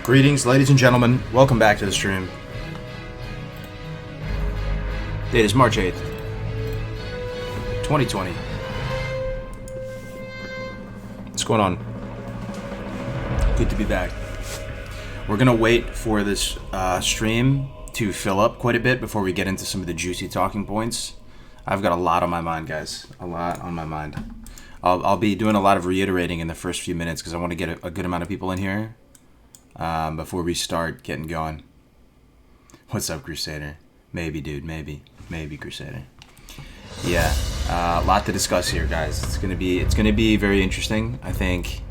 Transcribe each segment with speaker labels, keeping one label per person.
Speaker 1: Greetings, ladies and gentlemen. Welcome back to the stream. Date is March 8th, 2020. What's going on? Good to be back. We're gonna wait for this stream to fill up quite a bit before we get into some of the juicy talking points. I've got a lot on my mind, guys. A lot on my mind. I'll be doing a lot of reiterating in the first few minutes because I want to get a good amount of people in here before we start getting going. What's up, Crusader? Maybe, dude. Maybe, Crusader. Yeah, a lot to discuss here, guys. It's gonna be very interesting. I think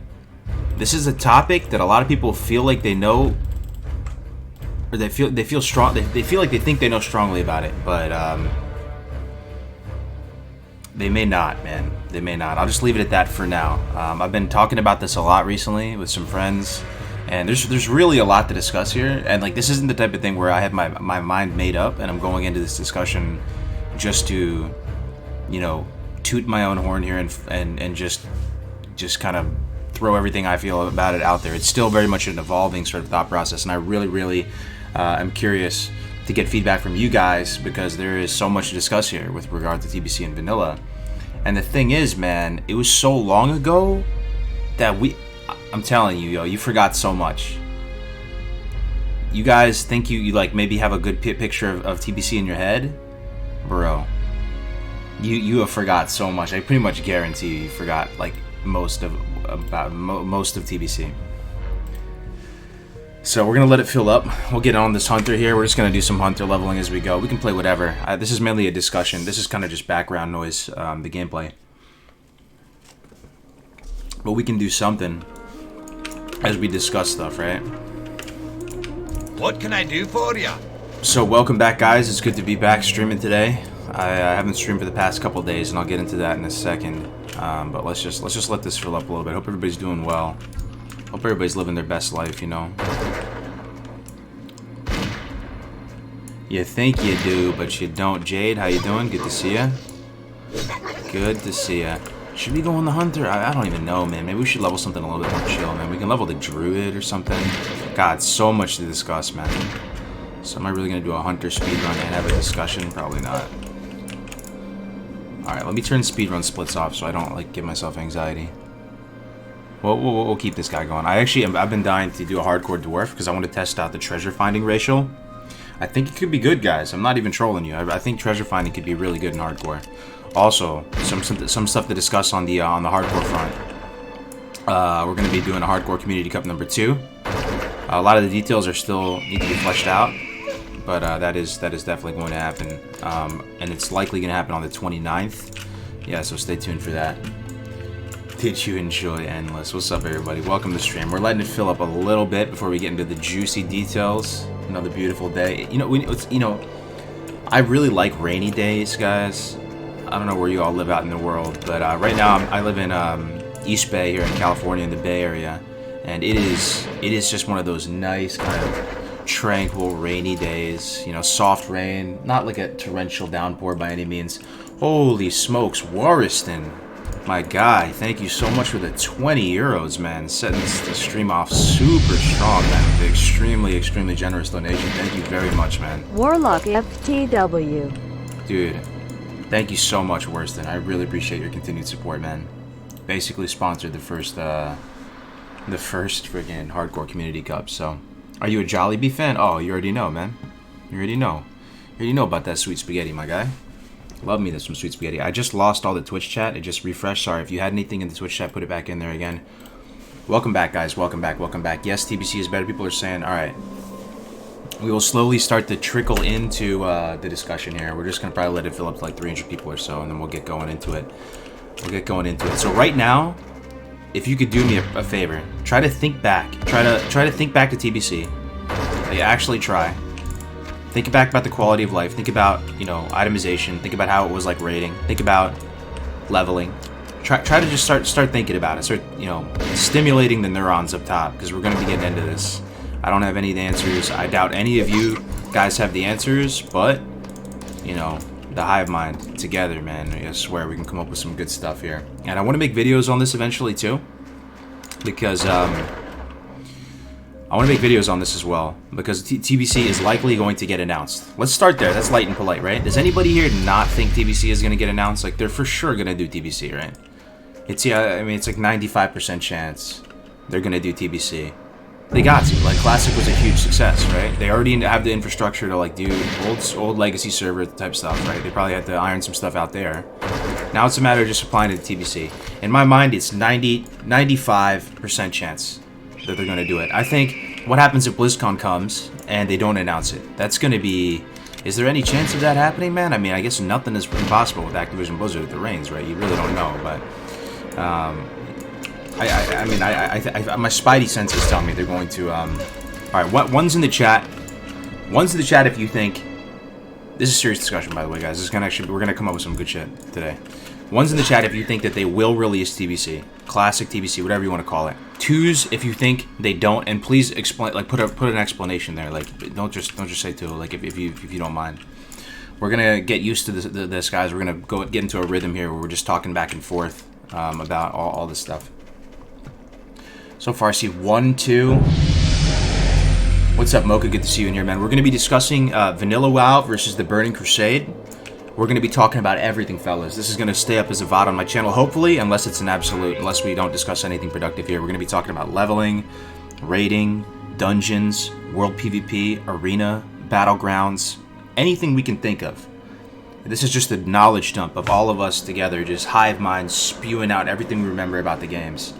Speaker 1: this is a topic that a lot of people feel like they know, or they feel strong. They feel like they think they know strongly about it, but they may not, man. They may not. I'll just leave it at that for now. I've been talking about this a lot recently with some friends, and there's really a lot to discuss here. And like, this isn't the type of thing where I have my mind made up and I'm going into this discussion just to, you know, toot my own horn here and just kind of throw everything I feel about it out there. It's still very much an evolving sort of thought process, and I really am curious to get feedback from you guys because there is so much to discuss here with regard to TBC and vanilla. And the thing is, man, it was so long ago that I'm telling you, yo, you forgot so much. You guys think you like maybe have a good picture of TBC in your head? Bro, you have forgot so much. I pretty much guarantee you forgot like most of TBC. So we're gonna let it fill up. We'll get on this hunter here. We're just gonna do some hunter leveling as we go. We can play whatever. This is mainly a discussion. This is kind of just background noise, the gameplay. But we can do something as we discuss stuff, right?
Speaker 2: What can I do for you?
Speaker 1: So welcome back, guys. It's good to be back streaming today. I haven't streamed for the past couple days, and I'll get into that in a second. But let's just let this fill up a little bit. Hope everybody's doing well. Hope everybody's living their best life, you know. You think you do, but you don't. Jade, how you doing? Good to see ya. Good to see ya. Should we go on the hunter? I don't even know, man. Maybe we should level something a little bit more chill, man. We can level the druid or something. God, so much to discuss, man. So am I really gonna do a hunter speedrun and have a discussion? Probably not. Alright, let me turn speedrun splits off so I don't like give myself anxiety. We'll keep this guy going. I've been dying to do a hardcore dwarf because I want to test out the treasure finding ratio. I think it could be good, guys. I'm not even trolling you. I think treasure finding could be really good in hardcore. Also, some stuff to discuss on the hardcore front. We're going to be doing a hardcore community cup number 2. A lot of the details need to be fleshed out, but that is definitely going to happen. And it's likely going to happen on the 29th. Yeah, so stay tuned for that. Did you enjoy Endless? What's up, everybody? Welcome to the stream. We're letting it fill up a little bit before we get into the juicy details. Another beautiful day. You know, I really like rainy days, guys. I don't know where you all live out in the world, but right now I live in East Bay here in California, in the Bay Area, and it is just one of those nice kind of tranquil rainy days. You know, soft rain, not like a torrential downpour by any means. Holy smokes, Warriston. My guy, thank you so much for the 20 euros, man. Setting the stream off super strong, man. The extremely generous donation. Thank you very much, man.
Speaker 3: Warlock FTW.
Speaker 1: Dude, thank you so much, Worston. I really appreciate your continued support, man. Basically sponsored the first friggin' hardcore community cup. So, are you a Jollibee fan? Oh, you already know, man. You already know. You already know about that sweet spaghetti, my guy. Love me some sweet spaghetti. I just lost all the Twitch chat. It just refreshed. Sorry, if you had anything in the Twitch chat, put it back in there again. Welcome back, guys. Welcome back. Yes, TBC is better. People are saying, all right. We will slowly start to trickle into the discussion here. We're just going to probably let it fill up to like 300 people or so, and then we'll get going into it. So right now, if you could do me a favor, try to think back. Try to think back to TBC. Like, actually try. Think back about the quality of life. Think about, you know, itemization. Think about how it was like rating. Think about leveling. Try to just start thinking about it. Start, you know, stimulating the neurons up top, because we're going to be getting into this. I don't have any of the answers. I doubt any of you guys have the answers, but, you know, the hive mind together, man. I swear we can come up with some good stuff here. And I want to make videos on this eventually too, because I I want to make videos on this as well, because TBC is likely going to get announced. Let's start there. That's light and polite, right? Does anybody here not think TBC is going to get announced? Like, they're for sure going to do TBC, right? It's, yeah, I mean, it's like 95% chance they're going to do TBC. They got to. Like, Classic was a huge success, right? They already have the infrastructure to, like, do old legacy server type stuff, right? They probably had to iron some stuff out there. Now it's a matter of just applying to the TBC. In my mind, it's 95% chance that they're going to do it. I think what happens if BlizzCon comes and they don't announce it? That's going to be... Is there any chance of that happening, man? I mean, I guess nothing is impossible with Activision Blizzard at the reins, right? You really don't know, but... I mean, my spidey senses tell me they're going to... Alright, one's in the chat. One's in the chat if you think... This is a serious discussion, by the way, guys. This is gonna actually... We're going to come up with some good shit today. One's in the chat if you think that they will release TBC. Classic TBC, whatever you want to call it. Twos if you think they don't, and please explain, like, put an explanation there. Like, don't just say two. Like, if you don't mind. We're gonna get used to this, guys. We're gonna get into a rhythm here where we're just talking back and forth about all this stuff. So far, I see 1, 2. What's up, Mocha? Good to see you in here, man. We're gonna be discussing Vanilla WoW versus the Burning Crusade. We're going to be talking about everything, fellas. This is going to stay up as a VOD on my channel, hopefully, unless it's an absolute, unless we don't discuss anything productive here. We're going to be talking about leveling, raiding, dungeons, world PvP, arena, battlegrounds, anything we can think of. This is just a knowledge dump of all of us together, just hive minds spewing out everything we remember about the games.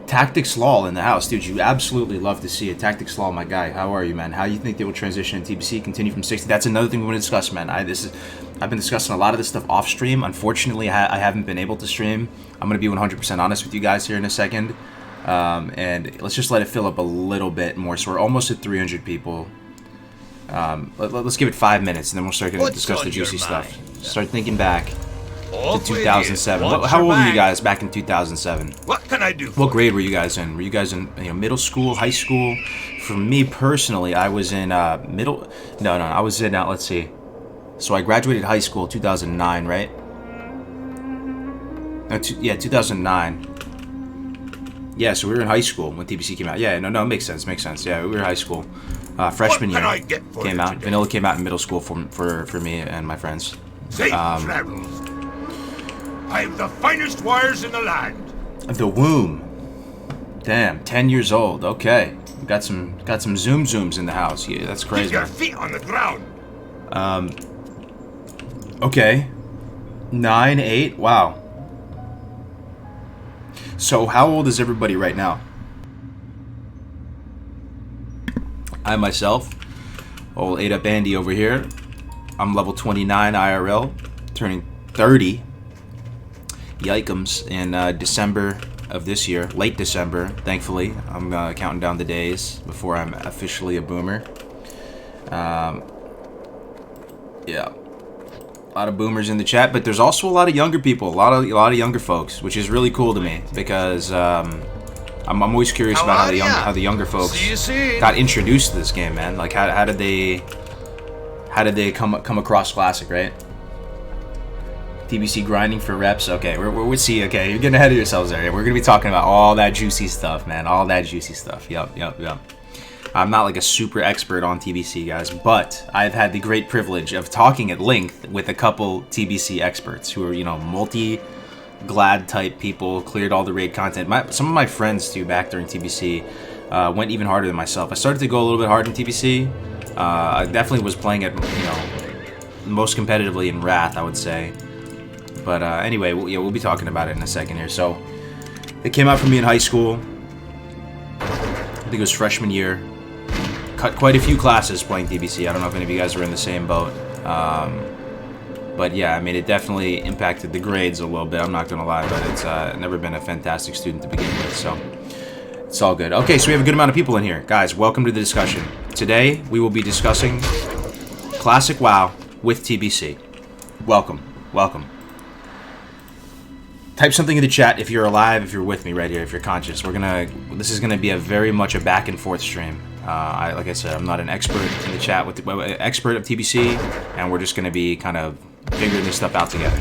Speaker 1: Tactics Law in the house. Dude, you absolutely love to see it. Tactics Law, my guy. How are you, man? How do you think they will transition in TBC, continue from 60? That's another thing we want to discuss, man. I've been discussing a lot of this stuff off stream. Unfortunately, I haven't been able to stream. I'm going to be 100% honest with you guys here in a second. And let's just let it fill up a little bit more. So we're almost at 300 people. Let's give it 5 minutes, and then we'll start getting to discuss the juicy stuff. Start thinking back to 2007. How old were you guys back in 2007?
Speaker 2: What can I do?
Speaker 1: What grade were you guys in? Were you guys in middle school, high school? For me personally, I was in middle. No, I was in. Let's see. So I graduated high school 2009, right? No, yeah, 2009. Yeah, so we were in high school when TBC came out. Yeah, no, it makes sense. Yeah, we were in high school. Freshman year came out. Vanilla came out in middle school for me and my friends.
Speaker 2: Safe travels. I have the finest wires in the land.
Speaker 1: The womb. Damn, 10 years old. Okay, got some zooms in the house. Yeah, that's crazy.
Speaker 2: Keep your feet on the ground.
Speaker 1: Okay. 9, 8. Wow. So how old is everybody right now? I myself, old 8-up Andy over here. I'm level 29 IRL, turning 30. Yikums in December of this year, late December, thankfully. I'm counting down the days before I'm officially a boomer. Yeah, a lot of boomers in the chat, but there's also a lot of younger people, a lot of younger folks, which is really cool to me because I'm always curious about how the younger folks got introduced to this game, man. Like how did they come across Classic, right? TBC grinding for reps. Okay, we're see. Okay, you're getting ahead of yourselves there. We're gonna be talking about all that juicy stuff, man. All that juicy stuff. Yep. I'm not like a super expert on TBC, guys, but I've had the great privilege of talking at length with a couple TBC experts who are, multi-glad type people, cleared all the raid content. Some of my friends, too, back during TBC, went even harder than myself. I started to go a little bit hard in TBC. I definitely was playing it, most competitively in Wrath, I would say. But anyway, we'll be talking about it in a second here. So, it came out for me in high school. I think it was freshman year. Cut quite a few classes playing TBC. I don't know if any of you guys were in the same boat. But yeah, I mean, it definitely impacted the grades a little bit. I'm not going to lie, but it's never been a fantastic student to begin with. So, it's all good. Okay, so we have a good amount of people in here. Guys, welcome to the discussion. Today, we will be discussing Classic WoW with TBC. Welcome. Type something in the chat if you're alive, if you're with me right here, if you're conscious. This is gonna be a very much a back and forth stream. Like I said, I'm not an expert in the chat with the expert of TBC, and we're just gonna be kind of figuring this stuff out together.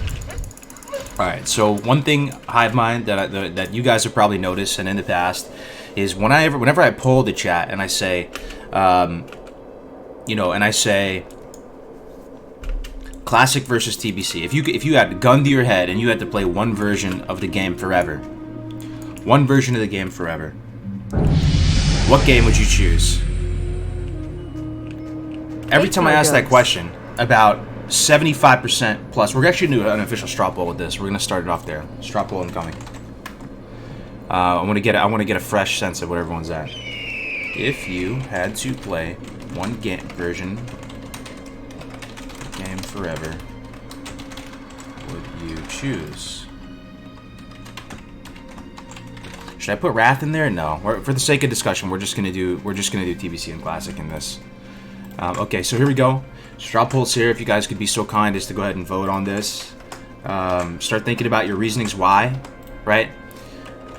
Speaker 1: All right. So one thing, Hive Mind, that you guys have probably noticed, and in the past, is whenever I poll the chat and I say, you know, and I say classic versus TBC. If you had a gun to your head and you had to play one version of the game forever, what game would you choose? Every time I ask that question, about 75% plus. We're actually doing an official straw poll with this. We're gonna start it off there. Straw poll incoming. I want to get a fresh sense of where everyone's at. If you had to play one game forever, would you choose? Should I put Wrath in there? No. For the sake of discussion, we're just gonna do TBC and Classic in this. Okay, so here we go. Straw polls here. If you guys could be so kind as to go ahead and vote on this. Start thinking about your reasonings why, right?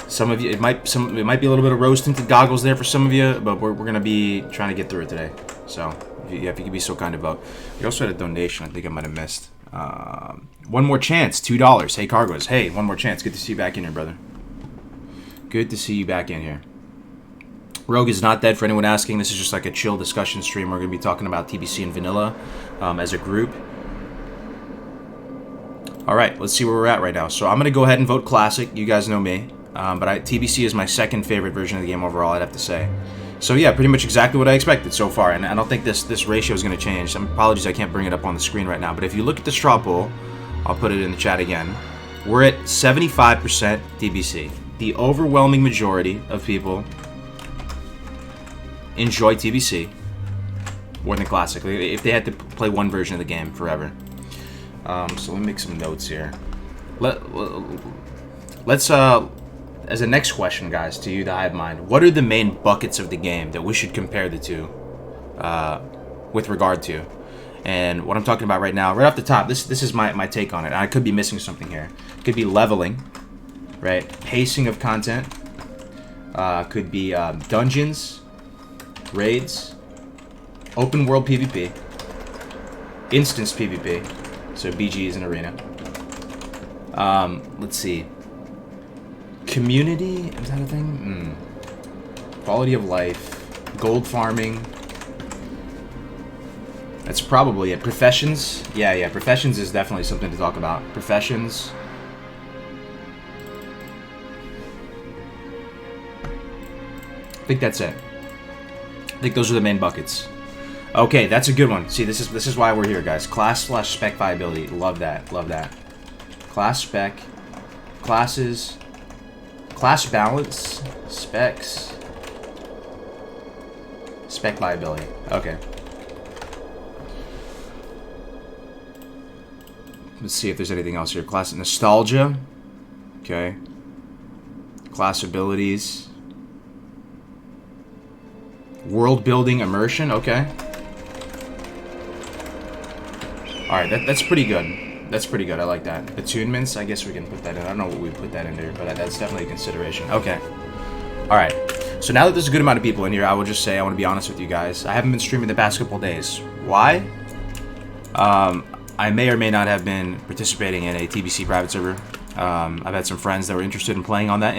Speaker 1: Some of you, it might be a little bit of rose-tinted goggles there for some of you, but we're gonna be trying to get through it today. So if you could be so kind to vote. We also had a donation. I think I might have missed. One more chance, $2. Hey Cargos. Hey, one more chance. Good to see you back in here, brother. Good to see you back in here. Rogue is not dead for anyone asking. This is just like a chill discussion stream. We're gonna be talking about TBC and vanilla as a group. All right, let's see where we're at right now. So I'm gonna go ahead and vote classic. You guys know me. But TBC is my second favorite version of the game overall, I'd have to say. So yeah, pretty much exactly what I expected so far, and I don't think this ratio is going to change. Some apologies I can't bring it up on the screen right now, but if you look at the straw poll, I'll put it in the chat again, we're at 75% TBC. The overwhelming majority of people enjoy TBC more than Classic, if they had to play one version of the game forever. So let me make some notes here. Let's as a next question, guys, to you, the Hive Mind, what are the main buckets of the game that we should compare the two with regard to? And what I'm talking about right now, right off the top, this is my take on it. I could be missing something here. It could be leveling, right? Pacing of content. Could be dungeons, raids, open world PvP, instance PvP, so BG is an arena. Let's see. Community, is that a thing? Quality of life, gold farming. That's probably it. Professions, yeah. Professions is definitely something to talk about. Professions. I think that's it. I think those are the main buckets. Okay, that's a good one. See, this is why we're here, guys. Class/spec viability. Love that. Class spec, classes. Class balance, specs, spec viability. Okay. Let's see if there's anything else here. Class nostalgia. Okay. Class abilities. World building immersion. Okay. All right, that's pretty good. That's pretty good. I like that. Attunements, I guess we can put that in. I don't know what we put that in there, but that's definitely a consideration. Okay. All right. So now that there's a good amount of people in here, I will just say I want to be honest with you guys. I haven't been streaming the past couple days. Why? I may or may not have been participating in a TBC private server. I've had some friends that were interested in playing on that,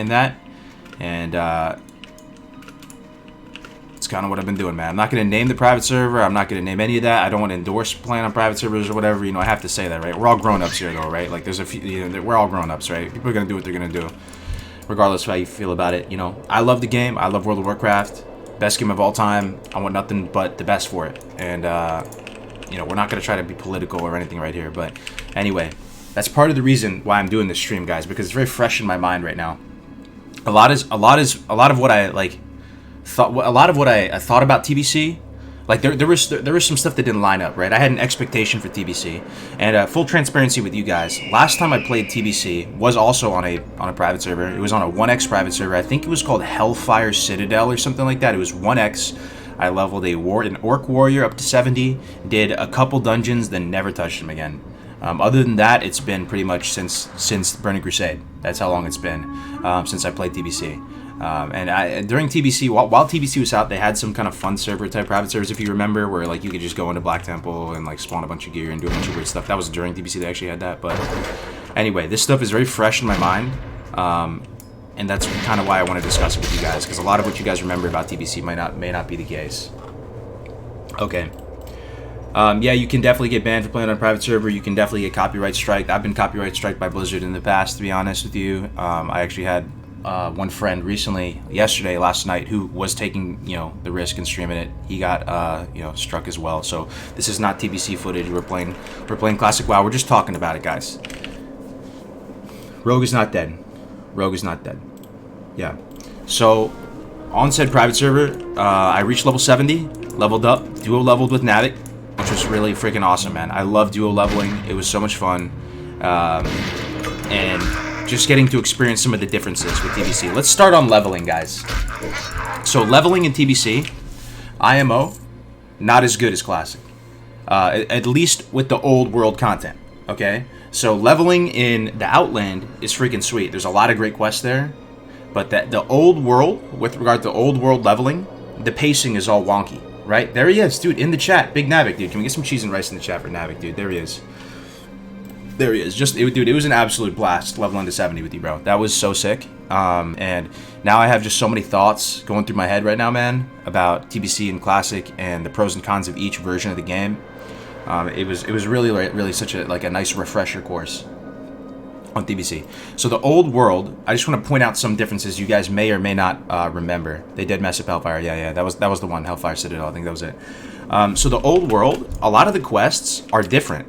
Speaker 1: and it's kind of what I've been doing, man. I'm not going to name the private server. I'm not going to name any of that. I don't want to endorse playing on private servers or whatever. You know, I have to say that, right? We're all grown-ups here, though, right? Like, there's a few, you know, we're all grown-ups, right? People are going to do what they're going to do, regardless of how you feel about it. You know, I love the game. I love World of Warcraft. Best game of all time. I want nothing but the best for it. And, you know, we're not going to try to be political or anything right here. But anyway, that's part of the reason why I'm doing this stream, guys, because it's very fresh in my mind right now. A lot of what I, like, thought about TBC, like there was some stuff that didn't line up, right? I had an expectation for TBC, and full transparency with you guys, last time I played TBC was also on a private server. It was on a 1x private server. I think it was called Hellfire Citadel or something like that. It was 1x. I leveled an orc warrior up to 70, did a couple dungeons, then never touched him again. Other than that, it's been pretty much since Burning Crusade. That's how long it's been since I played TBC. And during TBC, while TBC was out, they had some kind of fun server type private servers, if you remember, where like you could just go into Black Temple and like spawn a bunch of gear and do a bunch of weird stuff. That was during TBC they actually had that. But anyway, this stuff is very fresh in my mind, and that's kind of why I want to discuss it with you guys, because a lot of what you guys remember about TBC may not be the case. Okay. Yeah, you can definitely get banned for playing on a private server. You can definitely get copyright striked. I've been copyright striked by Blizzard in the past, to be honest with you. I actually had one friend recently, last night, who was taking, the risk and streaming it. He got, struck as well. So this is not TBC footage. We're playing Classic WoW. We're just talking about it, guys. Rogue is not dead. Rogue is not dead. Yeah. So on said private server, I reached level 70, leveled up, duo leveled with Navic, which was really freaking awesome, man. I love duo leveling. It was so much fun. And just getting to experience some of the differences with TBC. Let's start on leveling, guys. So leveling in TBC, IMO, not as good as Classic. At least with the old world content, okay? So leveling in the Outland is freaking sweet. There's a lot of great quests there. But the old world, with regard to old world leveling, the pacing is all wonky, right? There he is, dude, in the chat. Big Navic, dude. Can we get some cheese and rice in the chat for Navic, dude? There he is. There he is. Dude, it was an absolute blast leveling to 70 with you, bro. That was so sick. And now I have just so many thoughts going through my head right now, man, about TBC and Classic and the pros and cons of each version of the game. It was really such a nice refresher course on TBC. So the old world, I just want to point out some differences you guys may or may not remember. They did mess up Hellfire. Yeah, that was the one. Hellfire Citadel. I think that was it. So the old world, a lot of the quests are different.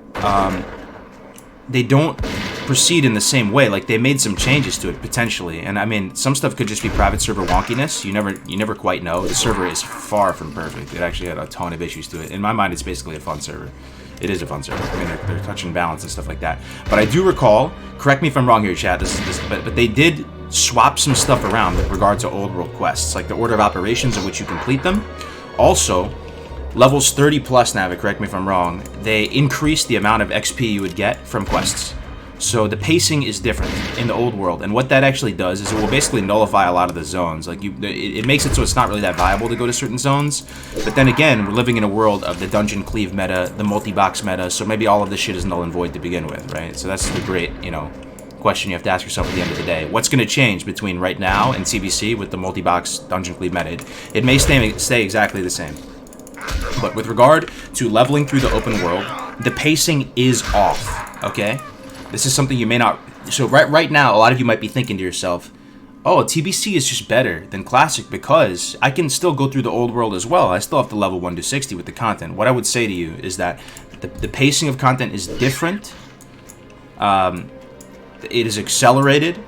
Speaker 1: They don't proceed in the same way. Like, they made some changes to it potentially, and I mean, some stuff could just be private server wonkiness. You never quite know. The server is far from perfect. It actually had a ton of issues to it. In my mind, it's basically a fun server. It is a fun server. I mean, they're touching balance and stuff like that. But I do recall, correct me if I'm wrong here, chat, but they did swap some stuff around with regard to old world quests, like the order of operations in which you complete them. Also, levels 30 plus, Navic, correct me if I'm wrong, they increased the amount of XP you would get from quests. So the pacing is different in the old world, and what that actually does is it will basically nullify a lot of the zones. Like, it makes it so it's not really that viable to go to certain zones. But then again, we're living in a world of the dungeon cleave meta, the multi-box meta, so maybe all of this shit is null and void to begin with, right? So that's the great, question you have to ask yourself at the end of the day. What's going to change between right now and TBC with the multi-box dungeon cleave meta? It may stay exactly the same. But with regard to leveling through the open world, the pacing is off, okay? This is something you may not... So right now, a lot of you might be thinking to yourself, oh, TBC is just better than Classic because I can still go through the old world as well. I still have to level 1 to 60 with the content. What I would say to you is that the pacing of content is different. It is accelerated.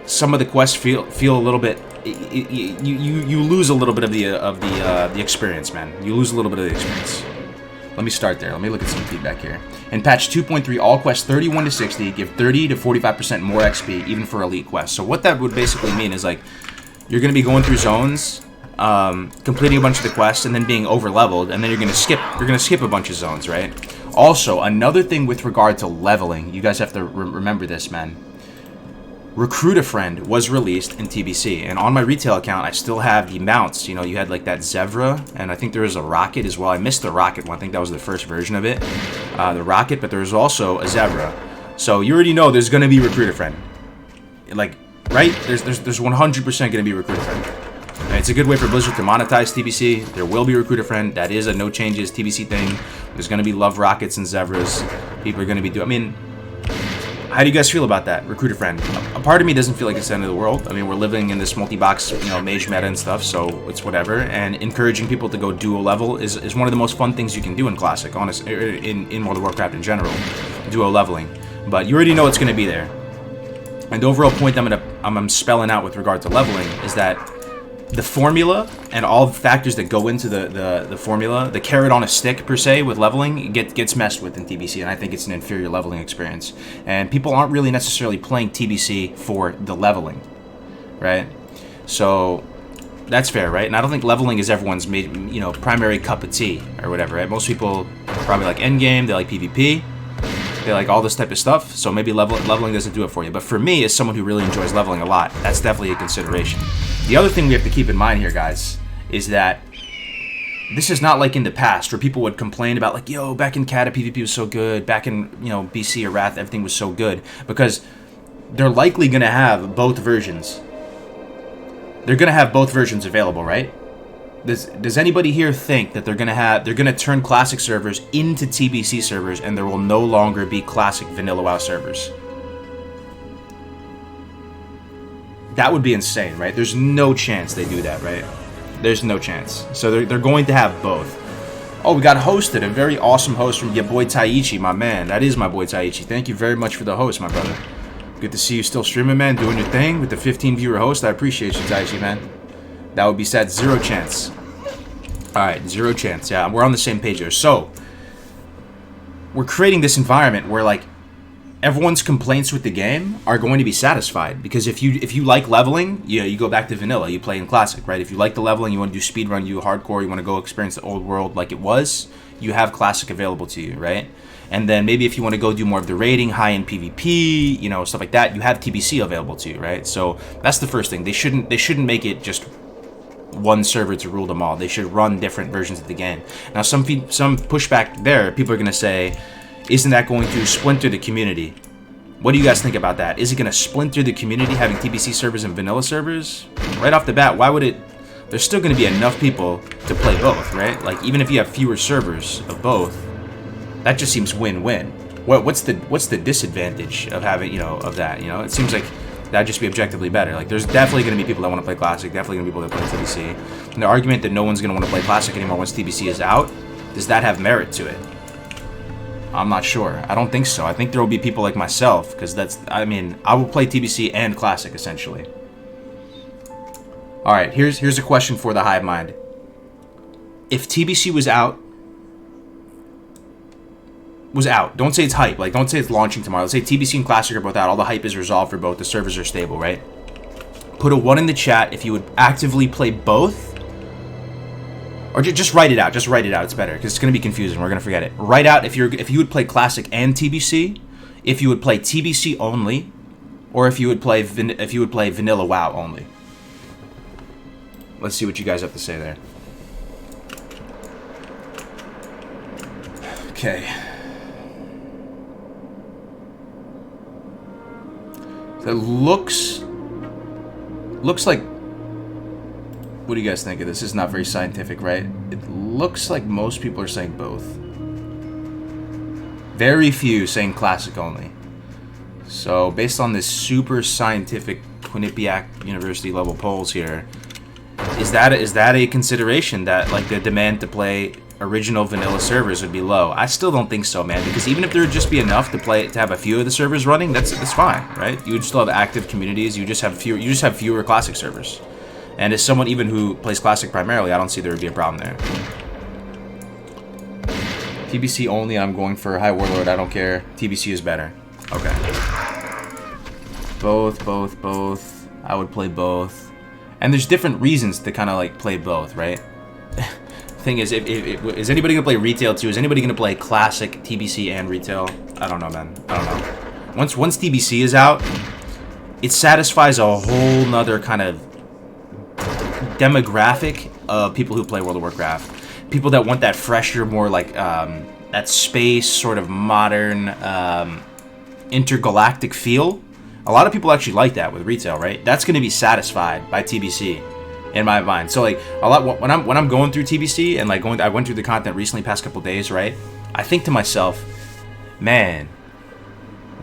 Speaker 1: Some of the quests feel a little bit... You lose a little bit of the experience, man. You lose a little bit of the experience. Let me start there. Let me look at some feedback here. In patch 2.3, all quests 31 to 60 give 30 to 45% more XP, even for elite quests. So what that would basically mean is, like, you're going to be going through zones, completing a bunch of the quests, and then being over leveled, and then you're going to skip a bunch of zones, right? Also, another thing with regard to leveling, you guys have to remember this, man. Recruit a Friend was released in TBC, and on my retail account, I still have the mounts. You had like that Zevra, and I think there was a Rocket as well. I missed the Rocket one. I think that was the first version of it, the Rocket, but there was also a Zevra. So you already know there's going to be Recruit a Friend. Like, right? There's 100% going to be Recruit a Friend. And it's a good way for Blizzard to monetize TBC. There will be Recruit a Friend. That is a no changes TBC thing. There's going to be Love Rockets and Zevras. People are going to be doing... I mean... How do you guys feel about that? Recruit a Friend. A part of me doesn't feel like it's the end of the world. I mean, we're living in this multi-box, mage meta and stuff, so it's whatever. And encouraging people to go duo level is one of the most fun things you can do in Classic, honestly, in World of Warcraft in general. Duo leveling. But you already know it's going to be there. And the overall point I'm spelling out with regard to leveling is that the formula and all the factors that go into the formula, the carrot on a stick per se with leveling, gets messed with in TBC, and I think it's an inferior leveling experience. And people aren't really necessarily playing TBC for the leveling, right? So that's fair, right? And I don't think leveling is everyone's primary cup of tea or whatever, right? Most people probably like endgame, they like PvP, they like all this type of stuff, so maybe leveling doesn't do it for you. But for me, as someone who really enjoys leveling a lot, that's definitely a consideration. The other thing we have to keep in mind here, guys, is that this is not like in the past where people would complain about, like, yo, back in Cata PvP was so good, back in, BC or Wrath, everything was so good. Because they're likely going to have both versions. They're going to have both versions available, right? Does anybody here think that they're gonna turn classic servers into TBC servers and there will no longer be classic vanilla WoW servers? That would be insane, right? There's no chance they do that, right? There's no chance. So they're going to have both. Oh, we got hosted. A very awesome host from your boy Taichi, my man. That is my boy Taichi. Thank you very much for the host, my brother. Good to see you still streaming, man. Doing your thing with the 15 viewer host. I appreciate you, Taichi, man. That would be sad. 0 chance. Alright, 0 chance. Yeah, we're on the same page there. So, we're creating this environment where, like, everyone's complaints with the game are going to be satisfied. Because if you like leveling, you go back to vanilla. You play in classic, right? If you like the leveling, you want to do speedrun, you hardcore, you want to go experience the old world like it was, you have classic available to you, right? And then maybe if you want to go do more of the raiding, high-end PvP, you know, stuff like that, you have TBC available to you, right? So, that's the first thing. They shouldn't make it just one server to rule them all. They should run different versions of the game. Now, some pushback there, people are going to say, isn't that going to splinter the community? What do you guys think about that? Is it going to splinter the community having TBC servers and vanilla servers? Right off the bat, why would it? There's still going to be enough people to play both, right? Like, even if you have fewer servers of both, that just seems win-win. What's the disadvantage of having, you know, of that? You know, it seems like that'd just be objectively better. Like, there's definitely going to be people that want to play Classic, definitely going to be people that play TBC. And the argument that no one's going to want to play Classic anymore once TBC is out, does that have merit to it? I'm not sure. I don't think so. I think there will be people like myself, because I will play TBC and Classic, essentially. Alright, here's a question for the hive mind. If TBC was out, don't say it's hype, like, don't say it's launching tomorrow. Let's say TBC and Classic are both out, all the hype is resolved for both, the servers are stable, right? Put a 1 in the chat if you would actively play both, or just write it out, it's better, because it's going to be confusing, we're going to forget it. Write out if you would play Classic and TBC, if you would play TBC only, or if you would play vanilla WoW only. Let's see what you guys have to say there. Okay. It looks like, what do you guys think of this? This is not very scientific, right? It looks like most people are saying both. Very few saying Classic only. So based on this super scientific Quinnipiac University level polls here, is that a consideration that, like, the demand to play original vanilla servers would be low? I still don't think so, man, because even if there would just be enough to have a few of the servers running, that's fine, right? You would still have active communities. You just have fewer Classic servers. And as someone even who plays Classic primarily, I don't see there would be a problem there. TBC only, I'm going for High Warlord, I don't care. TBC is better. Okay. Both. I would play both. And there's different reasons to kind of, like, play both, right? Thing is, is anybody gonna play retail too? Is anybody gonna play Classic, TBC, and retail? I don't know, man. I don't know. Once TBC is out, it satisfies a whole nother kind of demographic of people who play World of Warcraft. People that want that fresher, more like that space, sort of modern, intergalactic feel. A lot of people actually like that with retail, right? That's gonna be satisfied by TBC. In my mind. So, like, a lot when I'm going through TBC and, like, I went through the content recently, past couple days, right? I think to myself, man,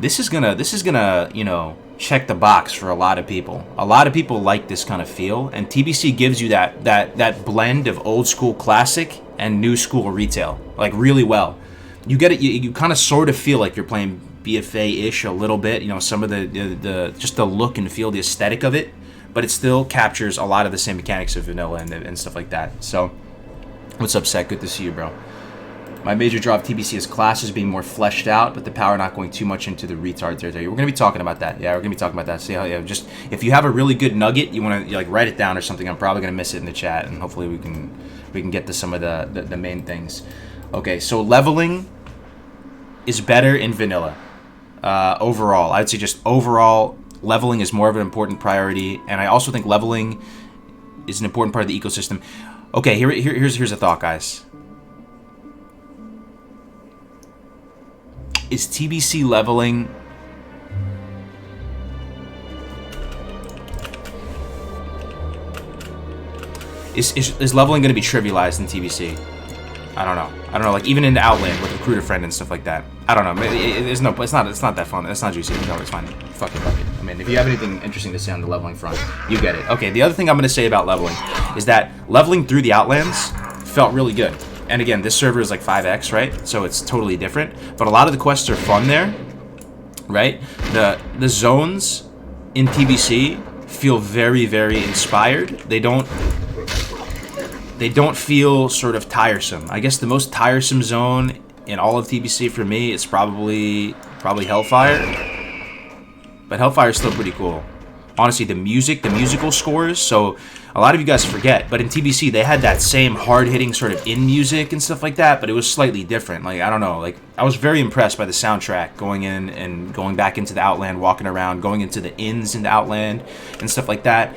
Speaker 1: this is gonna, you know, check the box for a lot of people. A lot of people like this kind of feel, and TBC gives you that blend of old school Classic and new school retail, like, really well. You get it. You kind of sort of feel like you're playing BFA-ish a little bit. You know, some of the just the look and feel, the aesthetic of it. But it still captures a lot of the same mechanics of vanilla and stuff like that. So, what's up, Seth? Good to see you, bro. My major draw of TBC is classes being more fleshed out, but the power not going too much into the retard territory. We're going to be talking about that. Yeah, we're going to be talking about that. See how, yeah, just, if you have a really good nugget, you want to, like, write it down or something. I'm probably going to miss it in the chat, and hopefully we can get to some of the main things. Okay, so leveling is better in vanilla. Overall, I'd say just overall, leveling is more of an important priority, and I also think leveling is an important part of the ecosystem. Okay, here's a thought, guys. Is TBC leveling is leveling going to be trivialized in TBC? I don't know. Like even in the Outland with Recruiter Friend and stuff like that. I don't know. It's not that fun. It's not juicy. No, it's fine. Fuck it. I mean, if you have anything interesting to say on the leveling front, you get it. Okay. The other thing I'm going to say about leveling is that leveling through the Outlands felt really good. And again, this server is like 5x, right? So it's totally different. But a lot of the quests are fun there, right? The zones in TBC feel very, very inspired. They don't feel sort of tiresome. I guess the most tiresome zone in all of TBC for me is probably Hellfire. But Hellfire is still pretty cool. Honestly, the musical scores, so a lot of you guys forget, but in TBC they had that same hard-hitting sort of in music and stuff like that, but it was slightly different. Like, I don't know, like I was very impressed by the soundtrack going in and going back into the Outland, walking around, going into the inns in the Outland and stuff like that.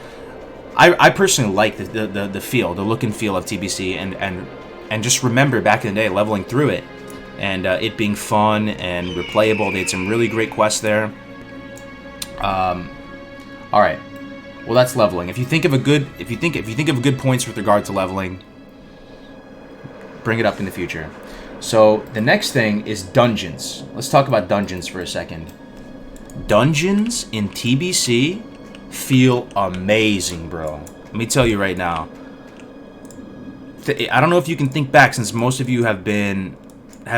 Speaker 1: I personally like the feel, the look and feel of TBC, and just remember back in the day leveling through it and it being fun and replayable. They had some really great quests there. All right. Well, that's leveling. If you think of good points with regard to leveling, bring it up in the future. So the next thing is dungeons. Let's talk about dungeons for a second. Dungeons in TBC feel amazing, bro. Let me tell you right now. I don't know if you can think back, since most of you haven't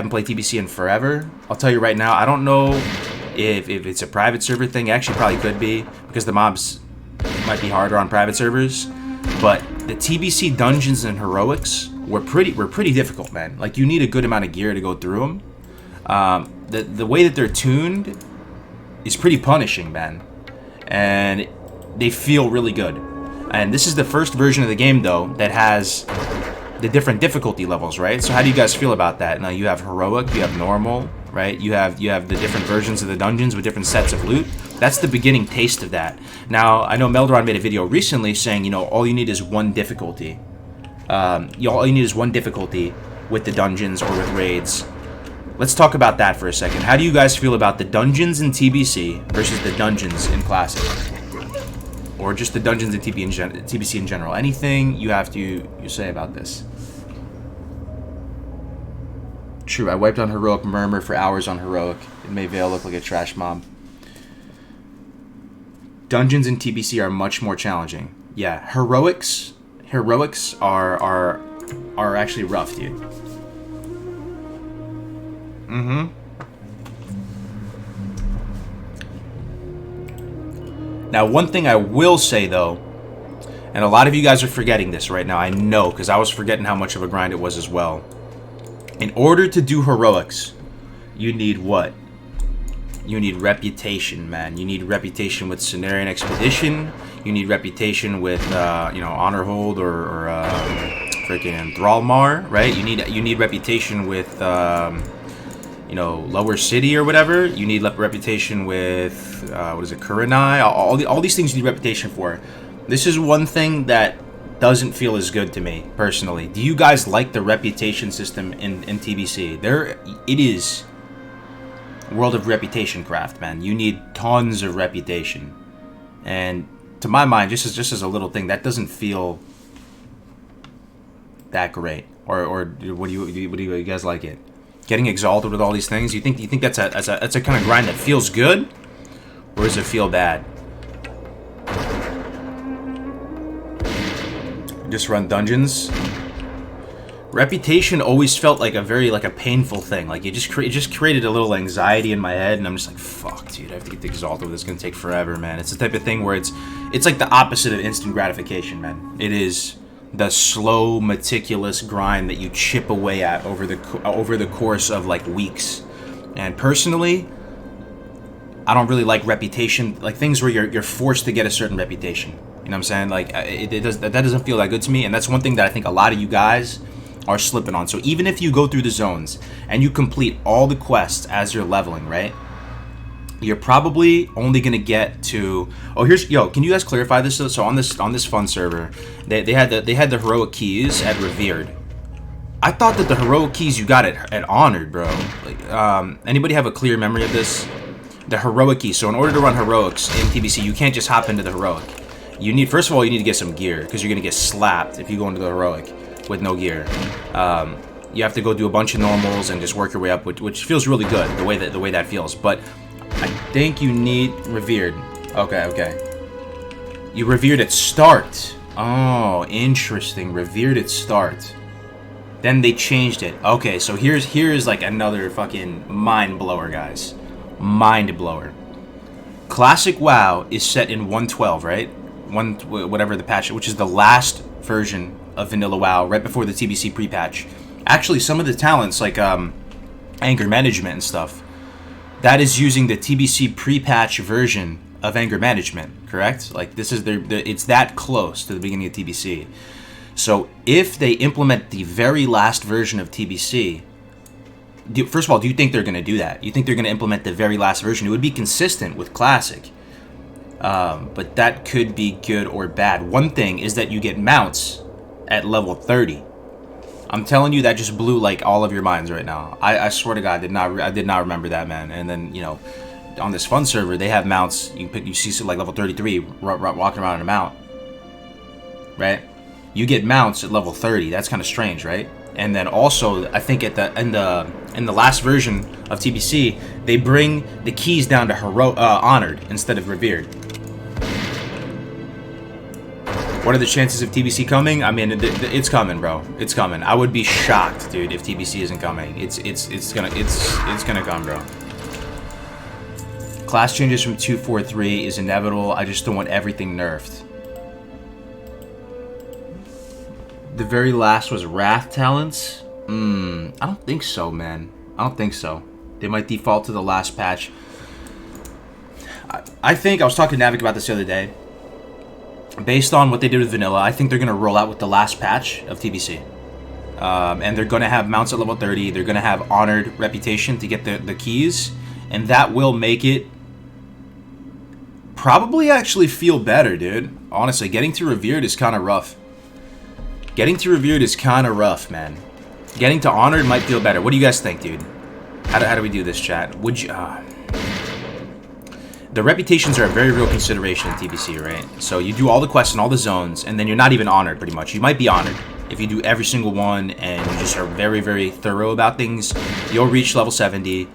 Speaker 1: played TBC in forever. I'll tell you right now, I don't know if it's a private server thing. It actually probably could be, because the mobs might be harder on private servers. But the TBC dungeons and heroics were pretty difficult, man. Like, you need a good amount of gear to go through them. The way that they're tuned is pretty punishing, man. And they feel really good. And this is the first version of the game, though, that has the different difficulty levels, right? So how do you guys feel about that? Now, you have heroic, you have normal, right? You have the different versions of the dungeons with different sets of loot. That's the beginning taste of that. Now, I know Meldoron made a video recently saying, you know, all you need is one difficulty. All you need is one difficulty with the dungeons or with raids. Let's talk about that for a second. How do you guys feel about the dungeons in TBC versus the dungeons in Classic? Or just the dungeons in TBC in general? Anything you have to say about this? True, I wiped on Heroic Murmur for hours on Heroic. It made Vale look like a trash mob. Dungeons in TBC are much more challenging. Yeah, heroics are actually rough, dude. Now, one thing I will say, though, and a lot of you guys are forgetting this right now, I know, because I was forgetting how much of a grind it was as well. In order to do heroics, you need what? You need reputation, man. You need reputation with Cenarian Expedition. You need reputation with, Honor Hold or freaking Thrallmar, right? You need reputation with, Lower City or whatever. You need reputation with, Kurenai. All these things you need reputation for. This is one thing that doesn't feel as good to me, personally. Do you guys like the reputation system in TBC? It is World of Reputation craft, man. You need tons of reputation. And to my mind, just as a little thing, that doesn't feel that great. Or what do you guys like it? Getting exalted with all these things? You think that's a kind of grind that feels good, or does it feel bad? Just run dungeons. Reputation always felt like a painful thing. Like, it just created a little anxiety in my head, and I'm just like, fuck, dude, I have to get the exalted. This is gonna take forever, man. It's the type of thing where it's like the opposite of instant gratification, man. It is the slow, meticulous grind that you chip away at over the course of like weeks. And personally, I don't really like reputation, like things where you're forced to get a certain reputation. You know what I'm saying? Like, that doesn't feel that good to me, and that's one thing that I think a lot of you guys are slipping on. So even if you go through the zones and you complete all the quests as you're leveling, right? You're probably only gonna get to. Oh, can you guys clarify this? So on this fun server, they had the heroic keys at Revered. I thought that the heroic keys you got at Honored, bro. Like, anybody have a clear memory of this? The heroic keys. So in order to run heroics in TBC, you can't just hop into the heroic. You need, first of all, you need to get some gear, because you're going to get slapped if you go into the heroic with no gear. You have to go do a bunch of normals and just work your way up, which feels really good, the way that feels. But I think you need revered. Okay. You revered at start. Oh, interesting. Revered at start. Then they changed it. Okay, so here's like another fucking mind blower, guys. Mind blower. Classic WoW is set in 1.12, right? Whatever the patch, which is the last version of vanilla WoW, right before the TBC pre-patch. Actually, some of the talents, like anger management and stuff, that is using the TBC pre-patch version of anger management, correct? Like, this is it's that close to the beginning of TBC. So if they implement the very last version of TBC, first of all, do you think they're going to do that? You think they're going to implement the very last version? It would be consistent with Classic. But that could be good or bad. One thing is that you get mounts at level 30. I'm telling you, that just blew like all of your minds right now. I swear to God, I did not remember that, man. And then, you know, on this fun server, they have mounts. You see like level 33 walking around in a mount, right? You get mounts at level 30. That's kind of strange, right? And then also, I think in the last version of TBC, they bring the keys down to honored instead of revered. What are the chances of TBC coming? I mean, it's coming, bro. It's coming. I would be shocked, dude, if TBC isn't coming. It's gonna come, bro. Class changes from 2.4.3 is inevitable. I just don't want everything nerfed. The very last was Wrath talents? I don't think so, man. I don't think so. They might default to the last patch. I think, I was talking to Navik about this the other day. Based on what they did with Vanilla, I think they're going to roll out with the last patch of TBC. And they're going to have mounts at level 30. They're going to have honored reputation to get the keys. And that will make it probably actually feel better, dude. Honestly, getting to revered is kind of rough. Getting to revered is kind of rough, man. Getting to honored might feel better. What do you guys think, dude? How do we do this, chat? Would you... The reputations are a very real consideration in TBC, right? So you do all the quests in all the zones, and then you're not even honored, pretty much. You might be honored if you do every single one, and you just are very, very thorough about things. You'll reach level 70.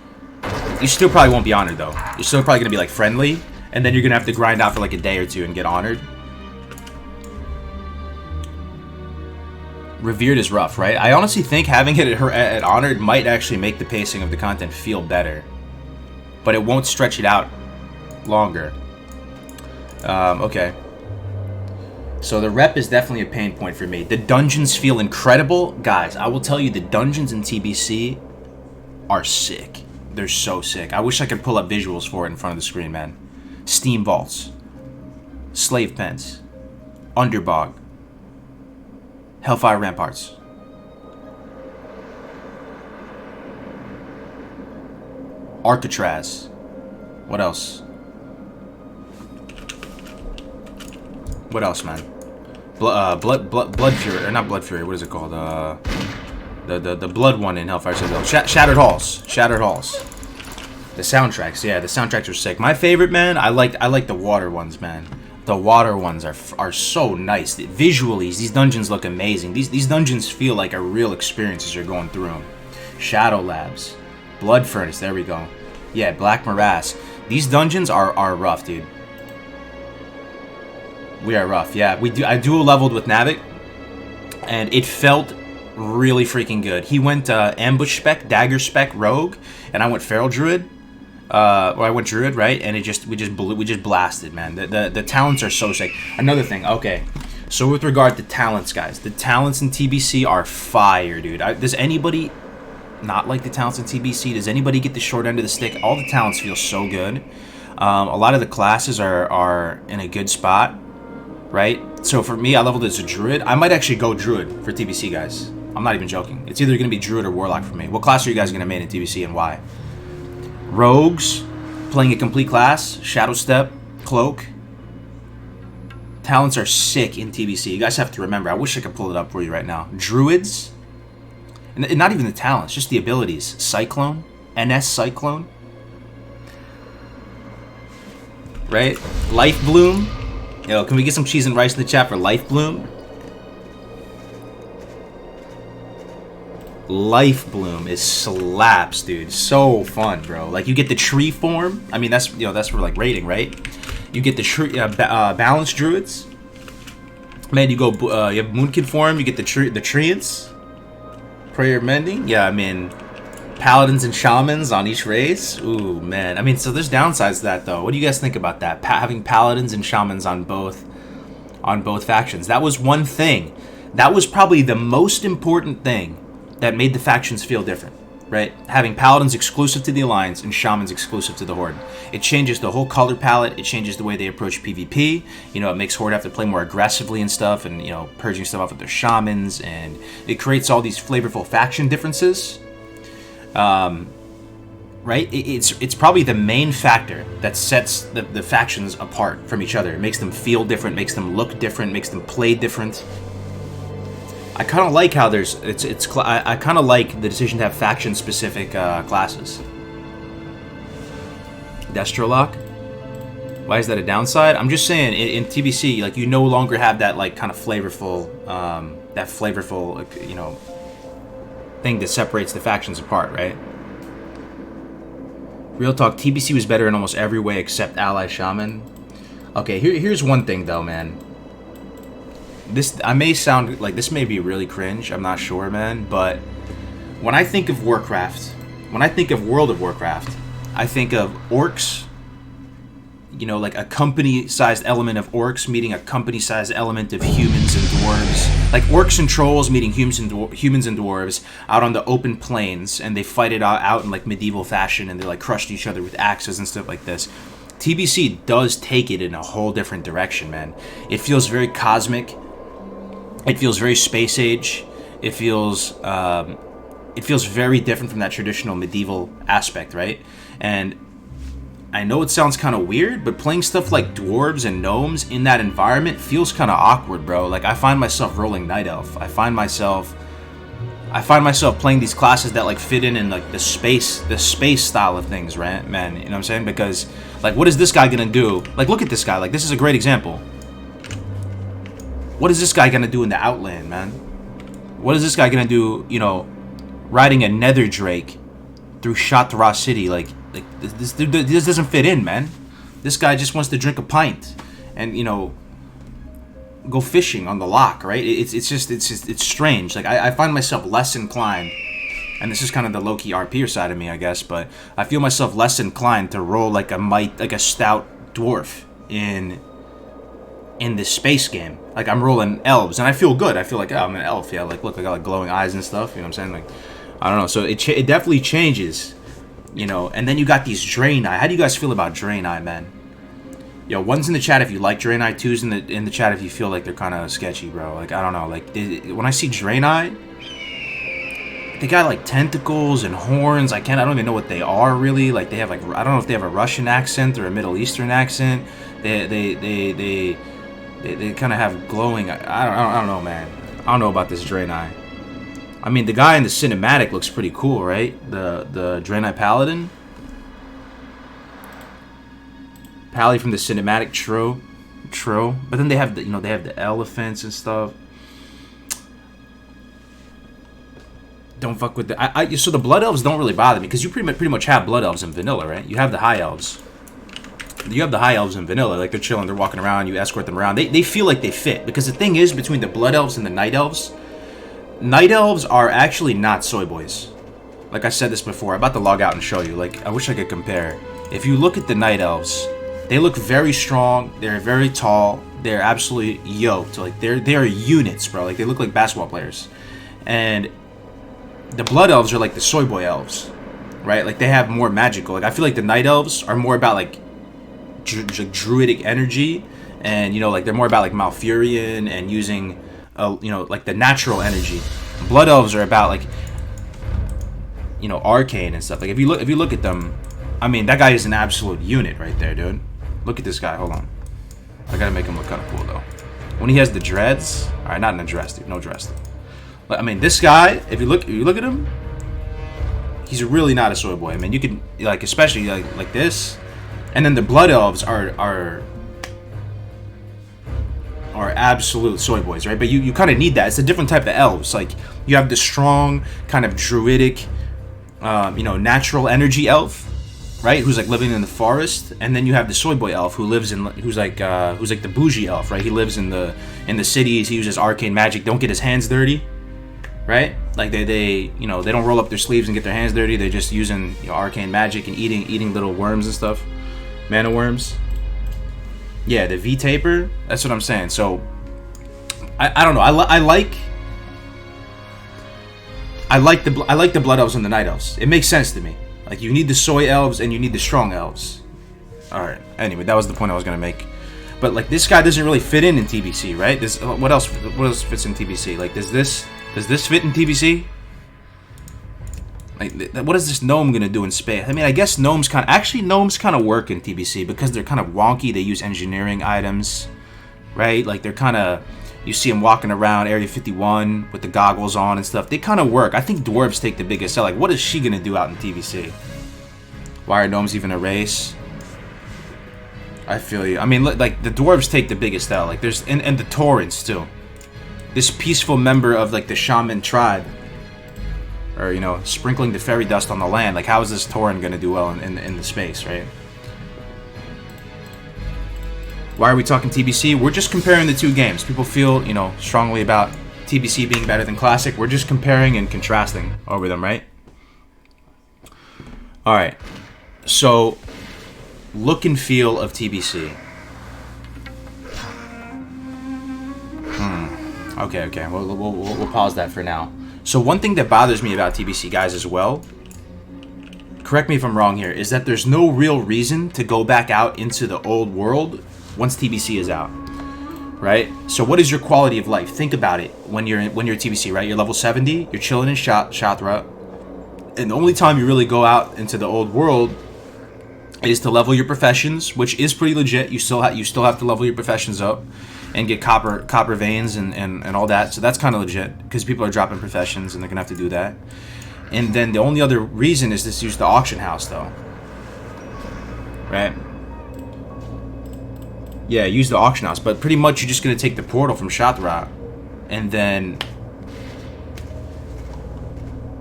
Speaker 1: You still probably won't be honored, though. You're still probably going to be, like, friendly, and then you're going to have to grind out for, like, a day or two and get honored. Revered is rough, right? I honestly think having it at honored might actually make the pacing of the content feel better. But it won't stretch it out longer. Okay. So the rep is definitely a pain point for me. The dungeons feel incredible. Guys, I will tell you, the dungeons in TBC are sick. They're so sick. I wish I could pull up visuals for it in front of the screen, man. Steam vaults. Slave pens. Underbog. Hellfire ramparts. Alcatraz. What else? What else, man? Blood Fury, or not Blood Fury. What is it called? The blood one in Hellfire Citadel. Shattered Halls. Shattered Halls. The soundtracks, yeah, the soundtracks are sick. My favorite, man, I like the water ones, man. The water ones are so nice. Visually, these dungeons look amazing. These dungeons feel like a real experience as you're going through them. Shadow Labs, Blood Furnace. There we go. Yeah, Black Morass. These dungeons are rough, dude. We are rough, yeah. I dual leveled with Navik, and it felt really freaking good. He went ambush spec, dagger spec, rogue, and I went feral druid. I went druid, right? And we just blasted, man. The talents are so sick. Another thing, okay. So with regard to talents, guys, the talents in TBC are fire, dude. Does anybody not like the talents in TBC? Does anybody get the short end of the stick? All the talents feel so good. A lot of the classes are in a good spot. Right? So for me, I leveled as a druid. I might actually go druid for TBC, guys. I'm not even joking. It's either going to be druid or warlock for me. What class are you guys going to main in TBC and why? Rogues, playing a complete class. Shadow Step, Cloak. Talents are sick in TBC. You guys have to remember. I wish I could pull it up for you right now. Druids. And not even the talents, just the abilities. Cyclone. NS Cyclone. Right? Life Bloom. Yo, can we get some cheese and rice in the chat for Life Bloom? Life Bloom is slaps, dude. So fun, bro. Like, you get the tree form. I mean, that's, you know, that's for like raiding, right? You get the tree balanced druids. Man, you go you have Moonkid form. You get the treants. Prayer mending. Yeah, I mean, paladins and shamans on each race. Ooh, man. I mean, so there's downsides to that, though. What do you guys think about that? Having paladins and shamans on both factions. That was one thing. That was probably the most important thing that made the factions feel different, right? Having paladins exclusive to the Alliance and shamans exclusive to the Horde. It changes the whole color palette. It changes the way they approach PvP. You know, it makes Horde have to play more aggressively and stuff, and, you know, purging stuff off with their shamans, and it creates all these flavorful faction differences. Right? It's probably the main factor that sets the factions apart from each other. It makes them feel different, makes them look different, makes them play different. I kind of like how I kind of like the decision to have faction-specific classes. Destrolock? Why is that a downside? I'm just saying, in TBC, like, you no longer have that, like, kind of flavorful, you know, thing that separates the factions apart, right? Real talk, TBC was better in almost every way except Ally Shaman. Okay, here's one thing, though, man. I may sound like this may be really cringe, I'm not sure, man, but when I think of Warcraft, when I think of World of Warcraft, I think of orcs, you know, like a company-sized element of orcs meeting a company-sized element of humans and dwarves. Like orcs and trolls meeting humans and dwarves out on the open plains, and they fight it out in like medieval fashion, and they like crushed each other with axes and stuff like this. TBC does take it in a whole different direction, man. It feels very cosmic. It feels very space age. It feels very different from that traditional medieval aspect, right? And I know it sounds kind of weird, but playing stuff like dwarves and gnomes in that environment feels kind of awkward, bro. Like, I find myself rolling Night Elf. I find myself playing these classes that like fit in like the space style of things, right, man? You know what I'm saying? Because like, what is this guy gonna do? Like, look at this guy. Like, this is a great example. What is this guy gonna do in the Outland, man? What is this guy gonna do, you know, riding a Nether Drake through Shatra City? Like this doesn't fit in, man. This guy just wants to drink a pint and, you know, go fishing on the lock, right? It's strange. Like, I find myself less inclined, and this is kind of the low-key RPer side of me, I guess, but I feel myself less inclined to roll like a stout dwarf in this space game. Like, I'm rolling elves, and I feel good. I feel like, oh, I'm an elf. Yeah, like, look, I got like glowing eyes and stuff. You know what I'm saying? Like, I don't know. So it definitely changes, you know. And then you got these Draenei. How do you guys feel about Draenei, man? Yo, one's in the chat if you like Draenei, two's in the chat if you feel like they're kind of sketchy, bro. Like, I don't know. Like, when I see Draenei, they got like tentacles and horns. I don't even know what they are really. Like, they have like, I don't know if they have a Russian accent or a Middle Eastern accent. They kind of have glowing. I don't know, man. I don't know about this Draenei. I mean, the guy in the cinematic looks pretty cool, right? The Draenei Paladin. Pally from the cinematic, true. But then they have the, you know, they have the elephants and stuff. Don't fuck with the. So the Blood Elves don't really bother me because you pretty much have Blood Elves in vanilla, right? You have the High Elves. You have the High Elves in vanilla, like they're chilling, they're walking around, you escort them around. They feel like they fit, because the thing is, between the Blood Elves and the Night Elves are actually not soy boys. Like I said this before, I'm about to log out and show you. Like, I wish I could compare. If you look at the Night Elves, they look very strong, they're very tall, they're absolutely yoked. Like, they're units, bro. Like, they look like basketball players. And the Blood Elves are like the soy boy elves, right? Like, they have more magical. Like, I feel like the Night Elves are more about like druidic energy, and, you know, like, they're more about like Malfurion and using you know, like the natural energy. Blood Elves are about like, you know, arcane and stuff. Like, if you look at them, I mean, that guy is an absolute unit right there, dude. Look at this guy. Hold on, I gotta make him look kind of cool though. When he has the dreads, all right, not in a dress, dude, no dress. But I mean, this guy, if you look at him, he's really not a soy boy. I mean, you can, like, especially like this. And then the Blood Elves are are absolute soy boys, right? But you kind of need that. It's a different type of elves. Like, you have the strong, kind of druidic, natural energy elf, right? Who's like living in the forest, and then you have the soy boy elf who's like the bougie elf, right? He lives in the cities. He uses arcane magic. Don't get his hands dirty, right? Like they don't roll up their sleeves and get their hands dirty. They're just using arcane magic and eating little worms and stuff, mana worms. Yeah, the V taper. That's what I'm saying. So I don't know. I like the blood elves and the night elves. It makes sense to me. Like, you need the soy elves and you need the strong elves. All right. Anyway, that was the point I was gonna make. But like, this guy doesn't really fit in TBC, right? What else fits in TBC? Like, does this fit in TBC? Like, what is this gnome gonna do in space? I mean, I guess gnomes kind of work in TBC because they're kind of wonky. They use engineering items, right? Like, they're kind of, you see them walking around Area 51 with the goggles on and stuff. They kind of work. I think dwarves take the biggest sell. Like, what is she gonna do out in TBC? Why are gnomes even a race? I feel you. I mean, like, the dwarves take the biggest sell. Like, there's and the Taurens too. This peaceful member of like the shaman tribe, or sprinkling the fairy dust on the land. Like, how is this Tauren gonna do well in the space, right? Why are we talking TBC? We're just comparing the two games. People feel, strongly about TBC being better than Classic. We're just comparing and contrasting over them, right? All right. So, look and feel of TBC. Okay. We'll pause that for now. So, one thing that bothers me about TBC, guys, as well, correct me if I'm wrong here, is that there's no real reason to go back out into the old world once TBC is out, right? So what is your quality of life? Think about it when you're TBC, right? You're level 70, you're chilling in Shatra, and the only time you really go out into the old world is to level your professions, which is pretty legit. You still have to level your professions up and get copper veins and all that. So that's kind of legit because people are dropping professions and they're gonna have to do that. And then the only other reason is to use the auction house, though, right? Yeah, use the auction house, but pretty much you're just gonna take the portal from Shatra, and then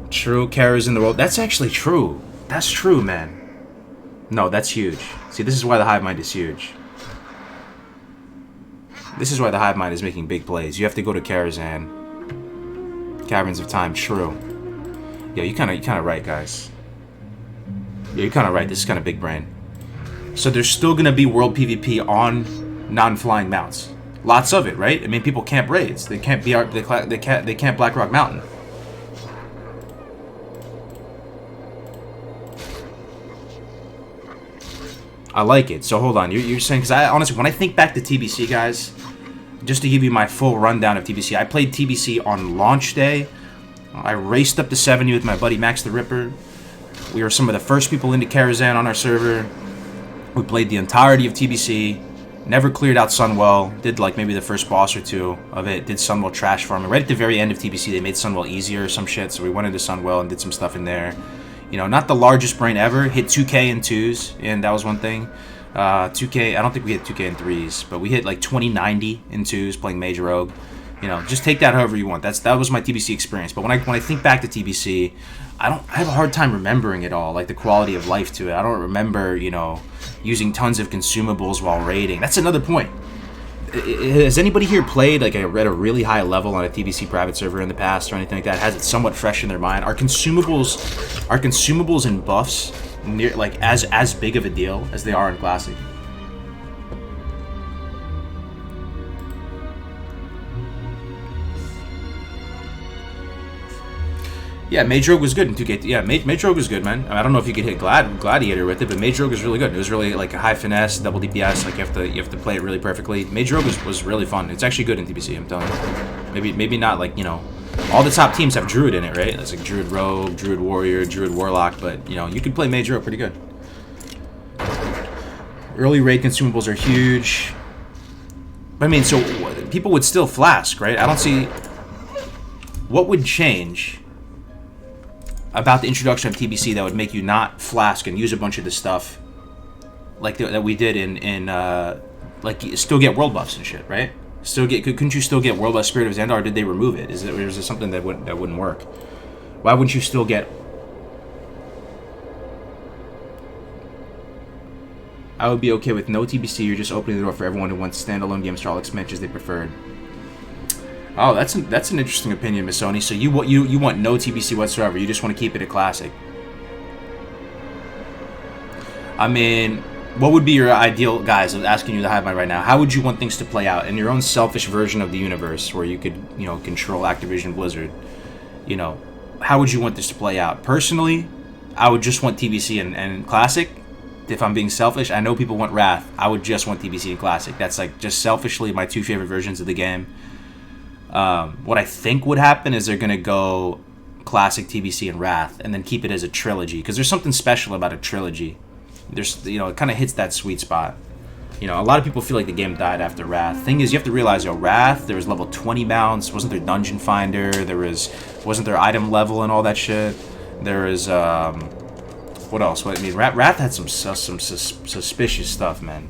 Speaker 1: true carries in the world. That's actually true. That's true, man. No, that's huge. See, this is why the hive mind is huge. This is why the hive mind is making big plays. You have to go to Karazhan. Caverns of Time. True. Yeah, you kind of right, guys. Yeah, you're kind of right. This is kind of big brain. So there's still gonna be world PvP on non-flying mounts. Lots of it, right? I mean, people camp raids. They can't they can't Blackrock Mountain. I like it. So hold on, you're saying, because I honestly, when I think back to TBC, guys, just to give you my full rundown of TBC, I played TBC on launch day. I raced up to 70 with my buddy Max the Ripper. We were some of the first people into Karazhan on our server. We played the entirety of TBC. Never cleared out Sunwell. Did like maybe the first boss or two of it. Did Sunwell trash farming. Right at the very end of TBC, they made Sunwell easier or some shit. So we went into Sunwell and did some stuff in there. Not the largest brain ever. Hit 2K in 2s, and that was one thing. 2K, I don't think we hit 2K in 3s, but we hit like 2090 in 2s playing Major Rogue. Just take that however you want. That was my TBC experience. But when I think back to TBC, I have a hard time remembering it all, like the quality of life to it. I don't remember, using tons of consumables while raiding. That's another point. Has anybody here played like at a really high level on a TBC private server in the past or anything like that? Has it somewhat fresh in their mind? Are consumables and buffs near like as big of a deal as they are in Classic? Yeah, Mage Rogue was good in 2K. Yeah, Mage Rogue was good, man. I don't know if you could hit Gladiator with it, but Mage Rogue was really good. It was really like a high finesse, double DPS. Like you have to play it really perfectly. Mage Rogue was really fun. It's actually good in TBC. I'm telling you. Maybe not like all the top teams have Druid in it, right? It's like Druid Rogue, Druid Warrior, Druid Warlock, but you can play Mage Rogue pretty good. Early raid consumables are huge. But I mean, so people would still flask, right? I don't see what would change about the introduction of TBC that would make you not flask and use a bunch of this stuff like that we did in like still get world buffs and shit, right? Still get? Couldn't you still get World Buff Spirit of Xandar, or did they remove it? Is it something that wouldn't work? Why wouldn't you still get? I would be okay with no TBC. You're just opening the door for everyone who wants standalone games for all expansions they preferred. Oh, that's an interesting opinion, Miss Sony. So you want no TBC whatsoever. You just want to keep it a classic. I mean, what would be your ideal, guys? I'm asking you the hive mind right now. How would you want things to play out in your own selfish version of the universe, where you could, control Activision Blizzard? How would you want this to play out? Personally, I would just want TBC and Classic. If I'm being selfish, I know people want Wrath. I would just want TBC and Classic. That's like just selfishly my two favorite versions of the game. What I think would happen is they're gonna go Classic, TBC, and Wrath, and then keep it as a trilogy, because there's something special about a trilogy. There's, it kind of hits that sweet spot. A lot of people feel like the game died after Wrath. Thing is, you have to realize, Wrath, there was level 20 mounts, wasn't there Dungeon Finder, wasn't there item level and all that shit. There is, what else? Wrath had some suspicious stuff, man.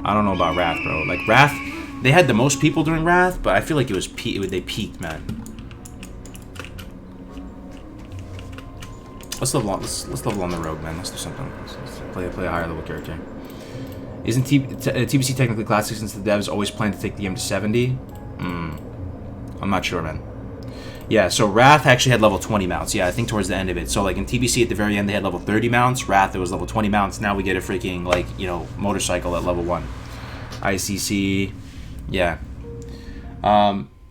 Speaker 1: I don't know about Wrath, bro. Like, Wrath, they had the most people during Wrath, but I feel like they peaked, man. Let's level on the rogue, man. Let's do something. Let's play a higher level character. Isn't TBC technically classic since the devs always plan to take the game to 70? I'm not sure, man. Yeah, so Wrath actually had level 20 mounts. Yeah, I think towards the end of it. So, like, in TBC at the very end, they had level 30 mounts. Wrath, it was level 20 mounts. Now we get a freaking, like, motorcycle at level 1. ICC. Yeah.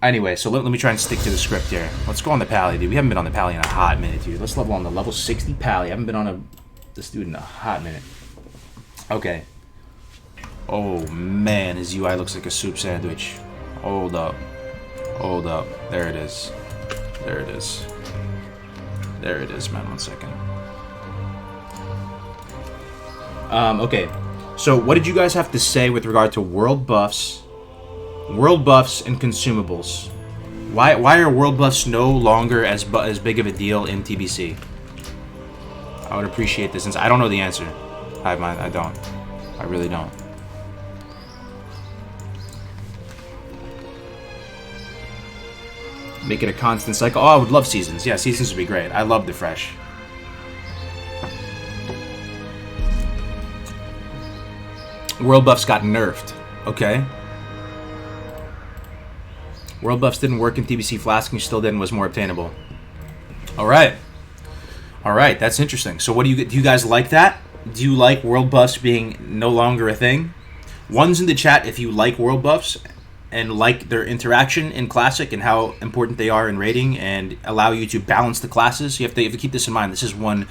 Speaker 1: Anyway, so let me try and stick to the script here. Let's go on the Pally, dude. We haven't been on the Pally in a hot minute, dude. Let's level on the level 60 Pally. I haven't been on this dude in a hot minute. Okay. Oh, man. His UI looks like a soup sandwich. Hold up. There it is. There it is, man. 1 second. Okay. So, what did you guys have to say with regard to world buffs and consumables? Why are world buffs no longer as big of a deal in TBC? I would appreciate this, since I don't know the answer. I don't. I really don't. Make it a constant cycle. Oh, I would love seasons. Yeah, seasons would be great. I love the fresh. World buffs got nerfed. Okay. World buffs didn't work in TBC. Flasking still did and was more obtainable. Alright. Alright, that's interesting. So do you guys like that? Do you like world buffs being no longer a thing? One's in the chat if you like world buffs and like their interaction in Classic and how important they are in raiding and allow you to balance the classes. You have to keep this in mind. This is one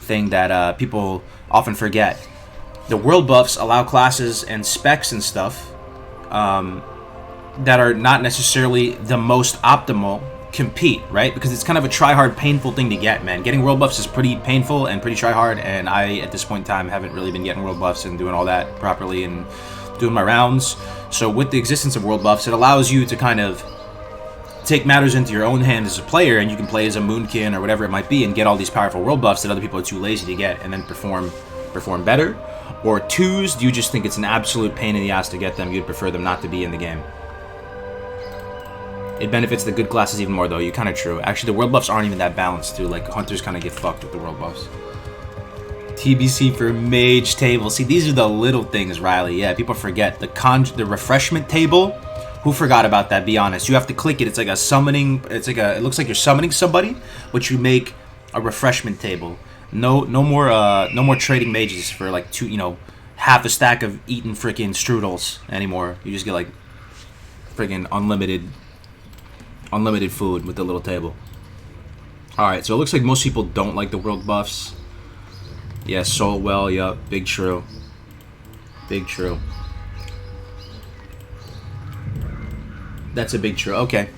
Speaker 1: thing that people often forget. The world buffs allow classes and specs and stuff that are not necessarily the most optimal compete, right? Because it's kind of a try-hard, painful thing to get, man. Getting world buffs is pretty painful and pretty try-hard, and I, at this point in time, haven't really been getting world buffs and doing all that properly and doing my rounds. So with the existence of world buffs, it allows you to kind of take matters into your own hands as a player, and you can play as a Moonkin or whatever it might be and get all these powerful world buffs that other people are too lazy to get and then perform better. Or twos, do you just think it's an absolute pain in the ass to get them? You'd prefer them not to be in the game. It benefits the good classes even more, though. You're kind of true. Actually, the world buffs aren't even that balanced, too. Like, hunters kind of get fucked with the world buffs. TBC for mage table. See, these are the little things, Riley. Yeah, people forget. The refreshment table. Who forgot about that? Be honest. You have to click it. It's like a summoning. It looks like you're summoning somebody, but you make a refreshment table. No more trading mages for like half a stack of eating freaking strudels anymore. You just get like freaking unlimited food with the little table. Alright, so it looks like most people don't like the world buffs. Yeah, Soul Well, yup, big true. Big true. That's a big true, okay.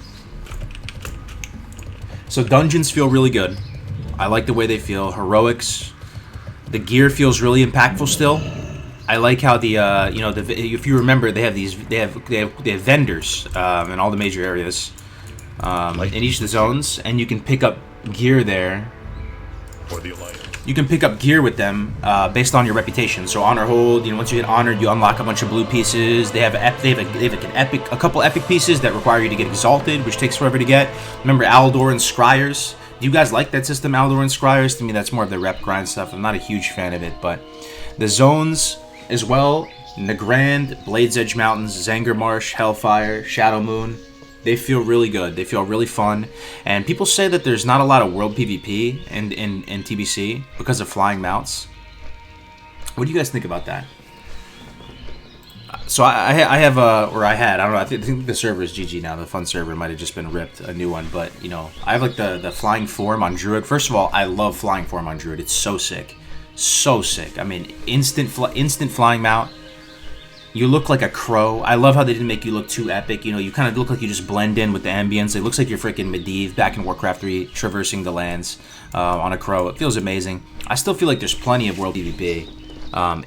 Speaker 1: So dungeons feel really good. I like the way they feel. Heroics. The gear feels really impactful still. I like how the if you remember, they have vendors in all the major areas. In each of the zones, and you can pick up gear there.
Speaker 2: For the Alliance.
Speaker 1: you can pick up gear with them based on your reputation. So honor hold, you know, once you get honored, you unlock a bunch of blue pieces. They have a couple epic pieces that require you to get exalted, which takes forever to get. Remember Aldor and Scryers? Do you guys like that system, Aldor and Scryers? To me, that's more of the rep grind stuff. I'm not a huge fan of it, but the zones as well, Nagrand, Blades Edge Mountains, Zanger Marsh, Hellfire, Shadow Moon, they feel really good. They feel really fun. And people say that there's not a lot of world PvP in TBC because of flying mounts. What do you guys think about that? So I have I don't know, I think the server is GG now. The fun server might have just been ripped, a new one. But, you know, I have like the flying form on Druid. First of all, I love flying form on Druid. It's so sick. So sick. I mean, instant flying mount. You look like a crow. I love how they didn't make you look too epic. You know, you kind of look like you just blend in with the ambience. It looks like you're freaking Medivh back in Warcraft 3, traversing the lands on a crow. It feels amazing. I still feel like there's plenty of world PvP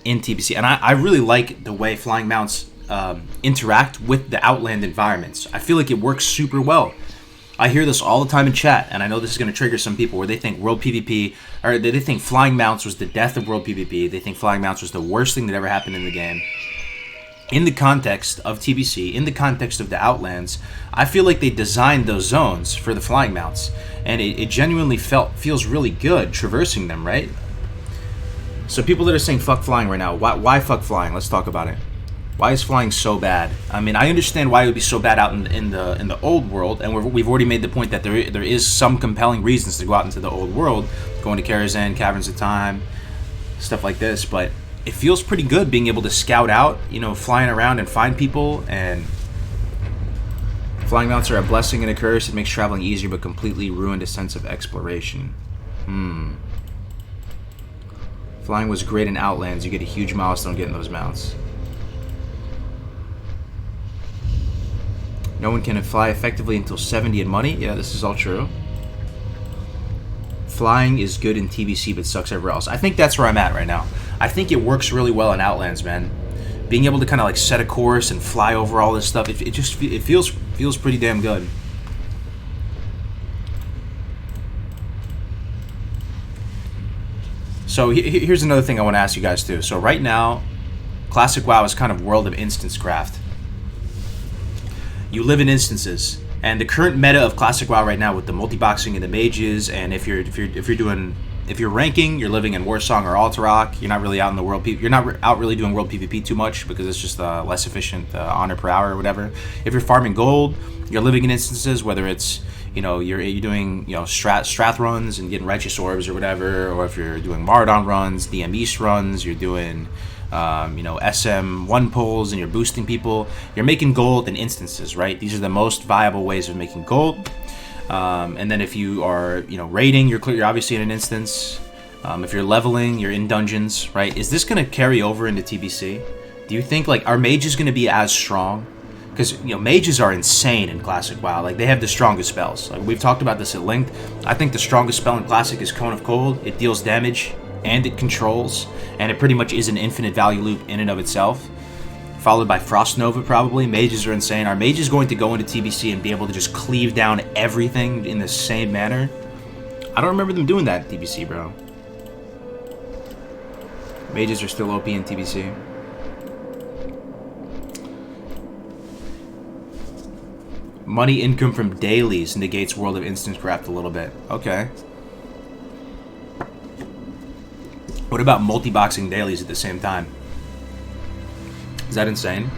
Speaker 1: in TBC. And I really like the way flying mounts interact with the Outland environments. I feel like it works super well. I hear this all the time in chat, and I know this is going to trigger some people where they think world PvP, or they think flying mounts was the death of world PvP. They think flying mounts was the worst thing that ever happened in the game. In the context of TBC, in the context of the Outlands, I feel like they designed those zones for the flying mounts, and it genuinely feels really good traversing them, right? So people that are saying fuck flying right now, why fuck flying? Let's talk about it. Why is flying so bad? I mean, I understand why it would be so bad out in the old world, and we've already made the point that there is some compelling reasons to go out into the old world, going to Karazhan, Caverns of Time, stuff like this, but it feels pretty good being able to scout out, you know, flying around and find people. And flying mounts are a blessing and a curse. It makes traveling easier but completely ruined a sense of exploration. Flying was great in Outlands. You get a huge milestone getting those mounts. No one can fly effectively until 70 in money. Yeah, this is all true. Flying is good in TBC but sucks everywhere else. I think that's where I'm at right now. I think it works really well in Outlands, man. Being able to kind of like set a course and fly over all this stuff, it feels pretty damn good. So here's another thing I want to ask you guys too. So right now, Classic WoW is kind of world of instance craft. You live in instances. And the current meta of Classic WoW right now with the multi-boxing and the mages, and if you're ranking, you're living in Warsong or Alterac, you're not really out in the world. You're not out really doing world PvP too much because it's just less efficient honor per hour or whatever. If you're farming gold, you're living in instances, whether it's, you know, you're doing, you know, Strath runs and getting righteous orbs or whatever, or if you're doing Mardon runs, DM East runs, you're doing you know, SM1 pulls, and you're boosting people. You're making gold in instances, right? These are the most viable ways of making gold. And then if you are, you know, raiding, you're obviously in an instance. If you're leveling, you're in dungeons, right? Is this going to carry over into TBC? Do you think, like, are mages going to be as strong? Because, you know, mages are insane in Classic WoW. Like, they have the strongest spells. Like, we've talked about this at length. I think the strongest spell in Classic is Cone of Cold. It deals damage, and it controls, and it pretty much is an infinite value loop in and of itself, followed by Frost Nova probably. Mages are insane. Are mages going to go into TBC and be able to just cleave down everything in the same manner? I don't remember them doing that in TBC, bro. Mages are still OP in TBC. Money income from dailies negates World of Instance Craft a little bit. Okay. What about multi-boxing dailies at the same time? Is that insane?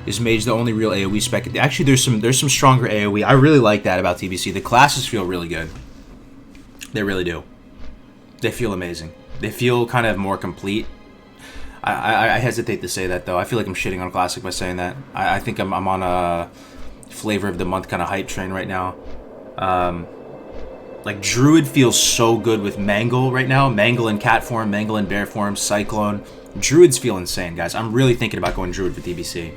Speaker 1: Is Mage the only real AoE spec? Actually, there's some stronger AoE. I really like that about TBC. The classes feel really good. They really do. They feel amazing. They feel kind of more complete. I hesitate to say that, though. I feel like I'm shitting on Classic by saying that. I think I'm on a flavor of the month kind of hype train right now. Like, Druid feels so good with Mangle right now. Mangle in cat form, Mangle in bear form, Cyclone. Druids feel insane, guys. I'm really thinking about going Druid for TBC.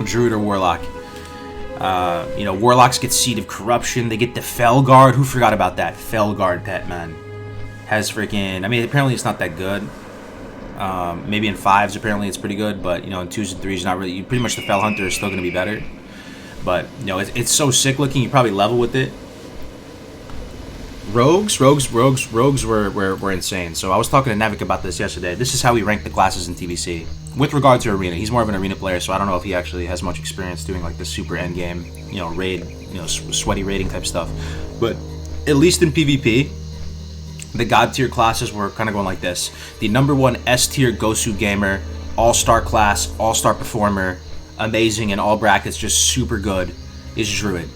Speaker 1: Druid or Warlock. You know, Warlocks get Seed of Corruption. They get the Felguard. Who forgot about that? Felguard pet, man. Has freaking... I mean, apparently it's not that good. Maybe in 5s, apparently it's pretty good. But, you know, in 2s and 3s, not really... Pretty much the Fel Hunter is still going to be better. But, you know, it's so sick looking. You probably level with it. Rogues were insane. So I was talking to Navik about this yesterday. This is how we rank the classes in TBC. With regard to Arena, he's more of an Arena player, so I don't know if he actually has much experience doing like the super endgame, raid, sweaty raiding type stuff. But at least in PvP, the god tier classes were kind of going like this. The number one S tier Gosu gamer, all-star class, all-star performer, amazing in all brackets, just super good, is Druid.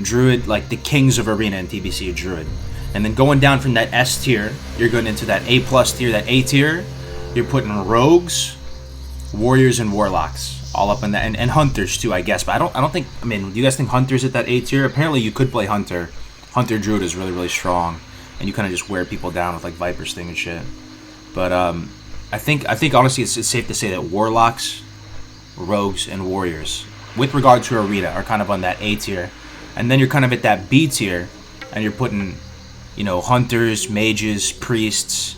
Speaker 1: Druid, like the kings of Arena in TBC, Druid. And then going down from that S tier, you're going into that A plus tier, that A tier, you're putting rogues, warriors, and warlocks all up in that, and hunters too, I guess. But I don't think. I mean, do you guys think hunters at that A tier? Apparently, you could play hunter. Hunter Druid is really, really strong, and you kind of just wear people down with like Viper Sting and shit. But I think honestly, it's safe to say that warlocks, rogues, and warriors, with regard to Arena, are kind of on that A tier, and then you're kind of at that B tier, and you're putting, hunters, mages, priests,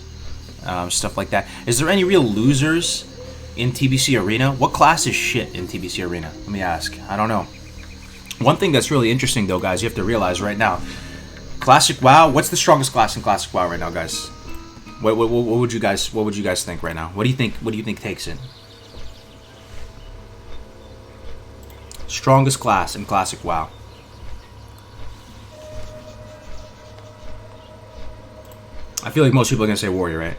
Speaker 1: stuff like that. Is there any real losers in TBC Arena? What class is shit in TBC Arena? Let me ask. I don't know. One thing that's really interesting though, guys, you have to realize right now, Classic WoW. What's the strongest class in Classic WoW right now, guys? What would you guys think right now? What do you think takes it? Strongest class in Classic WoW. I feel like most people are gonna say warrior, right?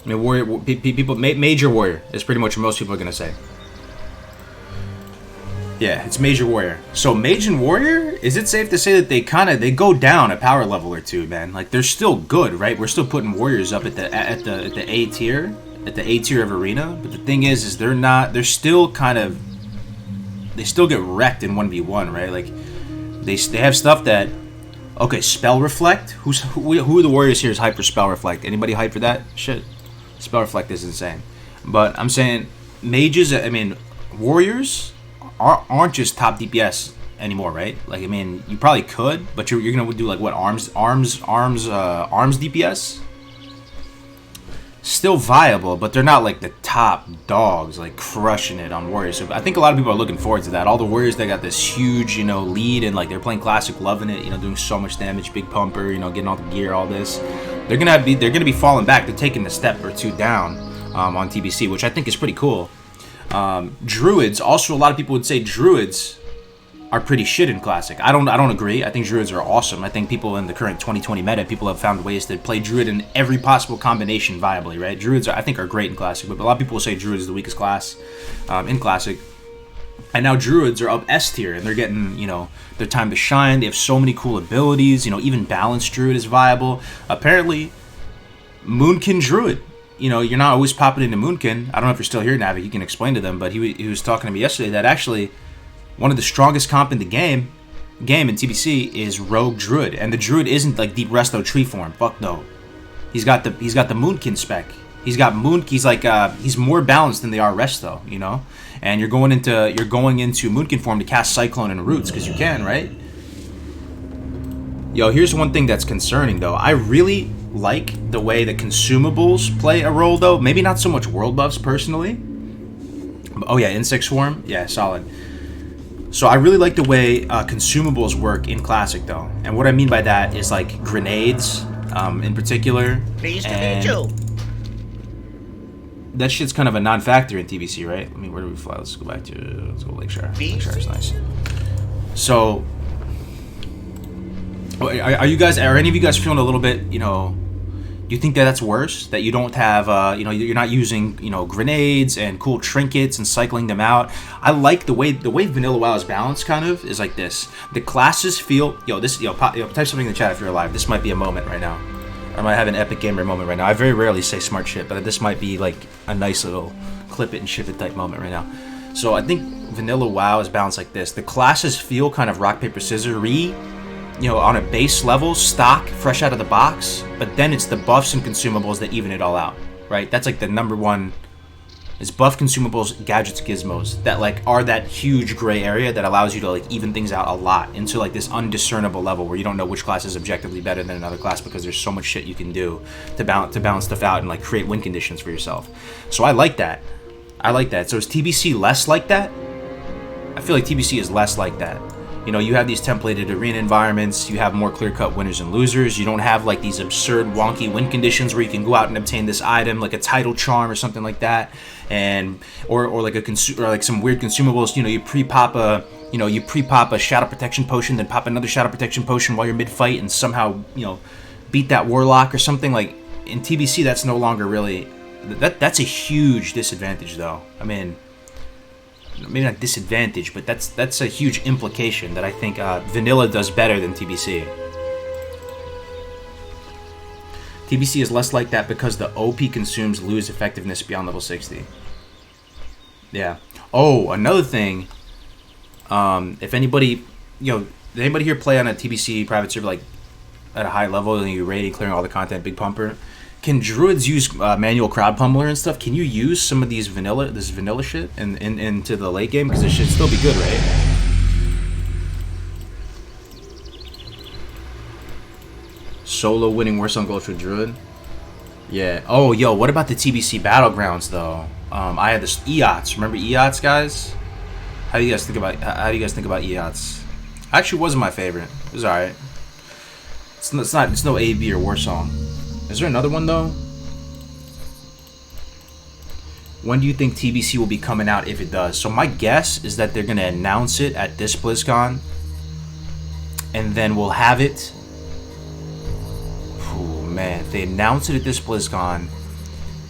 Speaker 1: I mean, warrior people, major warrior is pretty much what most people are gonna say. Yeah, it's major warrior. So mage and warrior, is it safe to say that they go down a power level or two, man? Like they're still good, right? We're still putting warriors up at the A tier, at the A tier of Arena. But the thing is they're still kind of, they still get wrecked in 1v1, right? Like they have stuff that, okay, spell reflect. Who are the warriors here is hyped for spell reflect? Anybody hyped for that? Shit, spell reflect is insane. But I'm saying mages, I mean warriors aren't just top DPS anymore, right? Like, I mean, you probably could, but you're gonna do like what, arms DPS? Still viable, but they're not like the top dogs, like crushing it on warriors. So I think a lot of people are looking forward to that. All the warriors that got this huge, lead, and like they're playing classic, loving it, doing so much damage, big pumper, getting all the gear, all this. They're gonna be falling back. They're taking a step or two down on TBC, which I think is pretty cool. Druids, also a lot of people would say druids are pretty shit in Classic. I don't agree. I think druids are awesome. I think people in the current 2020 meta, people have found ways to play druid in every possible combination viably, right? Druids I think are great in Classic, but a lot of people will say druid is the weakest class in Classic. And now druids are up S tier, and they're getting, their time to shine. They have so many cool abilities. Even balanced druid is viable. Apparently, Moonkin druid. You're not always popping into Moonkin. I don't know if you're still here, Navi. You can explain to them, but he was talking to me yesterday that actually one of the strongest comp in the game in TBC is Rogue Druid, and the Druid isn't like Deep Resto tree form. Fuck no. He's got the Moonkin spec. He's more balanced than they are Resto, And you're going into Moonkin form to cast Cyclone and Roots because you can, right? Yo, here's one thing that's concerning though. I really like the way the consumables play a role though. Maybe not so much world buffs personally. Oh yeah, Insect Swarm. Yeah, solid. So I really like the way consumables work in Classic though. And what I mean by that is like grenades in particular.
Speaker 4: Pleased to meet you.
Speaker 1: That shit's kind of a non-factor in TBC, right? Where do we fly? Let's go Lakeshire. Lakeshire is nice. So are any of you guys feeling a little bit, do you think that that's worse? That you don't have, you're not using, grenades and cool trinkets and cycling them out? I like the way Vanilla WoW is balanced, kind of, is like this. The classes feel, type something in the chat if you're alive. This might be a moment right now. I might have an epic gamer moment right now. I very rarely say smart shit, but this might be like a nice little clip it and ship it type moment right now. So I think Vanilla WoW is balanced like this. The classes feel kind of rock, paper, scissors-y, on a base level, stock, fresh out of the box, but then it's the buffs and consumables that even it all out, right? That's like the number one, is buff, consumables, gadgets, gizmos, that like are that huge gray area that allows you to like even things out a lot into like this undiscernible level where you don't know which class is objectively better than another class because there's so much shit you can do to balance stuff out and like create win conditions for yourself. So I like that. So is TBC less like that? I feel like TBC is less like that. You know, you have these templated arena environments, you have more clear-cut winners and losers, you don't have like these absurd wonky win conditions where you can go out and obtain this item like a title charm or something like that, and or like or like some weird consumables. You know, you pre-pop a shadow protection potion, then pop another shadow protection potion while you're mid-fight and somehow, you know, beat that warlock or something. Like in TBC, that's no longer really that's a huge disadvantage though. I mean, maybe not disadvantage, but that's a huge implication that I think vanilla does better than TBC. TBC is less like that because the OP consumes lose effectiveness beyond level 60. Yeah. Oh, another thing. If anybody, you know, did anybody here play on a TBC private server like at a high level and you're raiding, clearing all the content, big pumper? Can druids use manual crowd pummeler and stuff? Can you use some of these vanilla shit into the late game? Because it should still be good, right? Solo winning worse on gold for druid. Yeah. Oh, yo, what about the TBC battlegrounds though? I had this EOTS. Remember EOTS, guys? How do you guys think about EOTS? Actually, wasn't my favorite. It was alright. It's no A, B, or war song. Is there another one though? When do you think TBC will be coming out if it does? So my guess is that they're gonna announce it at this BlizzCon, and then we'll have it. Oh man, if they announce it at this BlizzCon,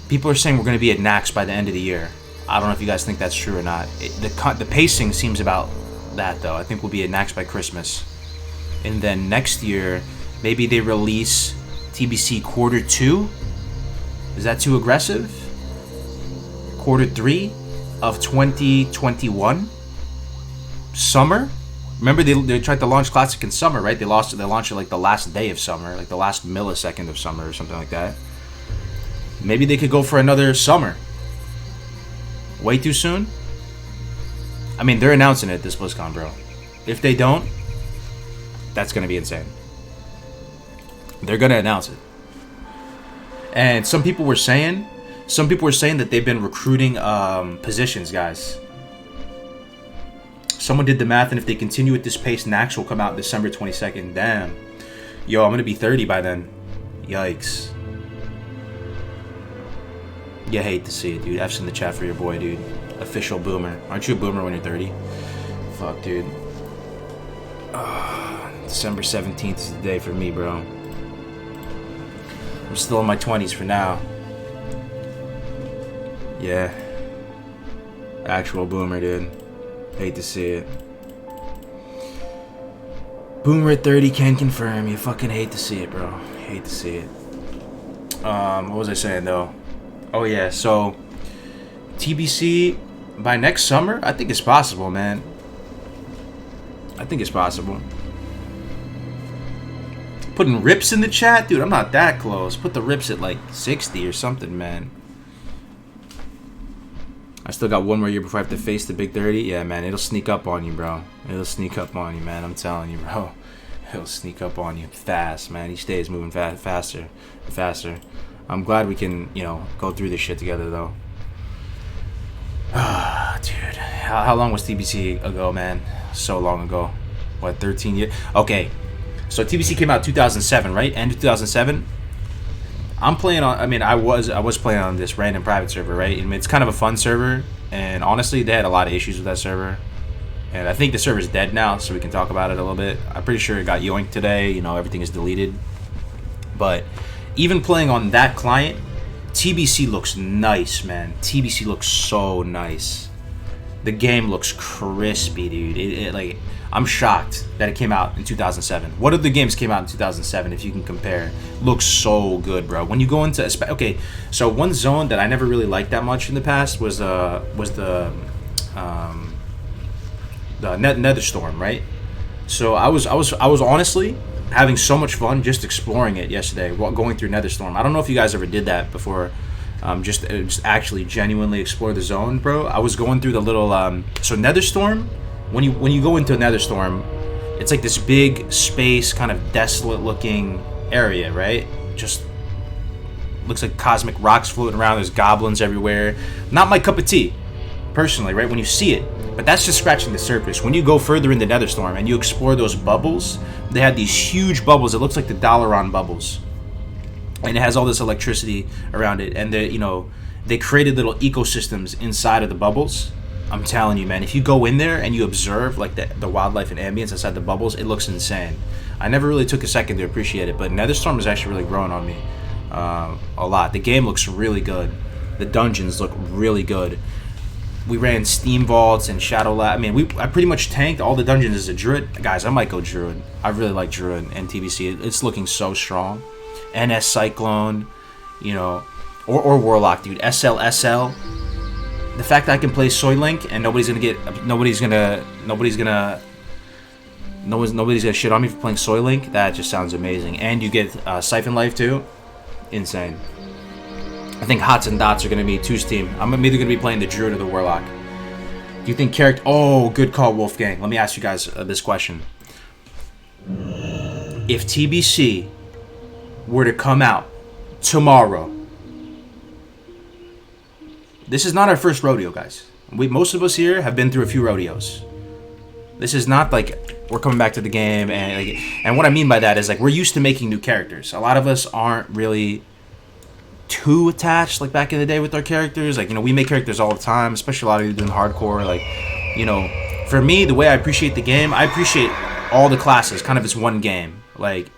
Speaker 1: people are saying we're gonna be at NAX by the end of the year. I don't know if you guys think that's true or not. The pacing seems about that though. I think we'll be at NAX by Christmas, and then next year maybe they release TBC quarter 2. Is that too aggressive? Quarter 3 of 2021 summer. Remember they tried to launch Classic in summer, right? They launched it like the last day of summer, like the last millisecond of summer or something like that. Maybe they could go for another summer. Way too soon? I mean, they're announcing it at this BlizzCon, bro. If they don't, that's gonna be insane. They're gonna announce it. And some people were saying that they've been recruiting positions, guys. Someone did the math, and if they continue at this pace, Nax will come out December 22nd. Damn. Yo, I'm gonna be 30 by then. Yikes. You hate to see it, dude. F's in the chat for your boy, dude. Official boomer. Aren't you a boomer when you're 30? Fuck, dude. December 17th is the day for me, bro. I'm still in my 20s for now. Yeah. Actual boomer, dude. Hate to see it. Boomer at 30 can confirm. You fucking hate to see it, bro. Hate to see it. What was I saying, though? Oh, yeah. So, TBC by next summer? I think it's possible, man. I think it's possible. Putting rips in the chat? Dude, I'm not that close. Put the rips at like 60 or something, man. I still got one more year before I have to face the big 30. Yeah, man, it'll sneak up on you, bro. It'll sneak up on you, man. I'm telling you, bro. It'll sneak up on you fast, man. Each day is moving faster and faster. I'm glad we can, you know, go through this shit together, though. Ah, dude. How long was TBC ago, man? So long ago. What, 13 years? Okay. So TBC came out 2007, right? End of 2007. I'm playing on. I mean, I was playing on this random private server, right? I mean, it's kind of a fun server, and honestly, they had a lot of issues with that server. And I think the server's dead now, so we can talk about it a little bit. I'm pretty sure it got yoinked today. You know, everything is deleted. But even playing on that client, TBC looks nice, man. TBC looks so nice. The game looks crispy, dude. It like. I'm shocked that it came out in 2007. What other games came out in 2007, if you can compare? Looks so good, bro. When you go into... Okay, so one zone that I never really liked that much in the past was the Netherstorm, right? So I was honestly having so much fun just exploring it yesterday, going through Netherstorm. I don't know if you guys ever did that before. Just actually genuinely explore the zone, bro. I was going through the little... So Netherstorm... When you go into another storm, it's like this big space, kind of desolate looking area, right? Just looks like cosmic rocks floating around. There's goblins everywhere. Not my cup of tea, personally, right? When you see it, But that's just scratching the surface. When you go further into Netherstorm and you explore those bubbles, they have these huge bubbles. It looks like the Dalaran bubbles. And it has all this electricity around it. And they created little ecosystems inside of the bubbles. I'm telling you, man, if you go in there and you observe like the wildlife and ambience inside the bubbles, it looks insane. I never really took a second to appreciate it, but Netherstorm is actually really growing on me a lot. The game looks really good. The dungeons look really good. We ran Steam Vaults and Shadow Lab. I mean, I pretty much tanked all the dungeons as a Druid. Guys, I might go Druid. I really like Druid and TBC. It's looking so strong. NS Cyclone, or Warlock, dude. SL. The fact that I can play Soy Link and nobody's gonna shit on me for playing Soy Link, that just sounds amazing. And you get Siphon Life too. Insane. I think Hots and Dots are going to be 2's team. I'm either going to be playing the Druid or the Warlock. Do you think character... Oh, good call, Wolfgang. Let me ask you guys this question. If TBC were to come out tomorrow... This is not our first rodeo, guys. Most of us here have been through a few rodeos. This is not like we're coming back to the game. And what I mean by that is like we're used to making new characters. A lot of us aren't really... too attached like back in the day with our characters. Like, we make characters all the time, especially a lot of you doing hardcore. Like, for me, the way I appreciate the game, I appreciate all the classes kind of as one game. Like,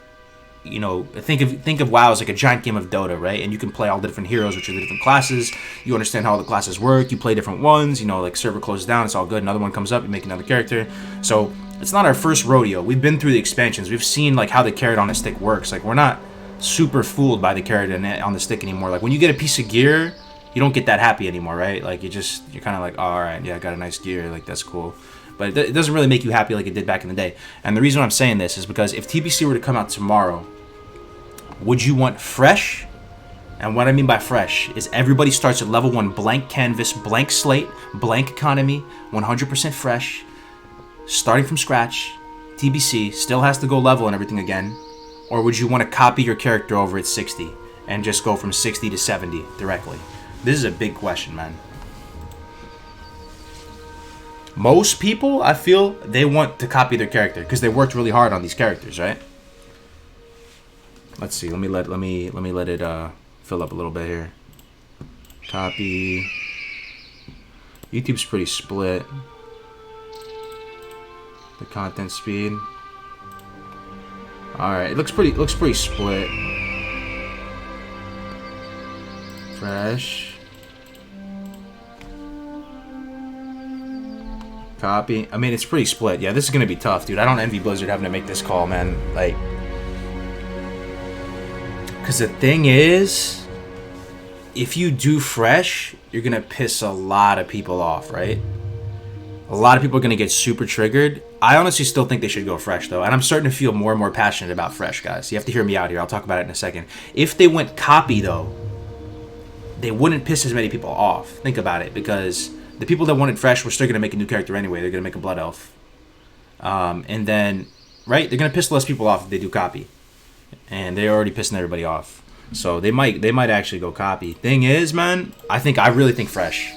Speaker 1: think of WoW as like a giant game of Dota, right? And you can play all the different heroes, which are the different classes. You understand how all the classes work. You play different ones. Like server closes down, it's all good. Another one comes up, you make another character. So it's not our first rodeo. We've been through the expansions. We've seen like how the carrot on a stick works. Like, we're not super fooled by the carrot on the stick anymore. Like when you get a piece of gear, you don't get that happy anymore, right? Like you're kind of like, oh, all right, yeah, I got a nice gear, like that's cool. But it doesn't really make you happy like it did back in the day. And the reason I'm saying this is because if TBC were to come out tomorrow, would you want fresh? And what I mean by fresh is everybody starts at level 1, blank canvas, blank slate, blank economy, 100% fresh, starting from scratch. TBC still has to go level and everything again. Or would you want to copy your character over at 60 and just go from 60 to 70 directly? This is a big question, man. Most people, I feel, they want to copy their character because they worked really hard on these characters, right? Let's see. Let me let it fill up a little bit here. Copy. YouTube's pretty split. The content speed. Alright, it looks pretty split. Fresh. Copy. I mean, it's pretty split. Yeah, this is gonna be tough, dude. I don't envy Blizzard having to make this call, man. Like, because the thing is, if you do fresh, you're gonna piss a lot of people off, right? A lot of people are gonna get super triggered. I honestly still think they should go fresh, though. And I'm starting to feel more and more passionate about fresh, guys. You have to hear me out here. I'll talk about it in a second. If they went copy, though, they wouldn't piss as many people off. Think about it, because the people that wanted fresh were still going to make a new character anyway. They're going to make a Blood Elf. And then, right, they're going to piss less people off if they do copy. And they're already pissing everybody off. So they might actually go copy. Thing is, man, I really think fresh.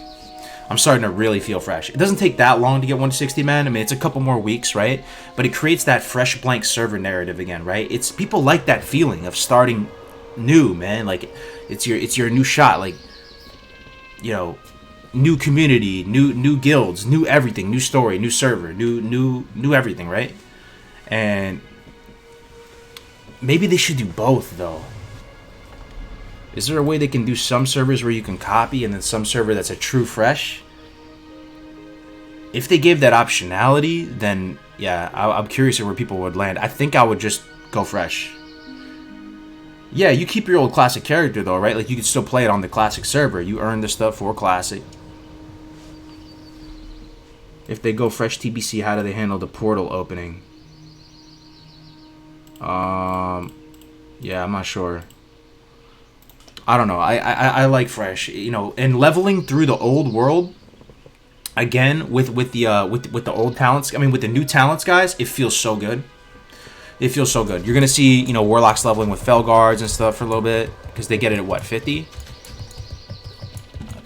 Speaker 1: I'm starting to really feel fresh. It doesn't take that long to get 160, man. I mean, it's a couple more weeks, right? But it creates that fresh blank server narrative again, right? It's people like that feeling of starting new, man. Like it's your new shot, like, new community, new guilds, new everything, new story, new server, new everything, right? And maybe they should do both, though. Is there a way they can do some servers where you can copy and then some server that's a true fresh? If they gave that optionality, then yeah, I'm curious where people would land. I think I would just go fresh. Yeah, you keep your old classic character though, right? Like you could still play it on the classic server. You earn the stuff for classic. If they go fresh TBC, how do they handle the portal opening? Yeah, I'm not sure. I don't know. I like fresh, and leveling through the old world again with the old talents. I mean, with the new talents, guys, it feels so good. It feels so good. You're gonna see, warlocks leveling with Felguards and stuff for a little bit because they get it at what, 50?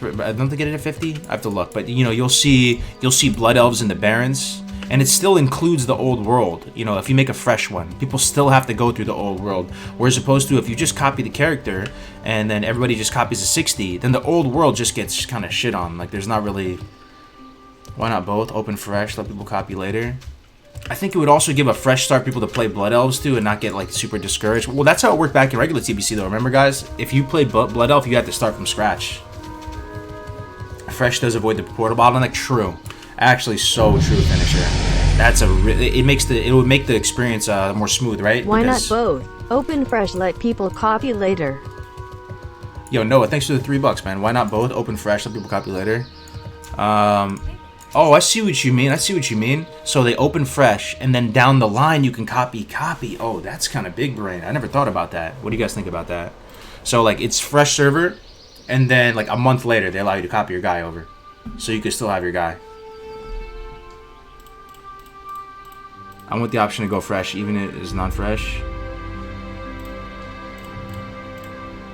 Speaker 1: Don't they get it at 50? I have to look, but you know, you'll see blood elves and the barons, and it still includes the old world. You know, if you make a fresh one, people still have to go through the old world. Whereas opposed to if you just copy the character and then everybody just copies a 60, then the old world just gets kind of shit on. Like, there's not really. Why not both? Open fresh, let people copy later. I think it would also give a fresh start people to play Blood Elves too and not get like super discouraged. Well, that's how it worked back in regular TBC though. Remember guys? If you played Blood Elf, you had to start from scratch. Fresh does avoid the portal bottleneck. True. Actually, so true, finisher. That's a it would make the experience more smooth, right?
Speaker 3: Why not both? Open fresh, let people copy later.
Speaker 1: Yo, Noah, thanks for the $3, man. Why not both? Open fresh, let people copy later. Oh, I see what you mean. So they open fresh, and then down the line you can copy. Oh, that's kind of big brain. I never thought about that. What do you guys think about that? So, like, it's fresh server, and then, like, a month later, they allow you to copy your guy over. So you can still have your guy. I want the option to go fresh, even if it is non-fresh.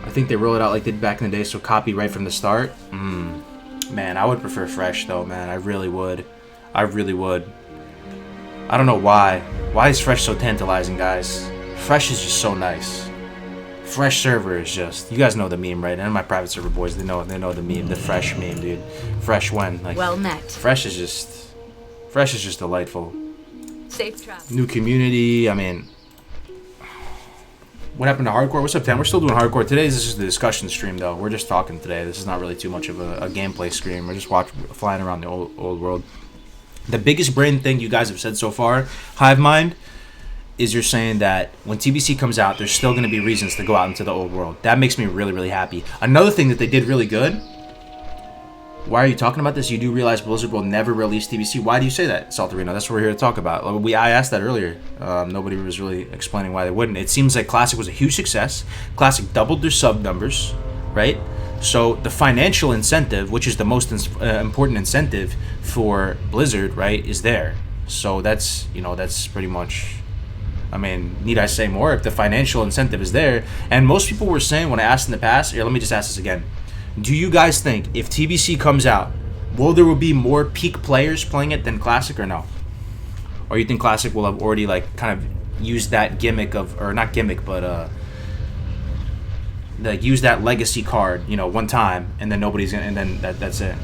Speaker 1: I think they roll it out like they did back in the day, so copy right from the start. Man, I would prefer fresh though, man. I really would. I don't know why. Why is fresh so tantalizing, guys? Fresh is just so nice. Fresh server is just, you guys know the meme, right? And my private server boys, they know the meme, the fresh meme, dude. Fresh when, like,
Speaker 4: well met.
Speaker 1: Fresh is just delightful.
Speaker 4: Safe travel.
Speaker 1: New community. I mean, what happened to hardcore? What's up, Tam? We're still doing hardcore. Today this is the discussion stream, though. We're just talking today. This is not really too much of a gameplay stream. We're just flying around the old world. The biggest brain thing you guys have said so far, Hive Mind, is you're saying that when TBC comes out, there's still going to be reasons to go out into the old world. That makes me really, really happy. Another thing that they did really good. Why are you talking about this? You do realize Blizzard will never release TBC. Why do you say that, Saltarino? That's what we're here to talk about. I asked that earlier. Nobody was really explaining why they wouldn't. It seems like Classic was a huge success. Classic doubled their sub numbers, right? So the financial incentive, which is the most important incentive for Blizzard, right, is there. So that's pretty much. I mean, need I say more? If the financial incentive is there, and most people were saying when I asked in the past. Here, let me just ask this again. Do you guys think if TBC comes out, there will be more peak players playing it than Classic or no? Or you think Classic will have already like kind of used that gimmick of, or not gimmick, but like use that legacy card, one time, and then nobody's gonna, and then that's it.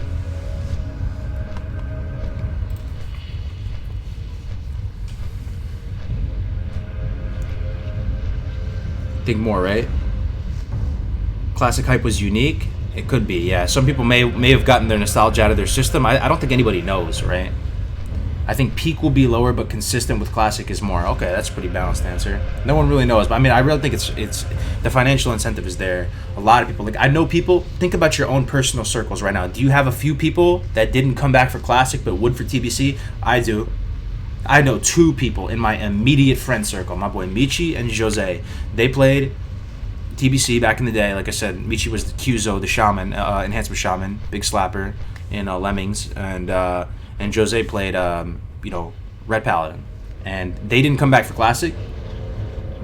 Speaker 1: Think more, right? Classic hype was unique. It could be, yeah. Some people may have gotten their nostalgia out of their system. I don't think anybody knows, right? I think peak will be lower, but consistent with Classic is more. Okay, that's a pretty balanced answer. No one really knows, but I mean, I really think it's the financial incentive is there. A lot of people, like I know people. Think about your own personal circles right now. Do you have a few people that didn't come back for Classic but would for TBC? I do. I know 2 people in my immediate friend circle. My boy Michi and Jose. They played TBC back in the day. Like I said, Michi was the Kyuzo, the shaman, enhancement shaman, big slapper in Lemmings, and Jose played Red Paladin, and they didn't come back for Classic.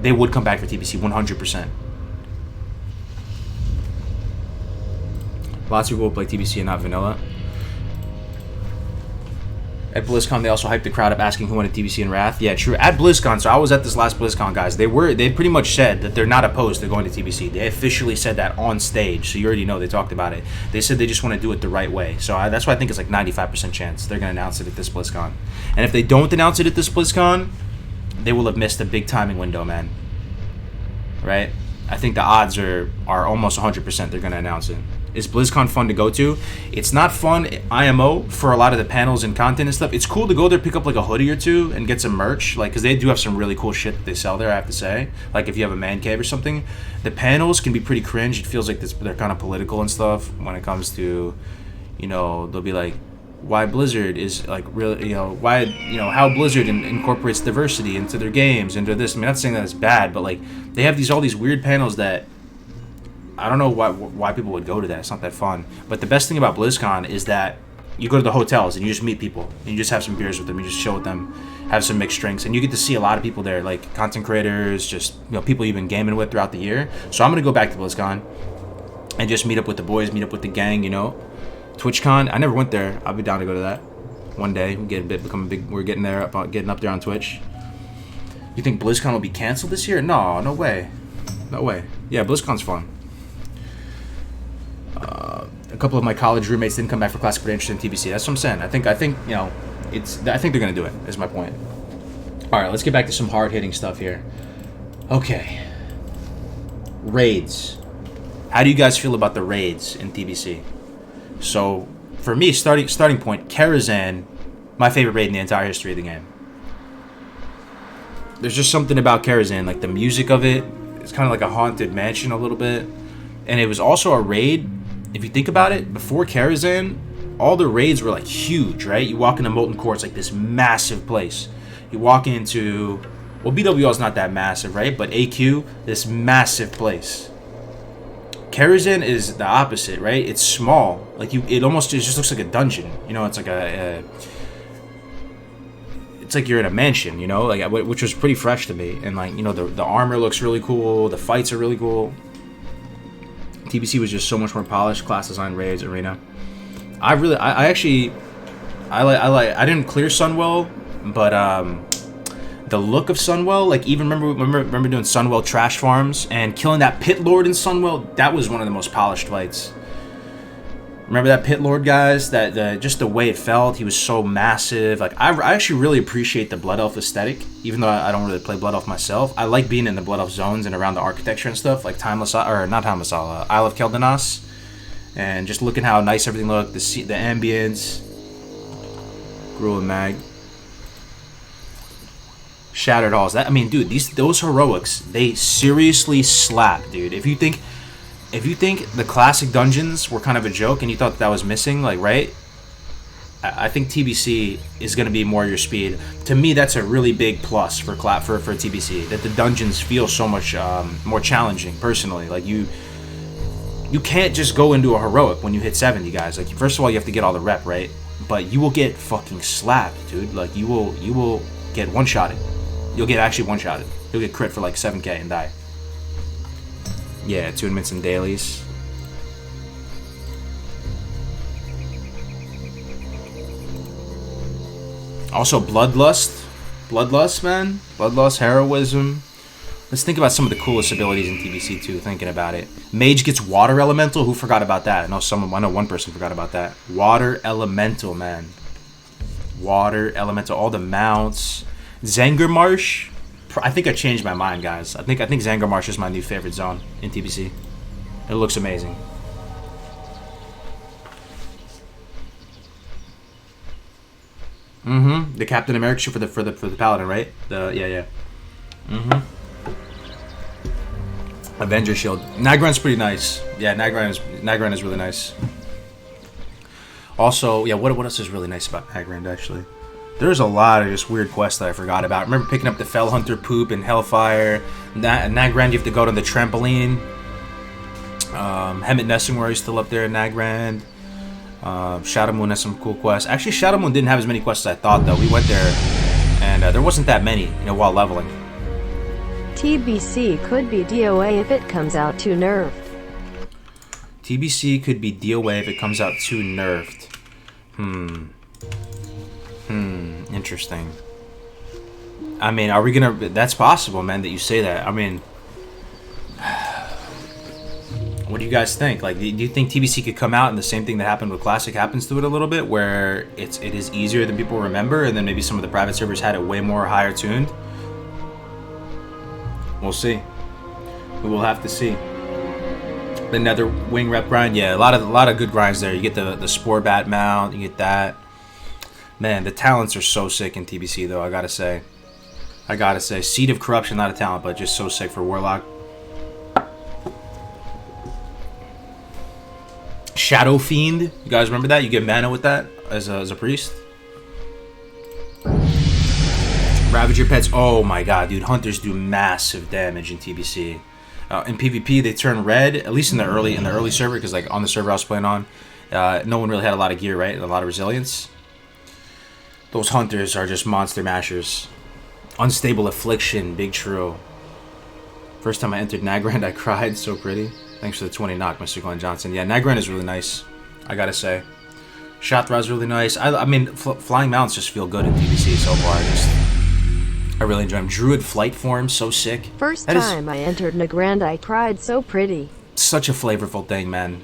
Speaker 1: They would come back for TBC 100%. Lots of people will play TBC and not vanilla. At BlizzCon, they also hyped the crowd up asking who wanted TBC and Wrath. Yeah, true. At BlizzCon, so I was at this last BlizzCon, guys. They pretty much said that they're not opposed to going to TBC. They officially said that on stage, so you already know they talked about it. They said they just want to do it the right way. So that's why I think it's like 95% chance they're going to announce it at this BlizzCon. And if they don't announce it at this BlizzCon, they will have missed a big timing window, man. Right? I think the odds are almost 100% they're going to announce it. Is BlizzCon fun to go to? It's not fun IMO for a lot of the panels and content and stuff. It's cool to go there, pick up like a hoodie or two and get some merch, like, because they do have some really cool shit that they sell there, I have to say. Like if you have a man cave or something. The panels can be pretty cringe. It feels like they're kind of political and stuff when it comes to, they'll be like, why Blizzard is like really, how Blizzard incorporates diversity into their games, into this. I mean, not saying that it's bad, but like they have all these weird panels that I don't know why people would go to that. It's not that fun. But the best thing about BlizzCon is that you go to the hotels and you just meet people and you just have some beers with them. You just chill with them, have some mixed drinks, and you get to see a lot of people there, like content creators, just people you've been gaming with throughout the year. So I'm gonna go back to BlizzCon. and just meet up with the boys, meet up with the gang, you know. TwitchCon, I never went there. I'll be down to go to that one day. We're getting there, getting up there on Twitch. You think BlizzCon will be canceled this year? No, no way. No way. Yeah, BlizzCon's fun. A couple of my college roommates didn't come back for class, but they're interested in TBC. That's what I'm saying. I think you know, I think they're gonna do it. Is my point. All right, let's get back to some hard hitting stuff here. Okay. Raids. How do you guys feel about the raids in TBC? So, for me, starting point, Karazhan, my favorite raid in the entire history of the game. There's just something about Karazhan, like the music of it. It's kind of like a haunted mansion a little bit, and it was also a raid. If you think about it, before Karazhan, all the raids were like huge, right? You walk into Molten Core, it's like this massive place. You walk into, well, BWL is not that massive, right? But AQ, this massive place. Karazhan is the opposite, right? It's small. Like it just looks like a dungeon. You know, it's like it's like you're in a mansion, you know, like which was pretty fresh to me. And like, you know, the armor looks really cool. The fights are really cool. TBC was just so much more polished. Class design, raids, arena. I didn't clear Sunwell, but the look of Sunwell, like even remember doing Sunwell trash farms and killing that pit lord in Sunwell. That was one of the most polished fights. Remember that pit lord, guys? Just the way it felt. He was so massive. Like I actually really appreciate the Blood Elf aesthetic, even though I don't really play Blood Elf myself. I like being in the Blood Elf zones and around the architecture and stuff, like Isle of Keldanas, and just looking how nice everything looked. The ambience. Gruul and Mag. Shattered Halls. That, I mean, dude, those heroics, they seriously slap, dude. If you think the classic dungeons were kind of a joke and you thought that was missing, like, right? I think TBC is going to be more your speed. To me, that's a really big plus for TBC, that the dungeons feel so much more challenging, personally. Like, you can't just go into a heroic when you hit 70, guys. Like, first of all, you have to get all the rep, right? But you will get fucking slapped, dude. Like, you will get one-shotted. You'll get actually one-shotted. You'll get crit for like 7k and die. Yeah, attunements and dailies. Also, Bloodlust. Bloodlust, man. Bloodlust, Heroism. Let's think about some of the coolest abilities in TBC too, thinking about it. Mage gets Water Elemental. Who forgot about that? I know one person forgot about that. Water Elemental, man. Water Elemental. All the mounts. Zangarmarsh. I think I changed my mind, guys. I think Zangarmarsh is my new favorite zone in TBC. It looks amazing. The Captain America shoot for the Paladin, right? Yeah. Avenger Shield. Nagran's pretty nice. Yeah, Nagran is really nice. Also, yeah, what else is really nice about Nagrand, actually? There's a lot of just weird quests that I forgot about. I remember picking up the Fell Hunter poop in Hellfire. Nagrand, you have to go to the trampoline. Hemet Nessinwar is still up there in Nagrand. Shadow Moon has some cool quests. Actually, Shadow Moon didn't have as many quests as I thought, though. We went there, and there wasn't that many, you know, while leveling.
Speaker 3: TBC could be DOA if it comes out too nerfed.
Speaker 1: TBC could be DOA if it comes out too nerfed. Interesting. I mean, are we gonna... That's possible, man, that you say that. I mean... What do you guys think? Like, do you think TBC could come out and the same thing that happened with Classic happens to it a little bit, where it is easier than people remember, and then maybe some of the private servers had it way more higher tuned? We'll see. We will have to see. The Nether Wing rep grind, yeah, a lot of good grinds there. You get the Spore Bat mount, you get that. Man, the talents are so sick in TBC, though, I gotta say. Seed of Corruption, not a talent, but just so sick for Warlock. Shadow Fiend, you guys remember that? You get mana with that as a priest. Ravage your pets. Oh my god, dude. Hunters do massive damage in TBC. In PvP, they turn red, at least in the early server, because like on the server I was playing on, no one really had a lot of gear, right? And a lot of resilience. Those hunters are just monster mashers. Unstable Affliction, big true. First time I entered Nagrand, I cried. So pretty. Thanks for the 20 knock, Mr. Glenn Johnson. Yeah, Nagren is really nice, I gotta say. Shathra's really nice. I mean, flying mounts just feel good in TBC so far. I really enjoy them. Druid flight form, so sick.
Speaker 3: First time I entered Nagrand, I cried. So pretty.
Speaker 1: Such a flavorful thing, man.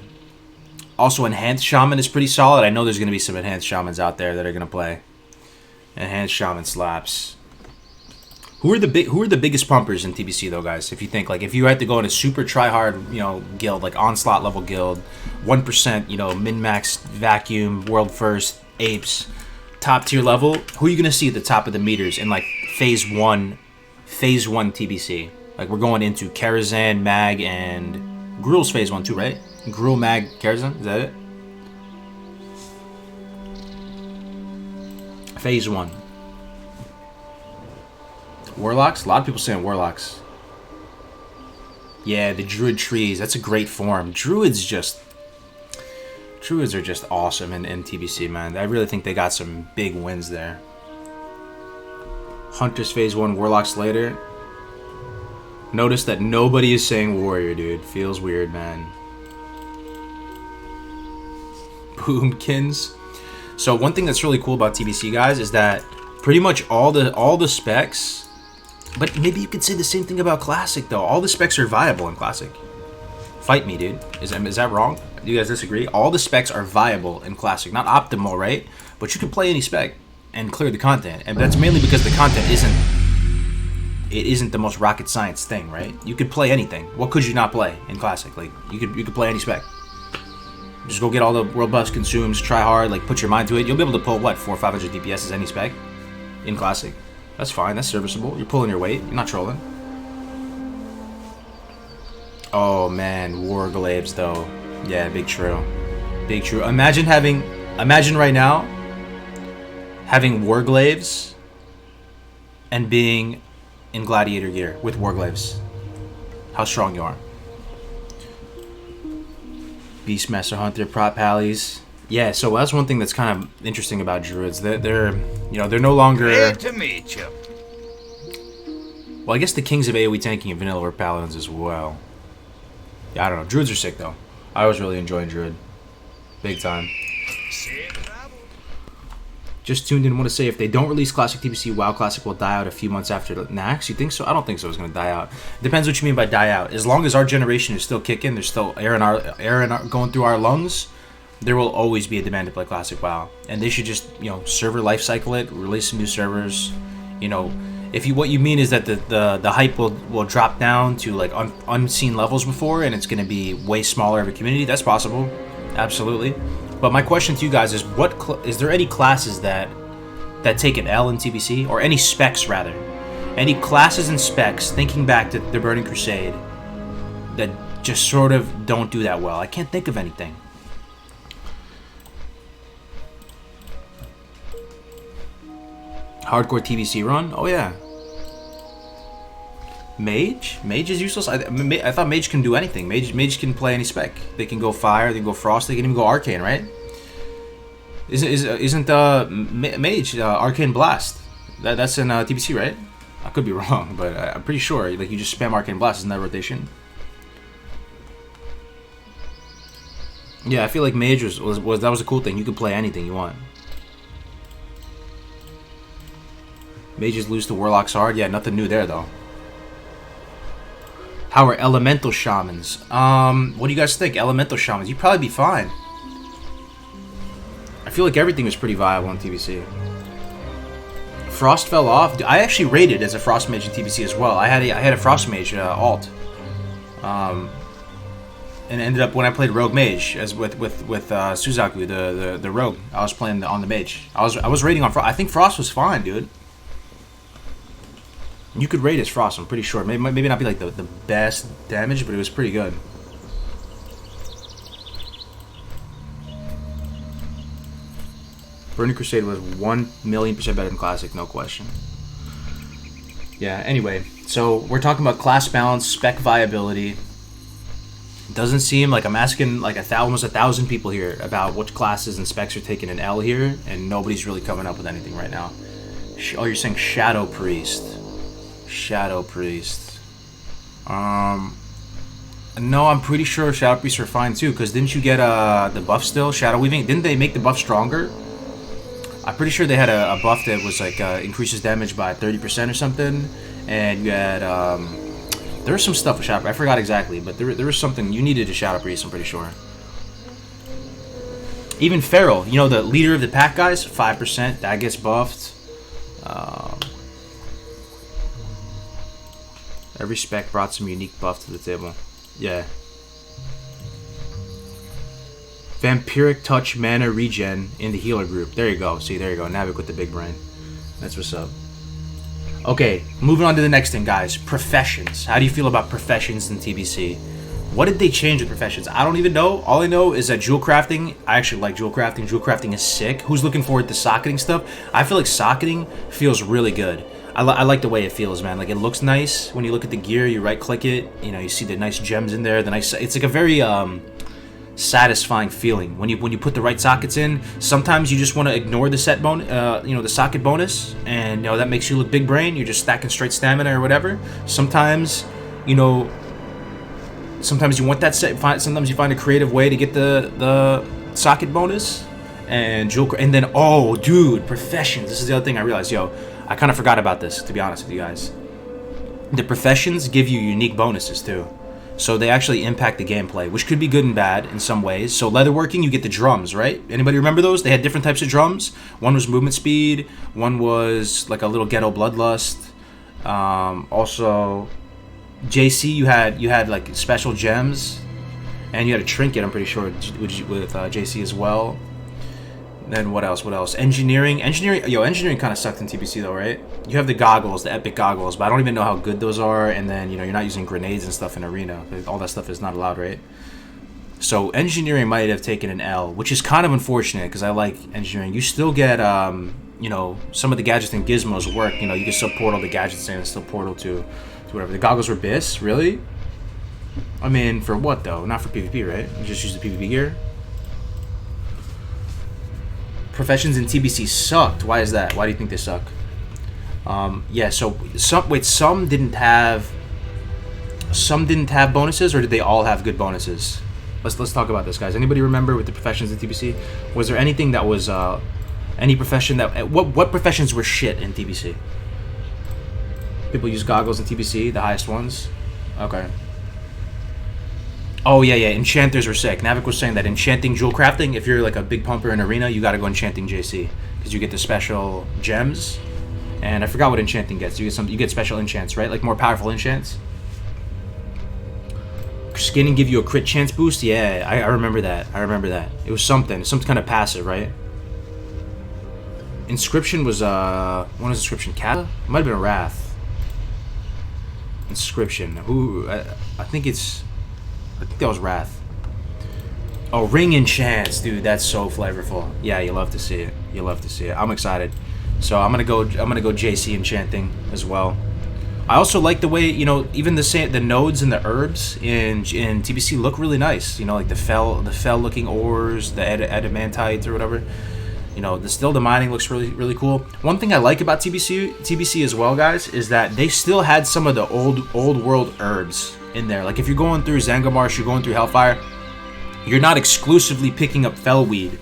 Speaker 1: Also, Enhanced Shaman is pretty solid. I know there's going to be some Enhanced Shamans out there that are going to play. Enhanced Shaman slaps. Who are the biggest pumpers in TBC though, guys? If you think, like, if you had to go in a super try-hard, you know, guild, like Onslaught level guild, 1%, you know, min-max vacuum, world first, apes, top tier level, who are you going to see at the top of the meters in, like, phase 1 TBC? Like, we're going into Karazhan, Mag, and Gruul's phase 1 too, right? Gruul, Mag, Karazhan, is that it? Phase 1. Warlocks? A lot of people saying Warlocks. Yeah, the Druid trees. That's a great form. Druids are just awesome in TBC, man. I really think they got some big wins there. Hunters phase 1, Warlocks later. Notice that nobody is saying Warrior, dude. Feels weird, man. Boomkins. So one thing that's really cool about TBC, guys, is that pretty much all the specs. But maybe you could say the same thing about Classic, though. All the specs are viable in Classic. Fight me, dude. Is that wrong? Do you guys disagree? All the specs are viable in Classic. Not optimal, right? But you can play any spec and clear the content. And that's mainly because the content isn't the most rocket science thing, right? You could play anything. What could you not play in Classic? Like, you could play any spec. Just go get all the world buffs, consumes, try hard, like, put your mind to it. You'll be able to pull, what, 400 or 500 DPS as any spec in Classic. That's fine. That's serviceable. You're pulling your weight. You're not trolling. Oh, man. Warglaives, though. Yeah, big true. Big true. Imagine right now having Warglaives and being in Gladiator gear with Warglaives. How strong you are. Beastmaster Hunter, Prop Pallies. Yeah, so that's one thing that's kind of interesting about Druids. They're no longer...
Speaker 2: Glad to meet you.
Speaker 1: Well, I guess the kings of AoE tanking and vanilla were paladins as well. Yeah, I don't know. Druids are sick, though. I was really enjoying Druid. Big time. Just tuned in. Want to say, if they don't release Classic TBC, WoW Classic will die out a few months after Nax. You think so? I don't think so. It's going to die out. Depends what you mean by die out. As long as our generation is still kicking, there's still air going through our lungs, there will always be a demand to play Classic WoW. And they should just, you know, server life cycle it, release some new servers. You know, what you mean is that the hype will drop down to like unseen levels before, and it's going to be way smaller of a community. That's possible. Absolutely. But my question to you guys is, is there any classes that take an L in TBC, or any specs rather, any classes and specs, thinking back to the Burning Crusade, that just sort of don't do that well? I can't think of anything. Hardcore TBC run? Oh yeah. Mage? Mage is useless? I thought Mage can do anything. Mage can play any spec. They can go Fire, they can go Frost, they can even go Arcane, right? Isn't Mage Arcane Blast? That's in TBC, right? I could be wrong, but I'm pretty sure. Like, you just spam Arcane Blast, isn't that rotation? Yeah, I feel like Mage was a cool thing. You could play anything you want. Mages lose to Warlocks hard. Yeah, nothing new there though. How are Elemental Shamans? What do you guys think? Elemental Shamans? You'd probably be fine. I feel like everything was pretty viable on TBC. Frost fell off. I actually rated as a Frost Mage in TBC as well. I had a Frost Mage alt. And ended up, when I played Rogue Mage as with Suzaku, the Rogue, I was playing on the Mage. I was rating on Frost. I think Frost was fine, dude. You could rate as Frost, I'm pretty sure. Maybe not be like the best damage, but it was pretty good. Burning Crusade was 1,000,000% better than Classic, no question. Yeah, anyway, so we're talking about class balance, spec viability. Doesn't seem like I'm asking like almost 1,000 people here about which classes and specs are taking an L here, and nobody's really coming up with anything right now. Oh, you're saying Shadow Priest. Shadow Priest. No, I'm pretty sure Shadow Priests are fine too, because didn't you get the buff still? Shadow Weaving? Didn't they make the buff stronger? I'm pretty sure they had a buff that was like increases damage by 30% or something, and you had there was some stuff with Shadow Priest. I forgot exactly, but there was something you needed a Shadow Priest. I'm pretty sure. Even Feral, you know, the leader of the pack guys, 5%, that gets buffed. Every spec brought some unique buff to the table. Yeah. Vampiric Touch Mana Regen in the healer group. There you go. See, there you go. Navic with the big brain. That's what's up. Okay, moving on to the next thing, guys. Professions. How do you feel about professions in TBC? What did they change with professions? I don't even know. All I know is that jewel crafting, I actually like jewel crafting. Jewel crafting is sick. Who's looking forward to socketing stuff? I feel like socketing feels really good. I like the way it feels, man. Like, it looks nice. When you look at the gear, you right-click it. You know, you see the nice gems in there. The nice. It's like a very satisfying feeling when you put the right sockets in. Sometimes you just want to ignore the set bonus, you know, the socket bonus, and you know that makes you look big brain. You're just stacking straight stamina or whatever. Sometimes, you know, sometimes you want that set. Sometimes you find a creative way to get the socket bonus and jewel. And then, oh, dude, professions. This is the other thing I realized. Yo, I kind of forgot about this, to be honest with you guys. The professions give you unique bonuses too. So they actually impact the gameplay, which could be good and bad in some ways. So leatherworking, you get the drums, right? Anybody remember those? They had different types of drums. One was movement speed. One was like a little ghetto bloodlust. Also, JC, you had like special gems, and you had a trinket. I'm pretty sure with JC as well. Then what else? What else? Engineering. Engineering kind of sucked in TBC though, right? You have the goggles, the epic goggles, but I don't even know how good those are. And then, you know, you're not using grenades and stuff in arena. All that stuff is not allowed, right? So engineering might have taken an L, which is kind of unfortunate because I like engineering. You still get, you know, some of the gadgets and gizmos work. You know, you can still portal the gadgets and still portal to whatever. The goggles were BIS, really? I mean, for what though? Not for PvP, right? You just use the PvP gear. Professions in TBC sucked. Why is that? Why do you think they suck? Yeah, so some didn't have bonuses, or did they all have good bonuses? Let's talk about this, guys. Anybody remember with the professions in TBC? Was there anything that was any profession that what professions were shit in TBC? People use goggles in TBC, the highest ones. Okay. Oh, yeah, enchanters were sick. Navik was saying that enchanting jewel crafting, if you're like a big pumper in arena, you gotta go enchanting JC. Because you get the special gems. And I forgot what enchanting gets. You get special enchants, right? Like more powerful enchants. Skinning give you a crit chance boost? Yeah, I remember that. It was some kind of passive, right? Inscription was, what was Inscription? Cat? It might have been a Wrath. Inscription. I think that was Wrath. Oh, Ring Enchants, dude, that's so flavorful. Yeah, you love to see it. I'm excited. So I'm gonna go JC Enchanting as well. I also like the way, you know, even the nodes and the herbs in TBC look really nice. You know, like the fell looking ores, the adamantite or whatever. You know, the mining looks really cool. One thing I like about TBC as well, guys, is that they still had some of the old world herbs in there. Like if you're going through Zangarmarsh, you're going through Hellfire, you're not exclusively picking up Fellweed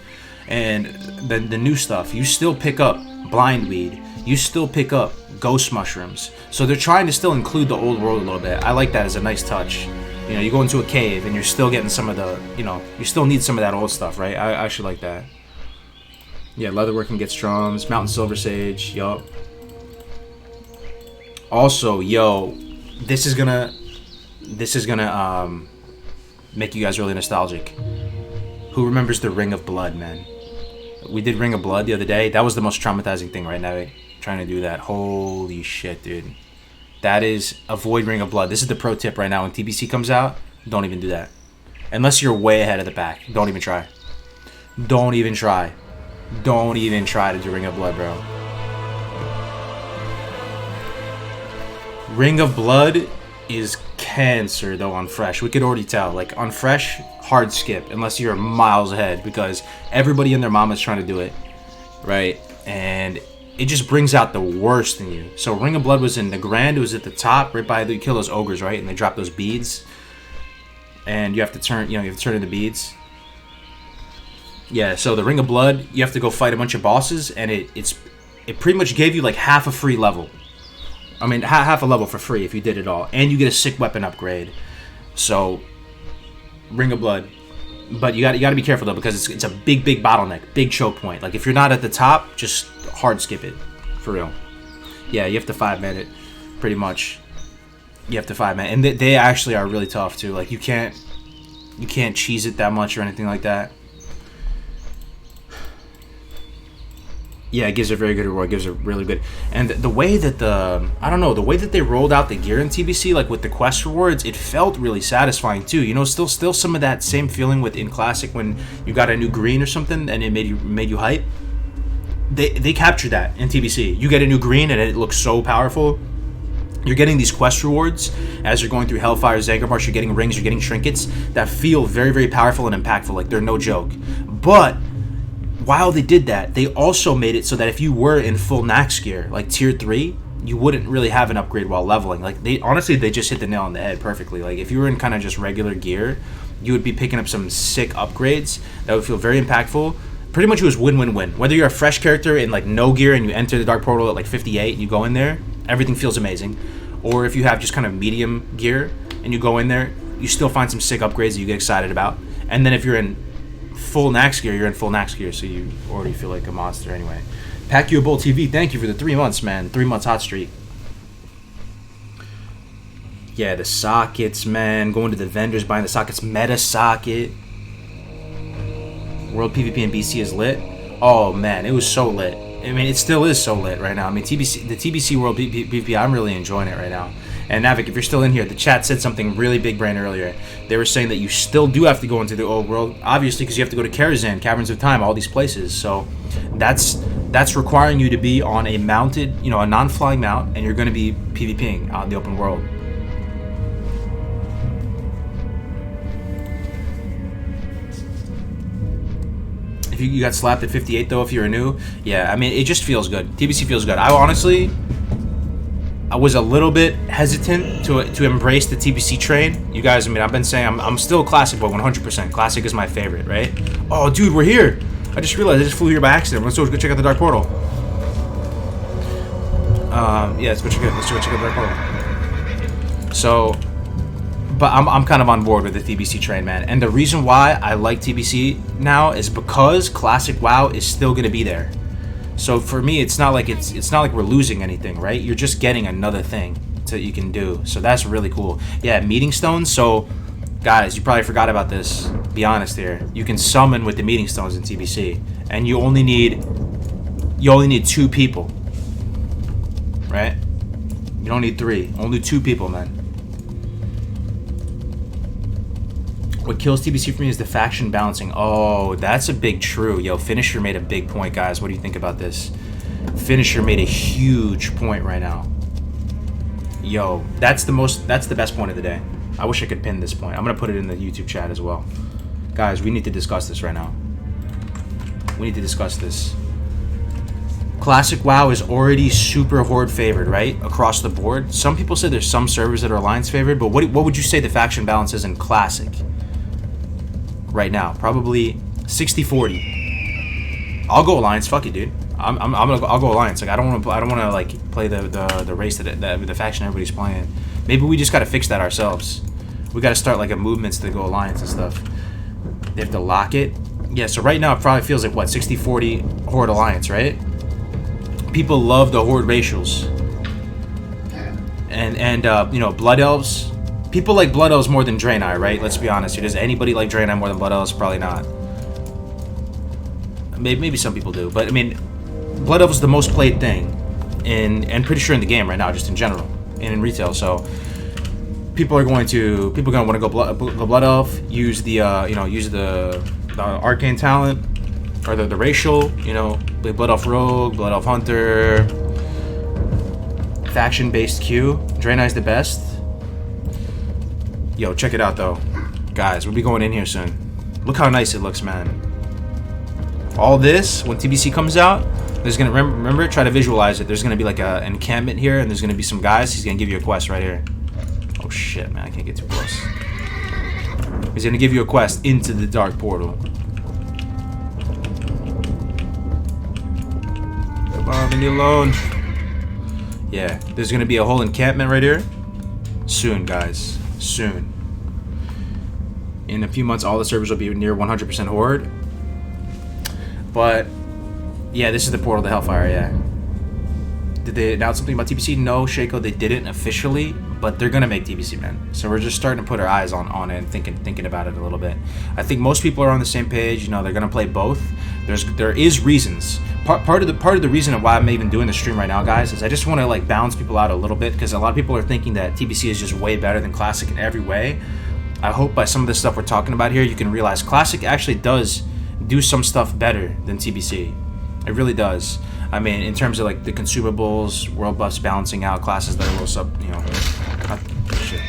Speaker 1: and the new stuff. You still pick up Blindweed. You still pick up Ghost Mushrooms. So they're trying to still include the old world a little bit. I like that as a nice touch. You know, you go into a cave and you're still getting some of the, you know, you still need some of that old stuff, right? I actually like that. Yeah, leatherworking gets drums, Mountain Silver Sage, yup. Also, yo, this is gonna make you guys really nostalgic. Who remembers the Ring of Blood, man? We did Ring of Blood the other day. That was the most traumatizing thing right now. Trying to do that. Holy shit, dude. That is, avoid Ring of Blood. This is the pro tip right now. When TBC comes out, don't even do that. Unless you're way ahead of the pack. Don't even try. Don't even try. Don't even try to do Ring of Blood, bro. Ring of Blood is cancer, though, on Fresh. We could already tell. Like, on Fresh, hard skip. Unless you're miles ahead. Because everybody and their mama's trying to do it. Right? And it just brings out the worst in you. So Ring of Blood was in the Grand. It was at the top, right by the, you kill those ogres, right? And they drop those beads. and you have to turn, you have to turn in the beads. Yeah, so the Ring of Blood, you have to go fight a bunch of bosses, and it pretty much gave you like half a free level. I mean, half a level for free if you did it all, and you get a sick weapon upgrade. So, Ring of Blood, but you got to be careful though, because it's a big bottleneck, big choke point. Like if you're not at the top, just hard skip it, for real. Yeah, you have to 5-man it, pretty much. You have to 5-man, and they actually are really tough too. Like you can't cheese it that much or anything like that. Yeah, it gives a very good reward. It gives a really good, and the way that the way that they rolled out the gear in TBC, like with the quest rewards, it felt really satisfying too. You know, still some of that same feeling with in Classic when you got a new green or something and it made you hype. They captured that in TBC. You get a new green and it looks so powerful. You're getting these quest rewards as you're going through Hellfire, Zangarmarsh. You're getting rings, you're getting trinkets that feel very, very powerful and impactful. Like they're no joke, but while they did that, they also made it so that if you were in full Nax gear, like tier 3, you wouldn't really have an upgrade while leveling. Like they just hit the nail on the head perfectly. Like if you were in kind of just regular gear, you would be picking up some sick upgrades that would feel very impactful. Pretty much it was win-win-win. Whether you're a fresh character in like no gear and you enter the Dark Portal at like 58 and you go in there, everything feels amazing. Or if you have just kind of medium gear and you go in there, you still find some sick upgrades that you get excited about. And then if you're in full Nax gear, you're in full Nax gear, so you already feel like a monster anyway. Pack You a Bowl TV, thank you for the 3 months, man. 3 months hot streak. Yeah, the sockets, man. Going to the vendors, buying the sockets. Meta socket. World PvP and BC is lit. Oh, man, it was so lit. I mean, it still is so lit right now. I mean, the TBC World PvP, I'm really enjoying it right now. And Navik, if you're still in here, the chat said something really big brain earlier. They were saying that you still do have to go into the old world, obviously, because you have to go to Karazhan, Caverns of Time, all these places. So that's requiring you to be on a mounted, a non-flying mount, and you're going to be PvPing out in the open world. If you got slapped at 58 though, if you're new, yeah, I mean, it just feels good. TBC feels good. I was a little bit hesitant to embrace the TBC train. You guys, I mean, I've been saying I'm still a Classic boy, 100%. Classic is my favorite, right? Oh, dude, we're here. I just realized I just flew here by accident. Let's go check out the Dark Portal. Yeah, let's go check out the Dark Portal. So, but I'm kind of on board with the TBC train, man. And the reason why I like TBC now is because Classic WoW is still gonna be there. So for me, it's not like we're losing anything, right? You're just getting another thing that you can do. So that's really cool. Yeah, meeting stones. So guys, you probably forgot about this. Be honest here. You can summon with the meeting stones in TBC, and you only need 2 people, right? You don't need 3. Only 2 people, man. What kills TBC for me is the faction balancing. Oh, that's a big true. Yo, Finisher made a big point, guys. What do you think about this? Finisher made a huge point right now. Yo, that's the best point of the day. I wish I could pin this point. I'm gonna put it in the YouTube chat as well. Guys, we need to discuss this right now. We need to discuss this. Classic WoW is already super Horde favored, right? Across the board. Some people say there's some servers that are Alliance favored, but what would you say the faction balance is in Classic? Right now, probably 60-40. I'll go Alliance. Fuck it, dude. I'll go Alliance. Like I don't want to like play the race that the faction everybody's playing. Maybe we just got to fix that ourselves. We got to start like a movements to go Alliance and stuff. They have to lock it. Yeah. So right now it probably feels like what 60-40 Horde Alliance, right? People love the Horde racials. And Blood Elves. People like Blood Elves more than Draenei, right? Let's be honest here. Does anybody like Draenei more than Blood Elves? Probably not. Maybe some people do, but I mean, Blood Elves is the most played thing, and pretty sure in the game right now, just in general, and in retail. So people are going to want to go Blood Elf, use the arcane talent, or the racial, Blood Elf Rogue, Blood Elf Hunter, faction-based queue. Draenei's the best. Yo, check it out though, guys. We'll be going in here soon. Look how nice it looks, man. All this, when TBC comes out, there's gonna remember. Try to visualize it. There's gonna be like an encampment here, and there's gonna be some guys. He's gonna give you a quest right here. Oh shit, man! I can't get too close. He's gonna give you a quest into the dark portal. Come on, leave me alone. Yeah, there's gonna be a whole encampment right here. Soon, guys. Soon. In a few months, all the servers will be near 100% horde. But, yeah, this is the portal to Hellfire, yeah. Did they announce something about TBC? No, Shaco, they didn't officially, but they're gonna make TBC, man. So we're just starting to put our eyes on it and thinking about it a little bit. I think most people are on the same page. You know, they're gonna play both. There is reasons. Part of the reason of why I'm even doing the stream right now, guys, is I just want to like balance people out a little bit, because a lot of people are thinking that TBC is just way better than Classic in every way. I hope by some of the stuff we're talking about here, you can realize Classic actually does do some stuff better than TBC. It really does. I mean, in terms of like the consumables, world buffs balancing out classes that are a little sub, you know, shit.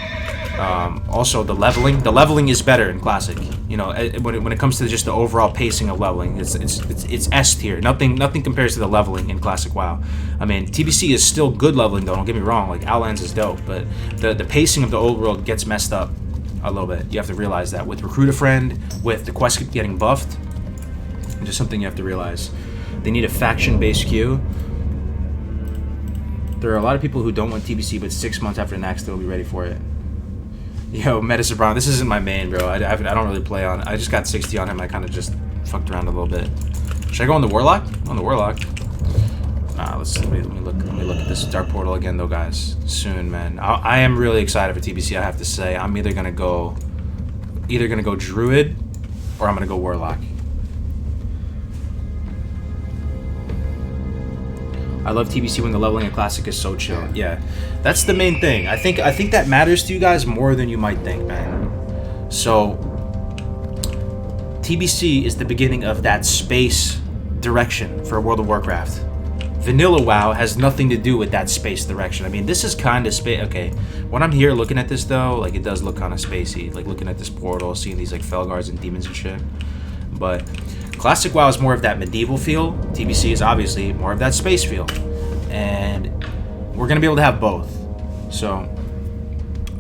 Speaker 1: Also the leveling is better in Classic. You know, when it comes to just the overall pacing of leveling, it's S tier. Nothing compares to the leveling in Classic WoW. I mean, TBC is still good leveling though. Don't get me wrong. Like Outlands is dope, but the pacing of the old world gets messed up a little bit. You have to realize that with Recruit a Friend, with the quest getting buffed, it's just something you have to realize. They need a faction-based queue. There are a lot of people who don't want TBC, but 6 months after Nax, they'll be ready for it. Yo, Medicine Brown, this isn't my main, bro. I don't really play on. I just got 60 on him. I kind of just fucked around a little bit. Should I go on the Warlock? On the Warlock. Nah, let me look at this Dark Portal again, though, guys. Soon, man. I am really excited for TBC. I have to say, I'm either gonna go Druid, or I'm gonna go Warlock. I love TBC when the leveling in Classic is so chill. Yeah, that's the main thing. I think that matters to you guys more than you might think, man. So, TBC is the beginning of that space direction for World of Warcraft. Vanilla WoW has nothing to do with that space direction. I mean, this is kind of space. Okay, when I'm here looking at this though, like it does look kind of spacey. Like looking at this portal, seeing these like Felguards and demons and shit. But Classic WoW is more of that medieval feel. TBC is obviously more of that space feel. And we're going to be able to have both. So,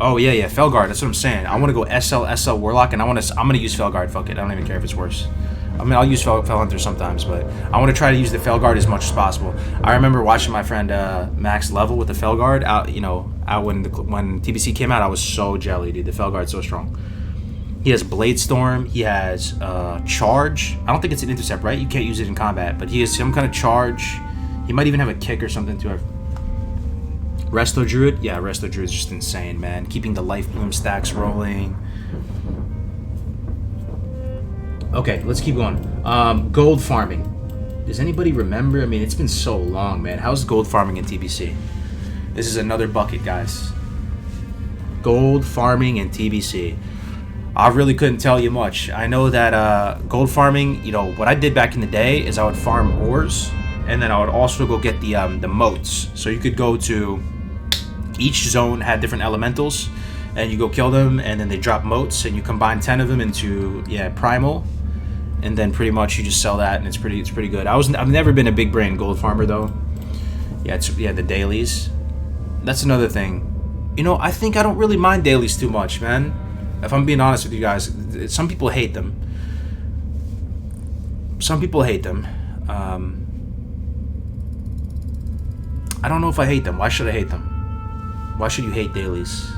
Speaker 1: oh yeah, Felguard, that's what I'm saying. I want to go SL Warlock, and I'm going to use Felguard, fuck it. I don't even care if it's worse. I mean, I'll use Fel Hunter sometimes, but I want to try to use the Felguard as much as possible. I remember watching my friend Max level with the Felguard out when TBC came out. I was so jelly, dude. The Felguard's so strong. He has Blade Storm. He has Charge. I don't think it's an intercept, right? You can't use it in combat, but he has some kind of charge. He might even have a kick or something to it. Resto Druid? Yeah, Resto Druid is just insane, man. Keeping the life bloom stacks rolling. Okay, let's keep going. Gold farming. Does anybody remember? I mean, it's been so long, man. How's gold farming in TBC? This is another bucket, guys. Gold farming in TBC. I really couldn't tell you much. I know that gold farming, you know, what I did back in the day is I would farm ores, and then I would also go get the motes. So you could go to each zone had different elementals, and you go kill them, and then they drop motes, and you combine 10 of them into primal, and then pretty much you just sell that, and it's pretty good. I've never been a big brain gold farmer though. The dailies. That's another thing. You know, I think I don't really mind dailies too much, man. If I'm being honest with you guys, some people hate them. I don't know if I hate them. Why should I hate them? Why should you hate dailies?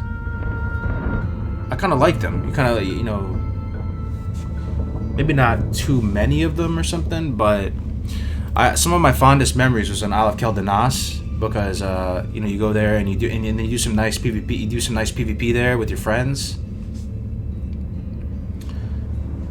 Speaker 1: I kind of like them. You kind of, you know, maybe not too many of them or something, but some of my fondest memories was on Isle of Keldanas, because you know, you go there and you do some nice PvP. You do some nice PvP there with your friends.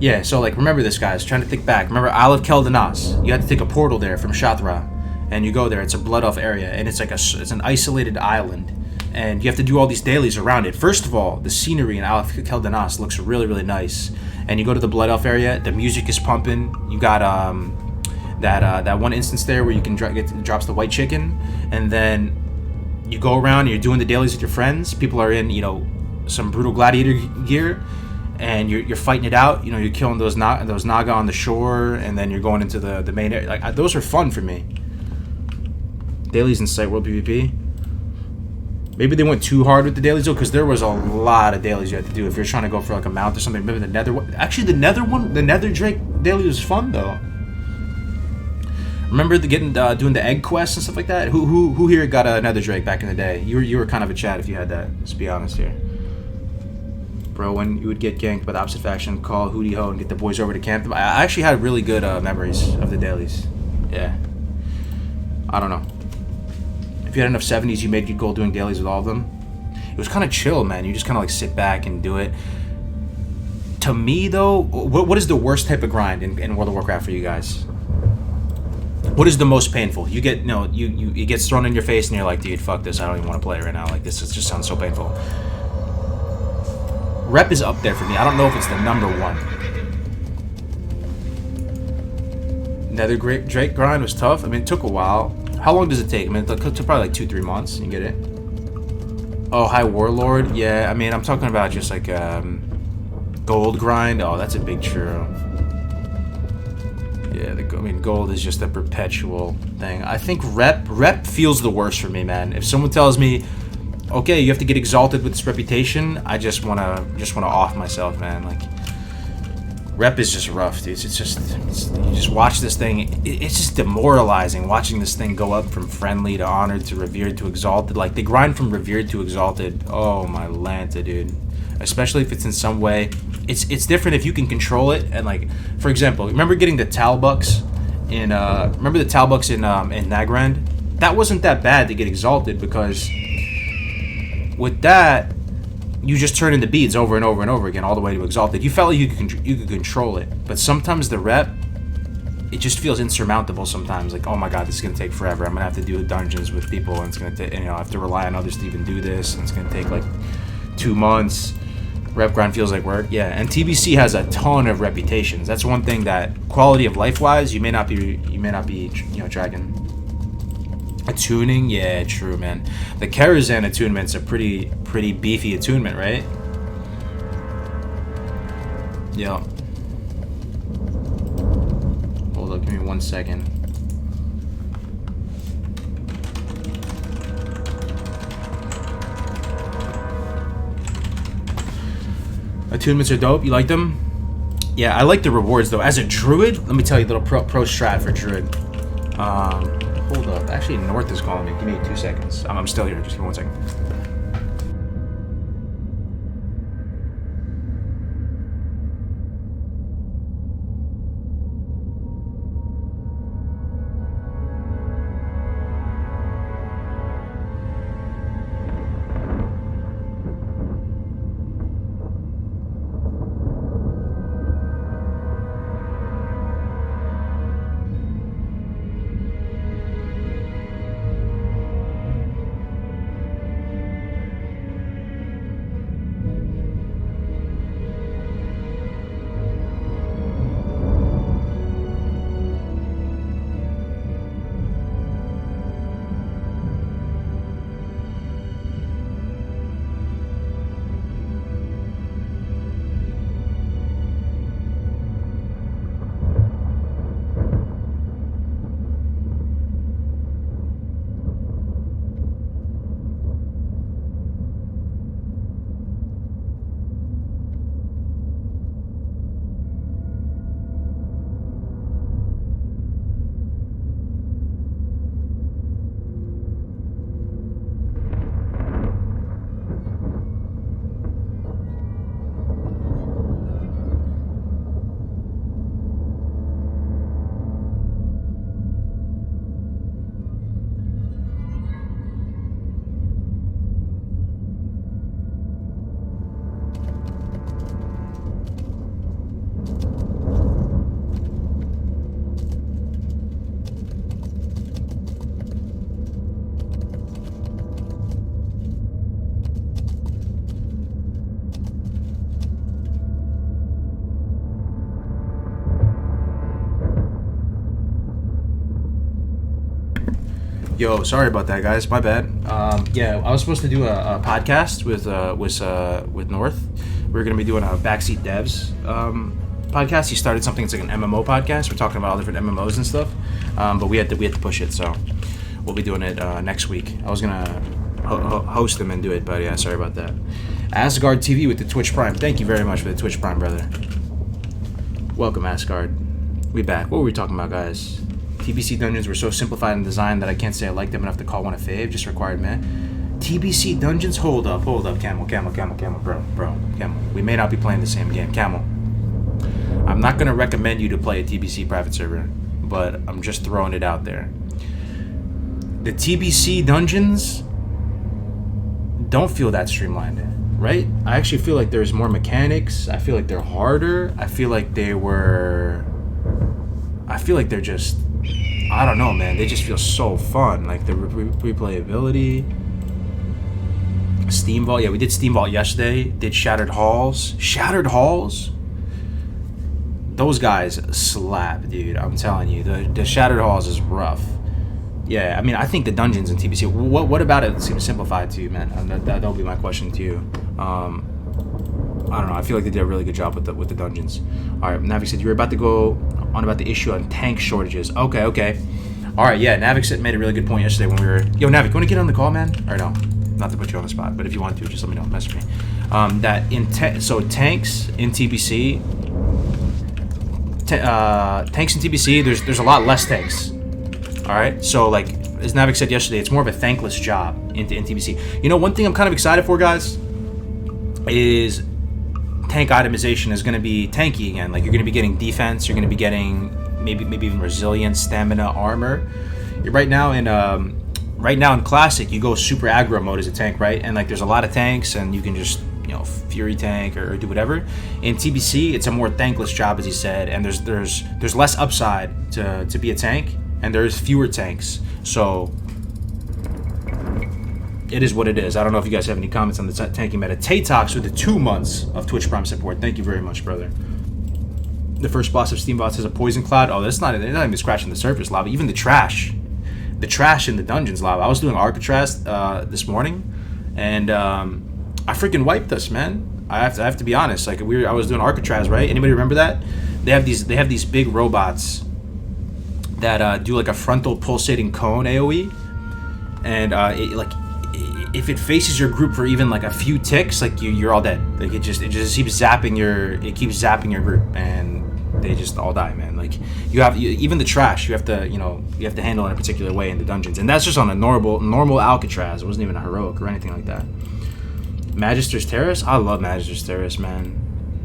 Speaker 1: Yeah, so like remember this, guys. Trying to think back. Remember Isle of Keldanas? You had to take a portal there from Shathra, and you go there. It's a Blood Elf area, and it's like it's an isolated island, and you have to do all these dailies around it. First of all, the scenery in Isle of Keldanas looks really, really nice. And you go to the Blood Elf area, the music is pumping. You got that one instance there where you can drops the white chicken, and then you go around and you're doing the dailies with your friends. People are in, you know, some brutal gladiator gear, and you're fighting it out. You know, you're killing those Naga on the shore, and then you're going into the main area. Like those are fun for me. Dailies in Sight World PvP. Maybe they went too hard with the dailies though, because there was a lot of dailies you had to do if you're trying to go for like a mount or something. Remember the nether one? Actually, the nether drake daily was fun though. Remember doing the egg quests and stuff like that? Who here got a nether drake back in the day? You were kind of a Chad if you had that. Let's be honest here. Bro, when you would get ganked by the opposite faction, call Hootie Ho and get the boys over to camp them. I actually had really good memories of the dailies. Yeah. I don't know. If you had enough 70s, you made good goal doing dailies with all of them. It was kind of chill, man. You just kind of like sit back and do it. To me, though, what is the worst type of grind in World of Warcraft for you guys? What is the most painful? You get, it gets thrown in your face and you're like, dude, fuck this. I don't even want to play right now. Like, this just sounds so painful. Rep is up there for me. I don't know if it's the number one. Nether Drake grind was tough. I mean, it took a while. How long does it take? I mean, it took probably like 2-3 months. You get it? Oh, High Warlord? Yeah, I mean, I'm talking about just like gold grind. Oh, that's a big churro. Yeah, gold is just a perpetual thing. I think rep feels the worst for me, man. If someone tells me, okay, you have to get exalted with this reputation, I just wanna off myself, man. Like, rep is just rough, dude. You just watch this thing. It's just demoralizing watching this thing go up from friendly to honored to revered to exalted. Like, they grind from revered to exalted. Oh my Lanta, dude. Especially if it's in some way. It's different if you can control it. And like, for example, remember getting the Talbucks in Nagrand? That wasn't that bad to get exalted, because with that, you just turn into beads over and over and over again, all the way to exalted. You felt like you could control it, but sometimes the rep, it just feels insurmountable. Sometimes, like, oh my god, this is gonna take forever. I'm gonna have to do dungeons with people, and it's gonna take, I have to rely on others to even do this, and it's gonna take like 2 months. Rep grind feels like work. Yeah, and TBC has a ton of reputations. That's one thing that quality of life wise, you may not be tracking. Attuning, yeah, true, man. The Karazhan attunement's a pretty beefy attunement, right? Yeah. Hold up, give me 1 second. Attunements are dope. You like them? Yeah, I like the rewards though. As a druid, let me tell you a little pro strat for druid. Hold up. Actually, North is calling me. Give me 2 seconds. I'm still here. Just give me 1 second. Yo, sorry about that, guys. My bad. Yeah, I was supposed to do a podcast with North. We were gonna be doing a Backseat Devs podcast. He started something. It's like an MMO podcast. We're talking about all different MMOs and stuff. But we had to push it, so we'll be doing it next week. I was gonna host them and do it. But yeah, sorry about that. Asgard TV with the Twitch Prime. Thank you very much for the Twitch Prime, brother. Welcome, Asgard. We back. What were we talking about, guys? TBC dungeons were so simplified in design that I can't say I like them enough to call one a fave. Just required, man. TBC dungeons? Hold up, Camel, bro, Camel. We may not be playing the same game. Camel. I'm not going to recommend you to play a TBC private server, but I'm just throwing it out there. The TBC dungeons don't feel that streamlined, right? I actually feel like there's more mechanics. I feel like they're harder. I feel like they're just, I don't know, man. They just feel so fun. Like the replayability. Steam Vault. Yeah, we did Steam Vault yesterday. Did Shattered Halls. Shattered Halls? Those guys slap, dude. I'm telling you. The Shattered Halls is rough. Yeah, I mean, I think the dungeons in TBC. What about it seems simplified to you, man? That'll be my question to you. I don't know. I feel like they did a really good job with the dungeons. All right, Navik said you were about to go on about the issue on tank shortages. Okay. All right, yeah. Navik said made a really good point yesterday when we were. Yo, Navik, you want to get on the call, man? Or no? Not to put you on the spot, but if you want to, just let me know. Message me. That so tanks in TBC. Tanks in TBC. There's a lot less tanks. All right, so like as Navik said yesterday, it's more of a thankless job in TBC. You know, one thing I'm kind of excited for, guys, is tank itemization is going to be tanky again. Like you're going to be getting defense, you're going to be getting maybe even resilience, stamina, armor. Right now in Classic, you go super aggro mode as a tank, right? And like there's a lot of tanks, and you can just Fury tank or do whatever. In TBC, it's a more thankless job, as he said, and there's less upside to be a tank. And there's fewer tanks, so it is what it is. I don't know if you guys have any comments on the tanking meta. Tatox with the 2 months of Twitch Prime support. Thank you very much, brother. The first boss of Steambots has a poison cloud. Oh, they're not even scratching the surface, lava. Even the trash in the dungeons, lava. I was doing Alcatraz this morning, and I freaking wiped us, man. I have to be honest. Like I was doing Alcatraz, right? Anybody remember that? They have these big robots that do like a frontal pulsating cone AoE, and if it faces your group for even like a few ticks, like you're all dead. Like it just keeps zapping your group, and they just all die, man. Like even the trash you have to handle in a particular way in the dungeons, and that's just on a normal Alcatraz. It wasn't even a heroic or anything like that. Magister's Terrace, I love Magister's Terrace, man.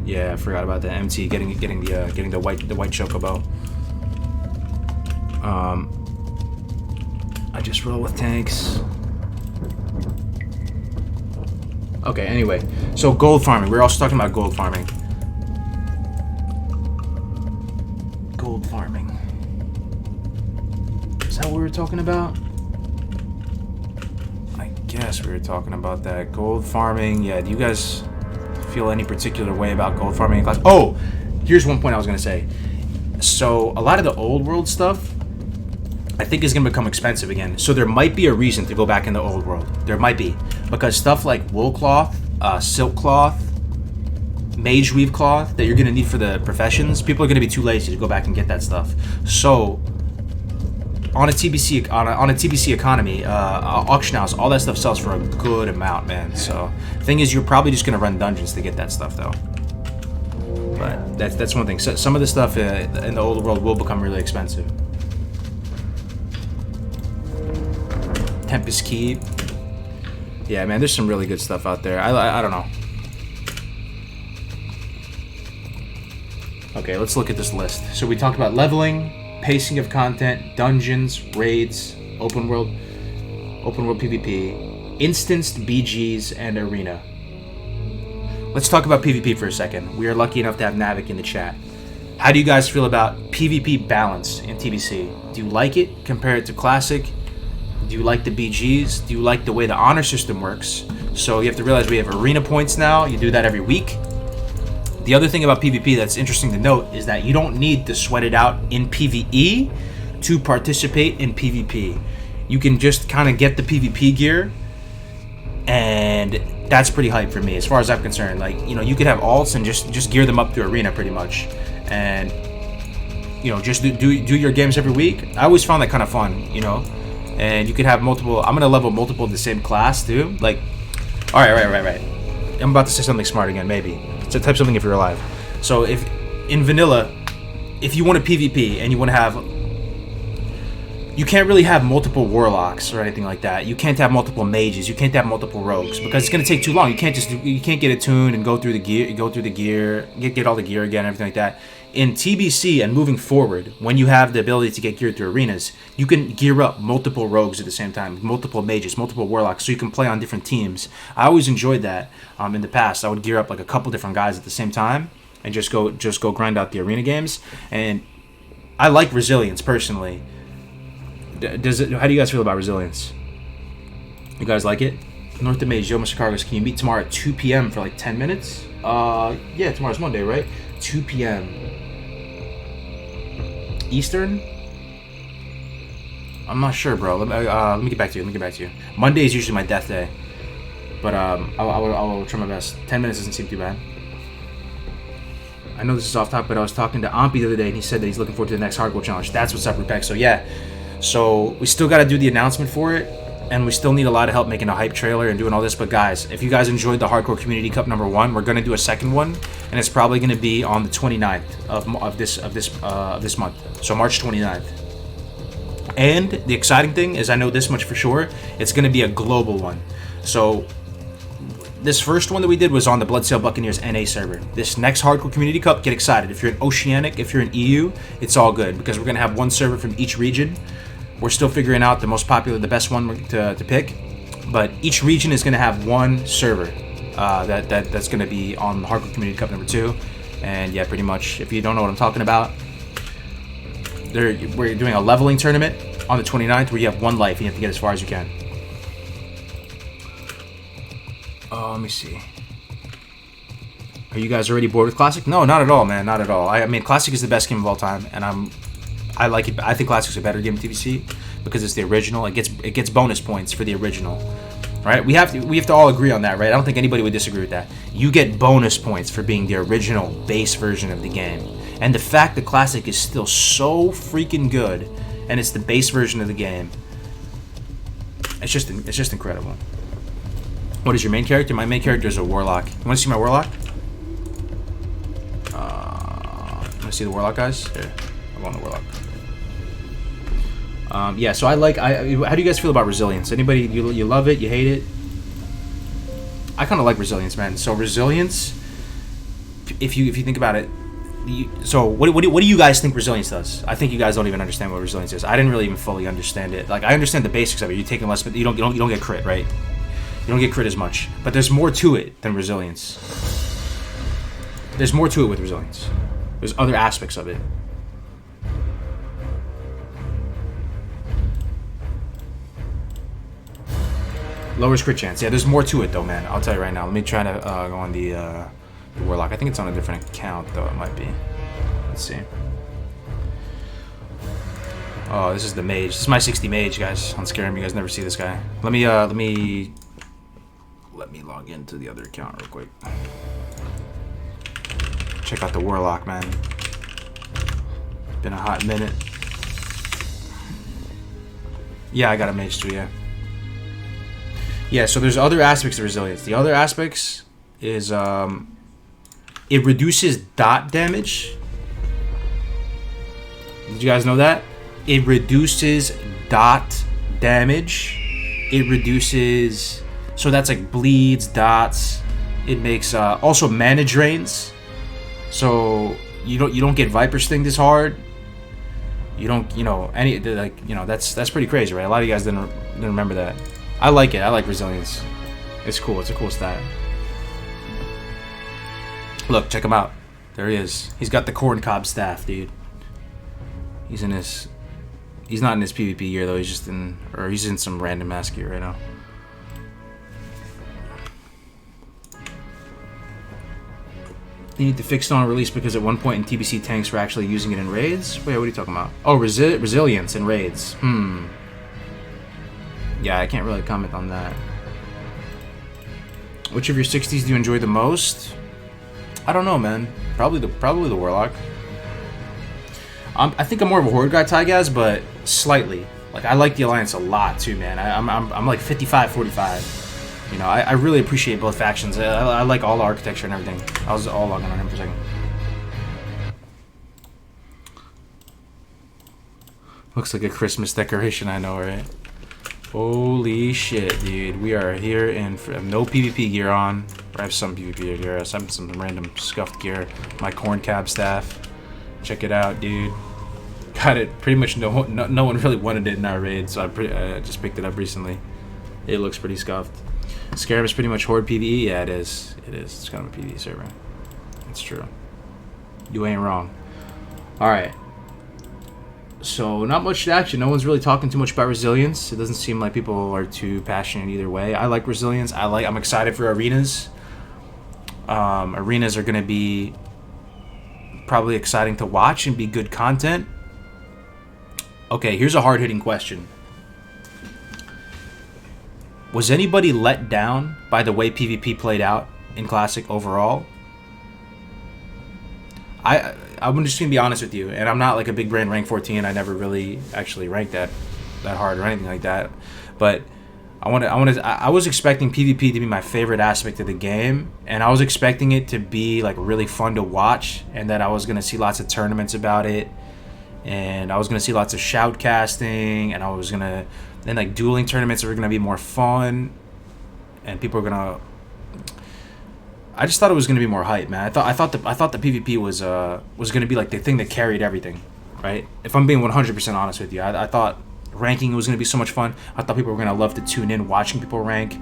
Speaker 1: Yeah, I forgot about the MT getting the white chocobo. I just roll with tanks. Okay, anyway. So gold farming. We're also talking about gold farming. Gold farming. Is that what we were talking about? I guess we were talking about that. Gold farming. Yeah, do you guys feel any particular way about gold farming in class? Oh, here's one point I was going to say. So a lot of the old world stuff I think is going to become expensive again. So there might be a reason to go back in the old world. There might be. Because stuff like wool cloth, silk cloth, mage weave cloth that you're going to need for the professions, people are going to be too lazy to go back and get that stuff. So on a TBC economy, auction house, all that stuff sells for a good amount, man. So the thing is, you're probably just going to run dungeons to get that stuff, though. But that's one thing. So some of the stuff in the old world will become really expensive. Tempest Keep. Yeah, man, there's some really good stuff out there. I don't know. Okay, let's look at this list. So we talked about leveling, pacing of content, dungeons, raids, open world PvP, instanced BGs, and arena. Let's talk about PvP for a second. We are lucky enough to have Navik in the chat. How do you guys feel about PvP balance in TBC? Do you like it? Compare it to Classic? Do you like the BGs? Do you like the way the honor system works? So you have to realize we have arena points now. You do that every week. The other thing about PvP that's interesting to note is that you don't need to sweat it out in PvE to participate in PvP. You can just kind of get the PvP gear, and that's pretty hype for me as far as I'm concerned. Like, you could have alts and just gear them up to arena pretty much, and just do your games every week. I always found that kind of fun, and you could have multiple. I'm gonna level multiple of the same class too. Like, all right. I'm about to say something smart again. Maybe so type something if you're alive. So if in vanilla, if you want a PvP and you want to have, you can't really have multiple warlocks or anything like that. You can't have multiple mages. You can't have multiple rogues because it's gonna take too long. You can't get attuned and go through the gear, get all the gear again, everything like that. In TBC and moving forward, when you have the ability to get geared through arenas, you can gear up multiple rogues at the same time, multiple mages, multiple warlocks, so you can play on different teams. I always enjoyed that. In the past, I would gear up like a couple different guys at the same time and just go grind out the arena games. And I like resilience personally. How do you guys feel about resilience? You guys like it? North of Mage, Yo, Mr. Cargos, can you meet tomorrow at 2 p.m. for like 10 minutes? Yeah, tomorrow's Monday, right? 2 p.m. Eastern? I'm not sure, bro. Let me get back to you. Monday is usually my death day. But I'll try my best. 10 minutes doesn't seem too bad. I know this is off topic, but I was talking to Ampi the other day, and he said that he's looking forward to the next hardcore challenge. That's what's up, Rupek. So yeah. So we still got to do the announcement for it, and we still need a lot of help making a hype trailer and doing all this. But guys, if you guys enjoyed the Hardcore Community Cup #1, we're gonna do a second one, and it's probably gonna be on the 29th of this month. So March 29th. And the exciting thing is, I know this much for sure, it's gonna be a global one. So this first one that we did was on the Bloodsail Buccaneers NA server. This next Hardcore Community Cup, get excited. If you're in Oceanic, if you're in EU, it's all good because we're gonna have one server from each region. We're still figuring out the most popular, the best one to pick, but each region is going to have one server that's going to be on the Hardcore Community Cup #2, and yeah, pretty much, if you don't know what I'm talking about, we're doing a leveling tournament on the 29th where you have one life and you have to get as far as you can. Let me see. Are you guys already bored with Classic? No, not at all, man, not at all. I mean, Classic is the best game of all time, and I like it. I think Classic's a better game than TBC because it's the original. It gets bonus points for the original, right? We have to all agree on that, right? I don't think anybody would disagree with that. You get bonus points for being the original base version of the game, and the fact that Classic is still so freaking good, and it's the base version of the game. It's just incredible. What is your main character? My main character is a warlock. You want to see my warlock? You want to see the warlock, guys? Here, I'm on the warlock. Yeah, so how do you guys feel about resilience? Anybody, you love it, you hate it? I kind of like resilience, man. So resilience, if you think about it, so what do you guys think resilience does? I think you guys don't even understand what resilience is. I didn't really even fully understand it. Like, I understand the basics of it. You're taking less, but you don't get crit, right? You don't get crit as much. But there's more to it than resilience. There's more to it with resilience. There's other aspects of it. Lowers crit chance. Yeah, there's more to it though, man. I'll tell you right now. Let me try to go on the warlock. I think it's on a different account though. It might be. Let's see. Oh, this is the mage. This is my 60 mage, guys. On Skyrim, you guys never see this guy. Let me log into the other account real quick. Check out the warlock, man. Been a hot minute. Yeah, I got a mage too. Yeah. Yeah, so there's other aspects of resilience. The other aspects is it reduces dot damage. Did you guys know that? It reduces dot damage. It reduces, so that's like bleeds, dots. It makes also mana drains. So you don't get Viper Stinged as hard. You don't, that's pretty crazy, right? A lot of you guys didn't remember that. I like it. I like resilience. It's cool. It's a cool stat. Look, check him out. There he is. He's got the corn cob staff, dude. He's not in his PvP gear though. He's in some random mask gear right now. They need to fix it on release because at one point in TBC tanks were actually using it in raids. Wait, what are you talking about? Oh, resilience in raids. Yeah, I can't really comment on that. Which of your 60s do you enjoy the most? I don't know, man. Probably the warlock. I think I'm more of a horde guy, Tygaz, but slightly. Like, I like the Alliance a lot too, man. I'm like 55-45. You know, I really appreciate both factions. I like all the architecture and everything. I was all logging on him for a second. Looks like a Christmas decoration, I know, right? Holy shit, dude. We are here in no PvP gear on. I have some PvP gear. I have some random scuffed gear. My corn cab staff. Check it out, dude. Got it. Pretty much no one really wanted it in our raid, so I just picked it up recently. It looks pretty scuffed. Scarab is pretty much Horde PvE? Yeah, it is. It is. It's kind of a PvE server. It's true. You ain't wrong. Alright. So, not much action. No one's really talking too much about resilience. It doesn't seem like people are too passionate either way. I like resilience. I'm excited for arenas. Arenas are going to be probably exciting to watch and be good content. Okay, here's a hard-hitting question. Was anybody let down by the way PvP played out in Classic overall? I'm just gonna be honest with you, and I'm not like a big brain rank 14. I never really actually ranked that hard or anything like that. But I was expecting PvP to be my favorite aspect of the game, and I was expecting it to be like really fun to watch, and that I was gonna see lots of tournaments about it, and I was gonna see lots of shoutcasting, and like dueling tournaments were gonna be more fun, and people are gonna. I just thought it was gonna be more hype, man. I thought the PvP was gonna be like the thing that carried everything, right? If I'm being 100% honest with you, I thought ranking was gonna be so much fun. I thought people were gonna love to tune in watching people rank.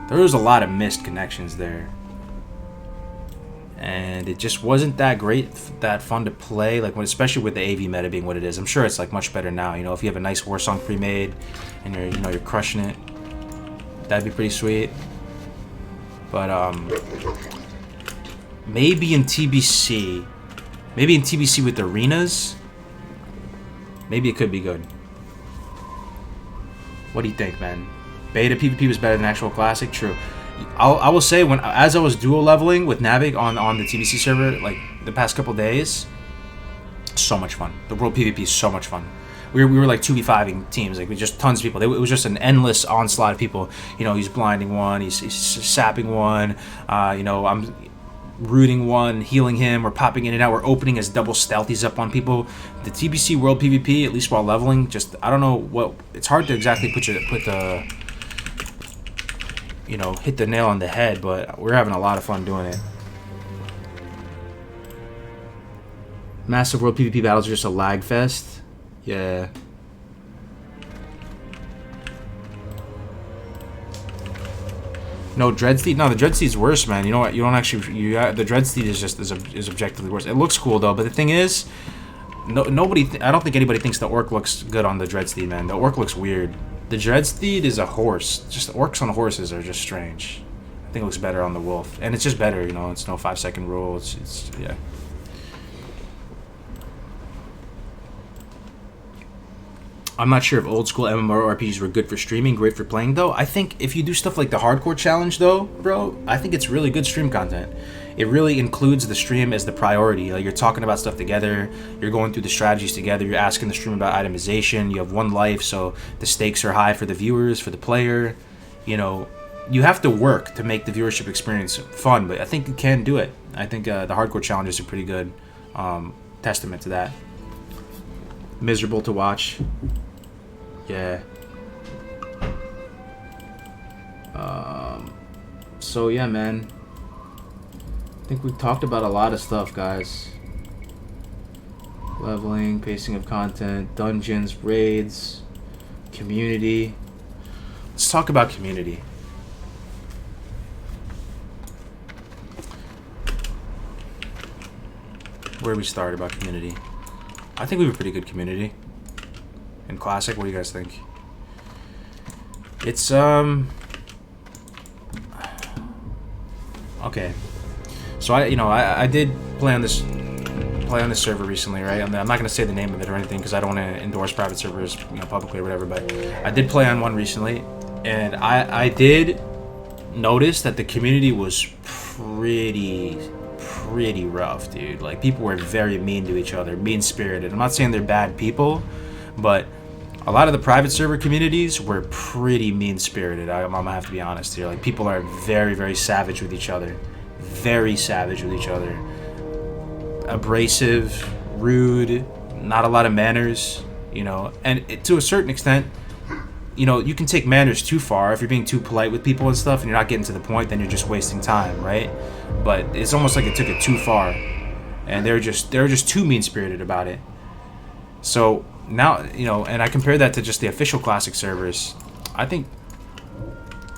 Speaker 1: There was a lot of missed connections there, and it just wasn't that great, that fun to play. Like especially with the AV meta being what it is. I'm sure it's like much better now. You know, if you have a nice war song pre-made and you're crushing it, that'd be pretty sweet. But maybe in TBC with arenas, maybe it could be good. What do you think, man? Beta PvP was better than actual Classic? True. I will say, as I was dual leveling with Navig on the TBC server, like the past couple days, so much fun. The world PvP is so much fun. We were like 2v5ing teams, like with just tons of people. It was just an endless onslaught of people. You know, he's blinding one, he's sapping one. You know, I'm rooting one, healing him. We're popping in and out. We're opening his double stealthies up on people. The TBC World PvP, at least while leveling, just I don't know what. It's hard to exactly put the hit the nail on the head, but we're having a lot of fun doing it. Massive World PvP battles are just a lag fest. Yeah. No, Dreadsteed. No, the Dreadsteed's worse, man. You know what? You don't actually. The Dreadsteed is objectively worse. It looks cool though, but the thing is, nobody. I don't think anybody thinks the Orc looks good on the Dreadsteed, man. The Orc looks weird. The Dreadsteed is a horse. Just orcs on horses are just strange. I think it looks better on the Wolf, and it's just better. You know, it's no 5-second rule. It's yeah. I'm not sure if old school MMORPGs were good for streaming, great for playing though. I think if you do stuff like the hardcore challenge though, bro, I think it's really good stream content. It really includes the stream as the priority. Like you're talking about stuff together, you're going through the strategies together, you're asking the stream about itemization, you have one life, so the stakes are high for the viewers, for the player. You know, you have to work to make the viewership experience fun, but I think you can do it. I think the hardcore challenges are pretty good testament to that. Miserable to watch. Yeah. So yeah, man. I think we've talked about a lot of stuff, guys. Leveling, pacing of content, dungeons, raids, community. Let's talk about community. Where do we start about community? I think we have a pretty good community. In Classic, what do you guys think? It's okay. So I did play on this server recently, right? I'm not gonna say the name of it or anything because I don't want to endorse private servers, publicly or whatever. But I did play on one recently, and I did notice that the community was pretty rough, dude. Like people were very mean to each other, mean-spirited. I'm not saying they're bad people, But a lot of the private server communities were pretty mean-spirited. I'm gonna have to be honest here. Like, people are very, very savage with each other. Very savage with each other. Abrasive, rude, not a lot of manners, you know. And to a certain extent, you know, you can take manners too far. If you're being too polite with people and stuff and you're not getting to the point, then you're just wasting time, right? But it's almost like it took it too far. And they were just too mean-spirited about it. So now, you know, and I compare that to just the official classic servers. I think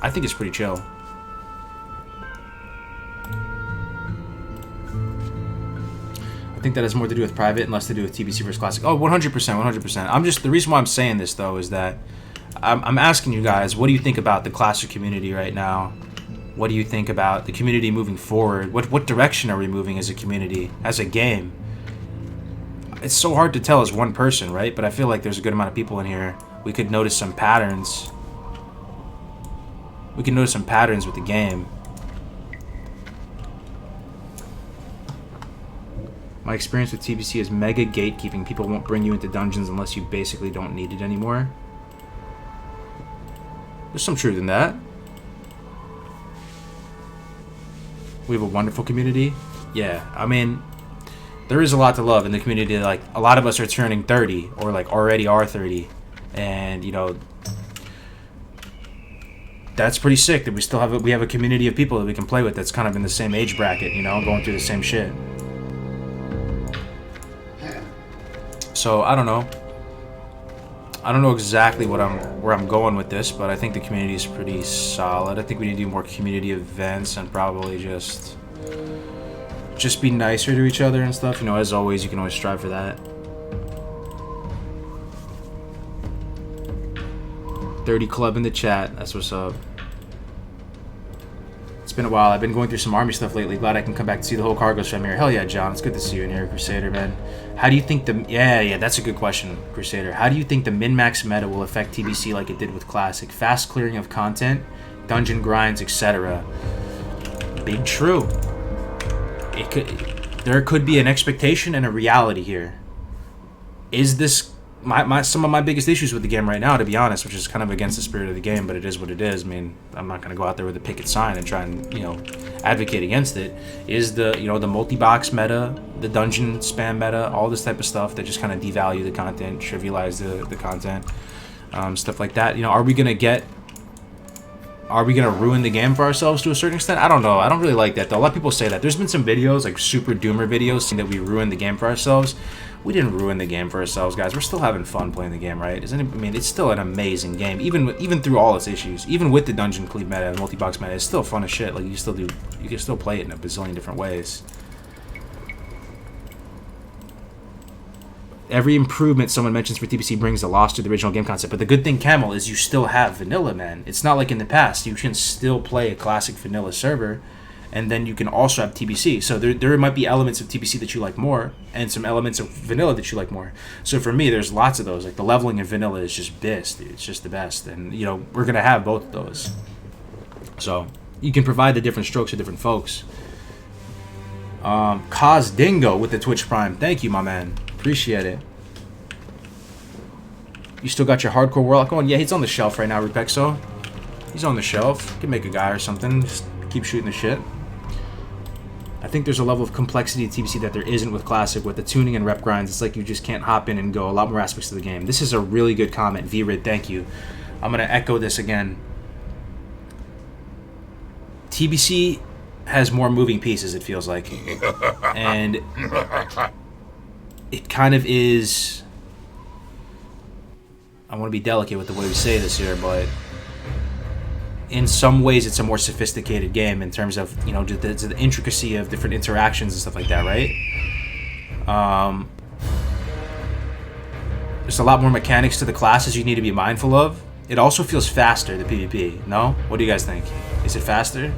Speaker 1: it's pretty chill. I think that has more to do with private and less to do with TBC versus classic. Oh, 100%, 100%. The reason why I'm saying this though is that I'm asking you guys, what do you think about the classic community right now? What do you think about the community moving forward? What direction are we moving as a community, as a game? It's so hard to tell as one person, right? But I feel like there's a good amount of people in here. We could notice some patterns. We can notice some patterns with the game. My experience with TBC is mega gatekeeping. People won't bring you into dungeons unless you basically don't need it anymore. There's some truth in that. We have a wonderful community. Yeah, I mean, there is a lot to love in the community. Like, a lot of us are turning 30 or like already are 30, and you know, that's pretty sick that we have a community of people that we can play with that's kind of in the same age bracket, you know, going through the same shit. So I don't know. I don't know exactly where I'm going with this, but I think the community is pretty solid. I think we need to do more community events and probably just be nicer to each other and stuff. You know, as always, you can always strive for that. 30 Club in the chat. That's what's up. It's been a while. I've been going through some army stuff lately. Glad I can come back to see the whole cargo stream here. Hell yeah, John. It's good to see you in here, Crusader, man. How do you think the... Yeah, that's a good question, Crusader. How do you think the min-max meta will affect TBC like it did with Classic? Fast clearing of content, dungeon grinds, etc. Big true. There could be an expectation and a reality here. Is this... some of my biggest issues with the game right now, to be honest, which is kind of against the spirit of the game, but it is what it is. I mean, I'm not going to go out there with a picket sign and try and, you know, advocate against it. Is the, you know, the multi-box meta, the dungeon spam meta, all this type of stuff that just kind of devalue the content, trivialize the content, stuff like that. You know, are we going to ruin the game for ourselves to a certain extent? I don't know. I don't really like that, though. A lot of people say that. There's been some videos, like super doomer videos, saying that we ruined the game for ourselves. We didn't ruin the game for ourselves, guys. We're still having fun playing the game, right? I mean, it's still an amazing game, even through all its issues. Even with the dungeon cleave meta and multi-box meta, it's still fun as shit. Like, you can still play it in a bazillion different ways. Every improvement someone mentions for TBC brings a loss to the original game concept. But the good thing, Camel, is you still have vanilla, man. It's not like in the past. You can still play a classic vanilla server, and then you can also have TBC. So there might be elements of TBC that you like more, and some elements of vanilla that you like more. So for me, there's lots of those. Like, the leveling in vanilla is just best, dude. It's just the best. And, you know, we're going to have both of those. So you can provide the different strokes to different folks. Cause Dingo with the Twitch Prime. Thank you, my man. Appreciate it. You still got your hardcore warlock going? Yeah, he's on the shelf right now, Rupexo. He's on the shelf. Can make a guy or something. Just keep shooting the shit. I think there's a level of complexity to TBC that there isn't with Classic. With the tuning and rep grinds, it's like you just can't hop in and go. A lot more aspects of the game. This is a really good comment, V-Rid. Thank you. I'm going to echo this again. TBC has more moving pieces, it feels like. And it kind of is... I want to be delicate with the way we say this here, but in some ways it's a more sophisticated game in terms of, you know, the intricacy of different interactions and stuff like that, right? There's a lot more mechanics to the classes you need to be mindful of. It also feels faster, the PvP, no? What do you guys think? Is it faster?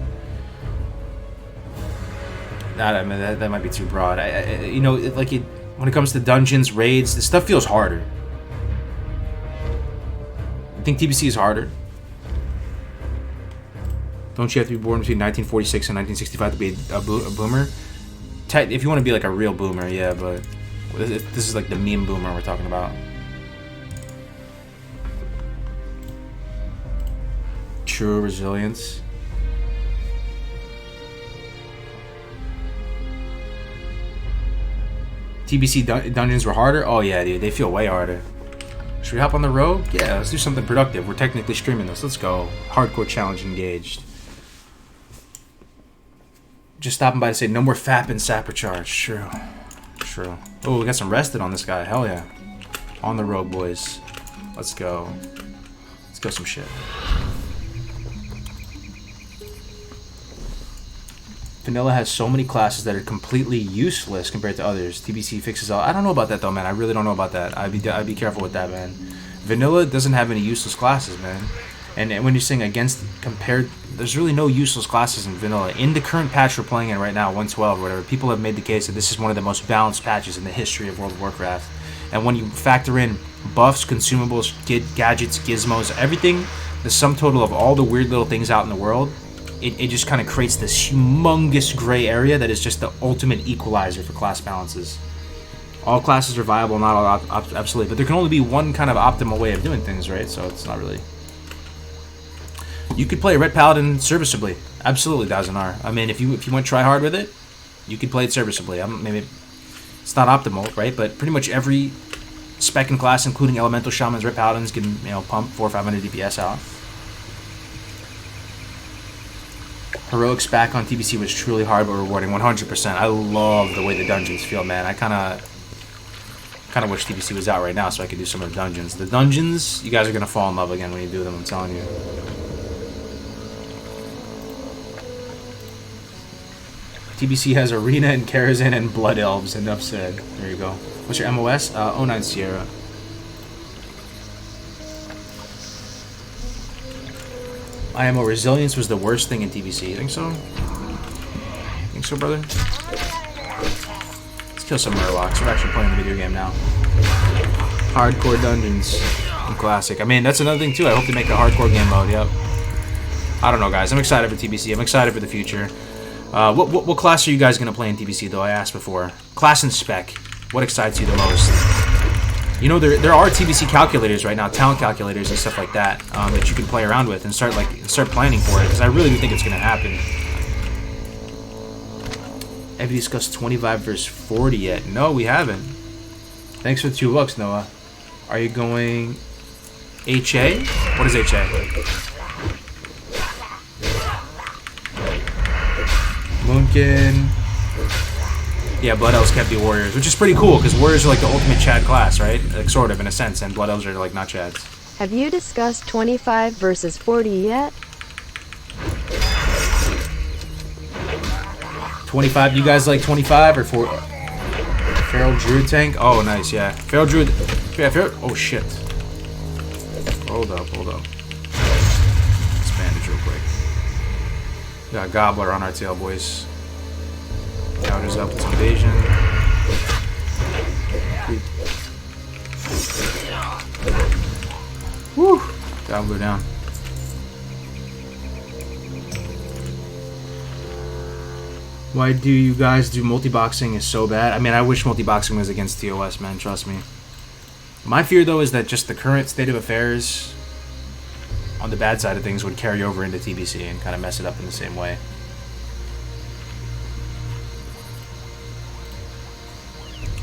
Speaker 1: I mean, that might be too broad. You know, when it comes to dungeons, raids, this stuff feels harder. I think TBC is harder. Don't you have to be born between 1946 and 1965 to be a boomer? If you want to be like a real boomer, yeah, but this is like the meme boomer we're talking about. True resilience. TBC dungeons were harder? Oh yeah, dude, they feel way harder. Should we hop on the road? Yeah, let's do something productive. We're technically streaming this. Let's go. Hardcore challenge engaged. Just stopping by to say no more FAP and Sapper charge. True. True. Oh, we got some rested on this guy. Hell yeah. On the road, boys. Let's go. Let's go some shit. Vanilla has so many classes that are completely useless compared to others. TBC fixes all. I don't know about that though, man. I really don't know about that. I'd be careful with that, man. Vanilla doesn't have any useless classes, man. And when you're saying against compared, there's really no useless classes in Vanilla. In the current patch we're playing in right now, 112 or whatever, people have made the case that this is one of the most balanced patches in the history of World of Warcraft. And when you factor in buffs, consumables, gadgets, gizmos, everything, the sum total of all the weird little things out in the world, it just kind of creates this humongous gray area that is just the ultimate equalizer for class balances. All classes are viable, not all absolutely, but there can only be one kind of optimal way of doing things, right? So it's not really... You could play a Red Paladin serviceably. Absolutely, Dazanar. I mean, if you went try hard with it, you could play it serviceably. Maybe it's not optimal, right? But pretty much every spec and class, including Elemental Shamans, Red Paladins, can pump 400 or 500 DPS out. Heroics back on TBC was truly hard but rewarding, 100%. I love the way the dungeons feel, man. I kind of wish TBC was out right now so I could do some of the dungeons. The dungeons, you guys are gonna fall in love again when you do them. I'm telling you. TBC has Arena and Karazhan and Blood Elves. Enough said. There you go. What's your MOS? 09 Sierra. IMO resilience was the worst thing in TBC. You think so? Think so, brother? Let's kill some Murlocs. We're actually playing the video game now. Hardcore dungeons. Classic. I mean, that's another thing too. I hope they make a hardcore game mode. Yep. I don't know, guys. I'm excited for TBC. I'm excited for the future. What class are you guys gonna play in TBC though? I asked before. Class and spec. What excites you the most? You know, there are TBC calculators right now, talent calculators and stuff like that, that you can play around with and start planning for it, because I really do think it's gonna happen. Have you discussed 25 versus 40 yet? No, we haven't. Thanks for the $2, Noah. Are you going HA? What is HA? Moonkin. Yeah, Blood Elves can't be Warriors, which is pretty cool, because Warriors are like the ultimate Chad class, right? Like, sort of, in a sense, and Blood Elves are like not Chads.
Speaker 3: Have you discussed 25 versus 40 yet?
Speaker 1: 25, you guys like 25 or 4? Feral Druid tank? Oh, nice, yeah. Feral Druid. Yeah, Feral. Oh, shit. Hold up. Let's bandage real quick. Got Gobbler on our tail, boys. Counters up with some evasion. Woo! Gobbler down. Why do you guys do multi-boxing is so bad? I mean, I wish multi-boxing was against TOS, man, trust me. My fear, though, is that just the current state of affairs on the bad side of things would carry over into TBC and kind of mess it up in the same way.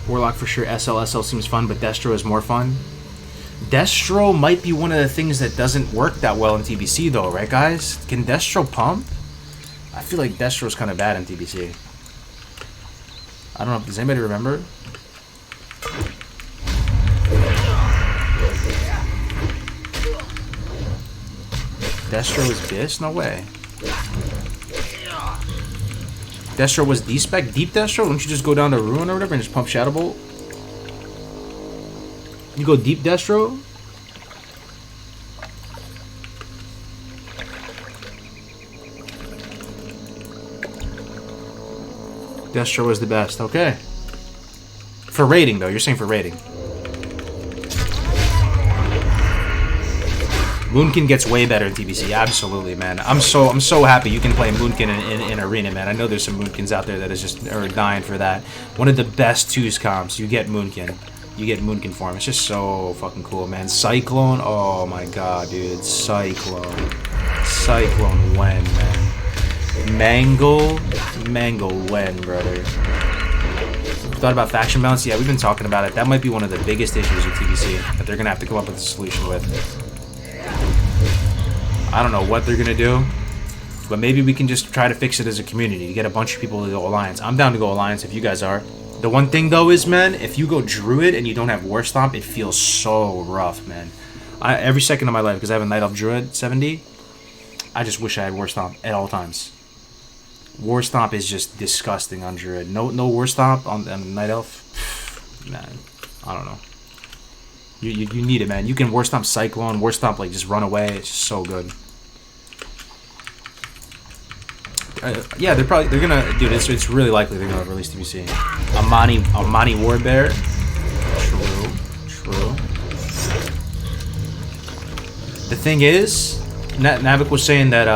Speaker 1: Warlock for sure. SL seems fun, but Destro is more fun. Destro might be one of the things that doesn't work that well in TBC, though, right, guys? Can Destro pump? I feel like Destro's kind of bad in TBC. I don't know. Does anybody remember? Destro is this? No way. Destro was D-spec? Deep Destro? Don't you just go down to Ruin or whatever and just pump Shadow Bolt? You go Deep Destro? Destro was the best. Okay. For rating, though. You're saying for rating. Moonkin gets way better in TBC, absolutely, man. I'm so happy you can play Moonkin in Arena, man. I know there's some Moonkins out there that is just dying for that. One of the best 2s comps, you get Moonkin. You get Moonkin form. It's just so fucking cool, man. Cyclone, oh my god, dude. Cyclone. Cyclone when, man? Mangle when, brother? Thought about faction balance? Yeah, we've been talking about it. That might be one of the biggest issues with TBC that they're gonna have to come up with a solution with. I don't know what they're gonna do, but maybe we can just try to fix it as a community to get a bunch of people to go Alliance. I'm down to go Alliance if you guys are. The one thing though is, man, if you go Druid and you don't have War Stomp, it feels so rough, man. Every second of my life, because I have a Night Elf Druid 70, I just wish I had War Stomp at all times. War Stomp is just disgusting on Druid. No War Stomp on Night Elf. Man, I don't know. You need it, man. You can War Stomp Cyclone, War Stomp like just run away. It's just so good. Yeah, they're gonna, dude. It's really likely they're gonna release TBC. Amani Warbear. True. The thing is, Navik was saying that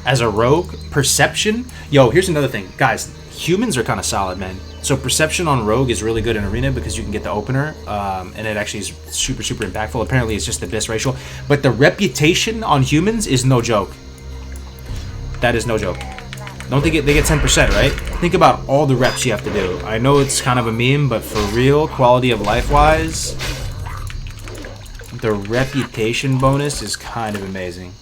Speaker 1: as a rogue, perception. Yo, here's another thing, guys. Humans are kind of solid, man. So perception on rogue is really good in arena because you can get the opener, and it actually is super impactful. Apparently, it's just the best racial, but the reputation on humans is no joke. That is no joke. Don't they get 10%, right? Think about all the reps you have to do. I know it's kind of a meme, but for real, quality of life wise, the reputation bonus is kind of amazing.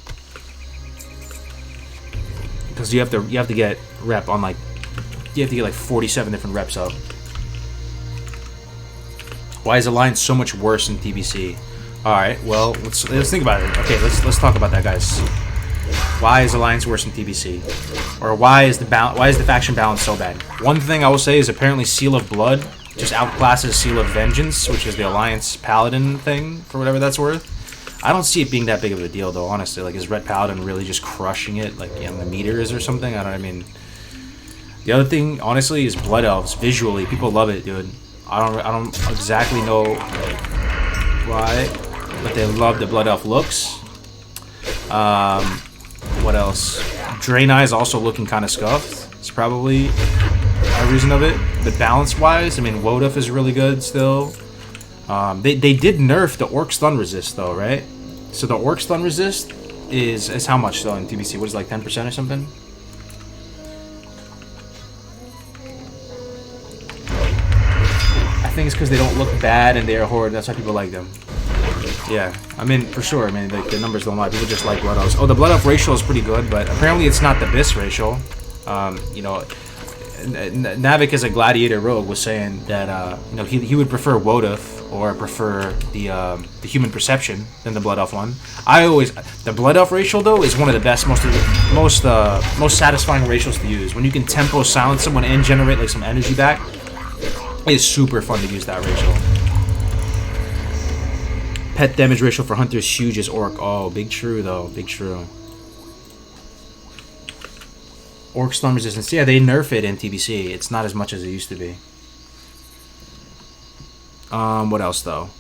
Speaker 1: Because you have to get rep on like, you have to get like 47 different reps up. Why is Alliance so much worse than TBC? All right, well let's think about it. Okay, let's talk about that, guys. Why is Alliance worse than TBC? Or why is the faction balance so bad? One thing I will say is apparently Seal of Blood just outclasses Seal of Vengeance, which is the Alliance Paladin thing, for whatever that's worth. I don't see it being that big of a deal, though, honestly. Like, is Red Paladin really just crushing it, like, in the meters or something? I mean... The other thing, honestly, is Blood Elves. Visually, people love it, dude. I don't exactly know why, but they love the Blood Elf looks. What else? Draenei is also looking kind of scuffed. It's probably a reason of it. But balance-wise, I mean, Woduff is really good still. They did nerf the Orc Stun Resist, though, right? So the Orc Stun Resist is how much, though, in TBC? What is it, like 10% or something? I think it's because they don't look bad and they're horde. That's why people like them. Yeah, I mean, for sure. I mean, like, the numbers don't lie. People just like Blood Elves. Oh, the Blood Elf racial is pretty good, but apparently it's not the best racial. You know, Navik as a Gladiator rogue was saying that you know, he would prefer Woduff or prefer the Human Perception than the Blood Elf one. The Blood Elf racial though is one of the best, most satisfying racials to use. When you can tempo silence someone and generate like some energy back, it's super fun to use that racial. Pet damage ratio for Hunter is huge as Orc. Oh, big true though. Big true. Orc Stun Resistance. Yeah, they nerf it in TBC. It's not as much as it used to be. What else though?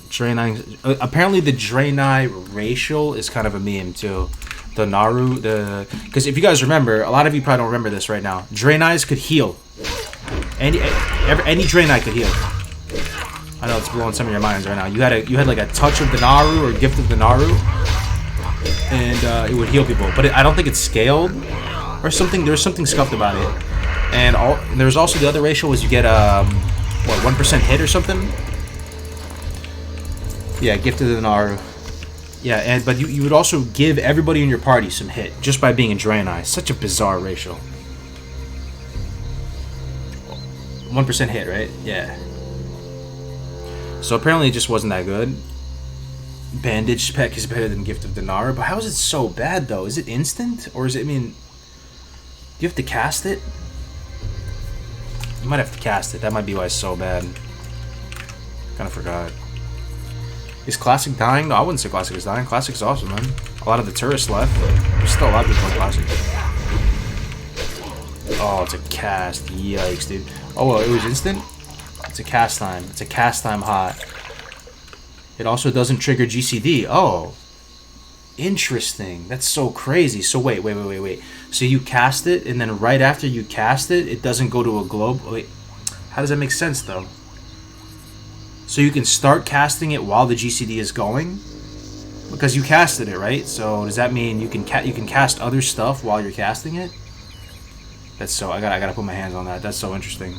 Speaker 1: Draenei. Apparently the Draenei racial is kind of a meme too. The Naru. Because if you guys remember, a lot of you probably don't remember this right now. Draenei's could heal. Any Draenei could heal. I know it's blowing some of your minds right now. You had like a touch of the Naru or gift of the Naru, and it would heal people. But I don't think it's scaled or something. There's something scuffed about it. And there's also the other racial was you get what, 1% hit or something. Yeah, gift of the Naru. Yeah, but you would also give everybody in your party some hit just by being a Draenei. Such a bizarre racial. 1% hit, right? Yeah. So apparently it just wasn't that good. Bandage spec is better than Gift of Dinara, but how is it so bad though? Is it instant? Or is it, I mean, do you have to cast it? You might have to cast it. That might be why it's so bad. Kinda forgot. Is Classic dying? No, I wouldn't say Classic is dying. Classic's awesome, man. A lot of the tourists left, but there's still a lot of people in Classic. Oh, it's a cast. Yikes, dude. Oh, well, it was instant? It's a cast time. It's a cast time hot. It also doesn't trigger GCD. Oh. Interesting. That's so crazy. So wait. So you cast it, and then right after you cast it, it doesn't go to a globe. Wait. How does that make sense, though? So you can start casting it while the GCD is going? Because you casted it, right? So does that mean you can cast other stuff while you're casting it? That's so I gotta put my hands on that. That's so interesting.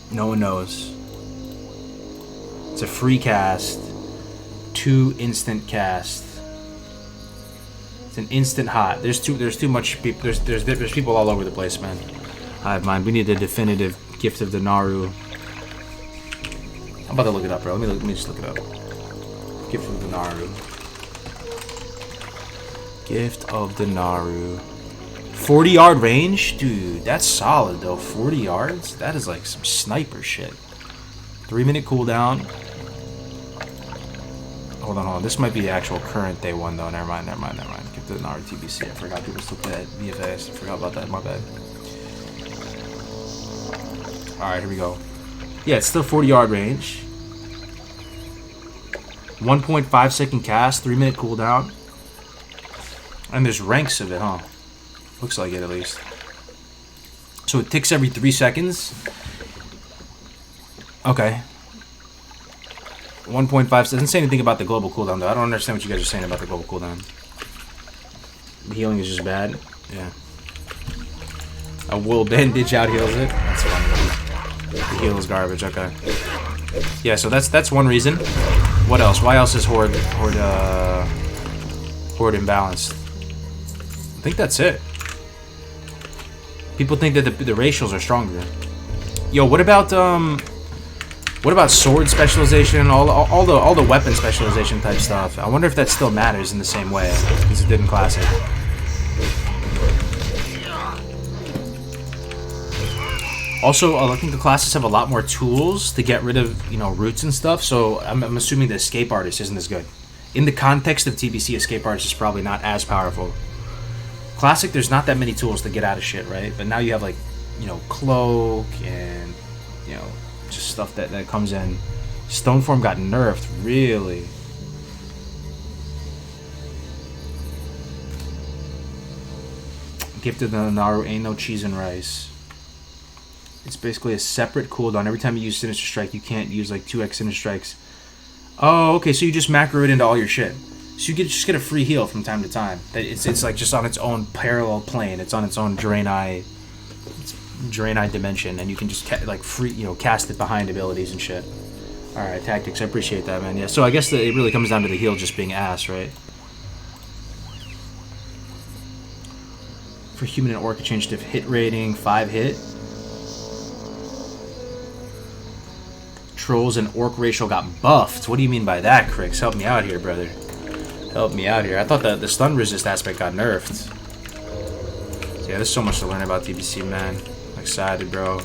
Speaker 1: No one knows. It's a free cast. 2 instant cast. It's an instant hot. There's too much people. There's people all over the place, man. I have mine. We need the definitive gift of the Naru. I'm about to look it up, bro. Let me just look it up. Gift of the Naru. Gift of the Naru. 40-yard range? Dude, that's solid, though. 40 yards? That is like some sniper shit. 3-minute cooldown. Hold on. This might be the actual current day one, though. Never mind. Gift of the Naru TBC. I forgot people still play that VFS. I forgot about that. My bad. Alright, here we go. Yeah, it's still 40-yard range. 1.5 second cast, 3-minute cooldown. And there's ranks of it, huh? Looks like it, at least. So it ticks every 3 seconds. Okay. 1.5 doesn't say anything about the global cooldown, though. I don't understand what you guys are saying about the global cooldown. The healing is just bad. Yeah. A wool bandage out heals it. That's funny. The heal is garbage. Okay. Yeah, so that's one reason. What else? Why else is Horde imbalanced? I think that's it. People think that the racials are stronger. Yo, what about sword specialization? All the weapon specialization type stuff. I wonder if that still matters in the same way as it did in Classic. Also, I think the classes have a lot more tools to get rid of, roots and stuff, so I'm assuming the Escape Artist isn't as good. In the context of TBC, Escape Artist is probably not as powerful. Classic, there's not that many tools to get out of shit, right? But now you have, Cloak and, just stuff that comes in. Stoneform got nerfed, really. Gifted the Naru, ain't no cheese and rice. It's basically a separate cooldown. Every time you use Sinister Strike, you can't use 2x Sinister Strikes. Oh, okay, so you just macro it into all your shit. So you just get a free heal from time to time. It's like just on its own parallel plane. It's on its own Draenei dimension, and you can just cast it behind abilities and shit. All right, tactics. I appreciate that, man. Yeah. So I guess it really comes down to the heal just being ass, right? For human and orc, change to hit rating 5 hit. Trolls and orc racial got buffed. What do you mean by that, Crix? Help me out here, brother. Help me out here. I thought that the stun resist aspect got nerfed. Yeah, there's so much to learn about TBC, man. I'm excited, bro.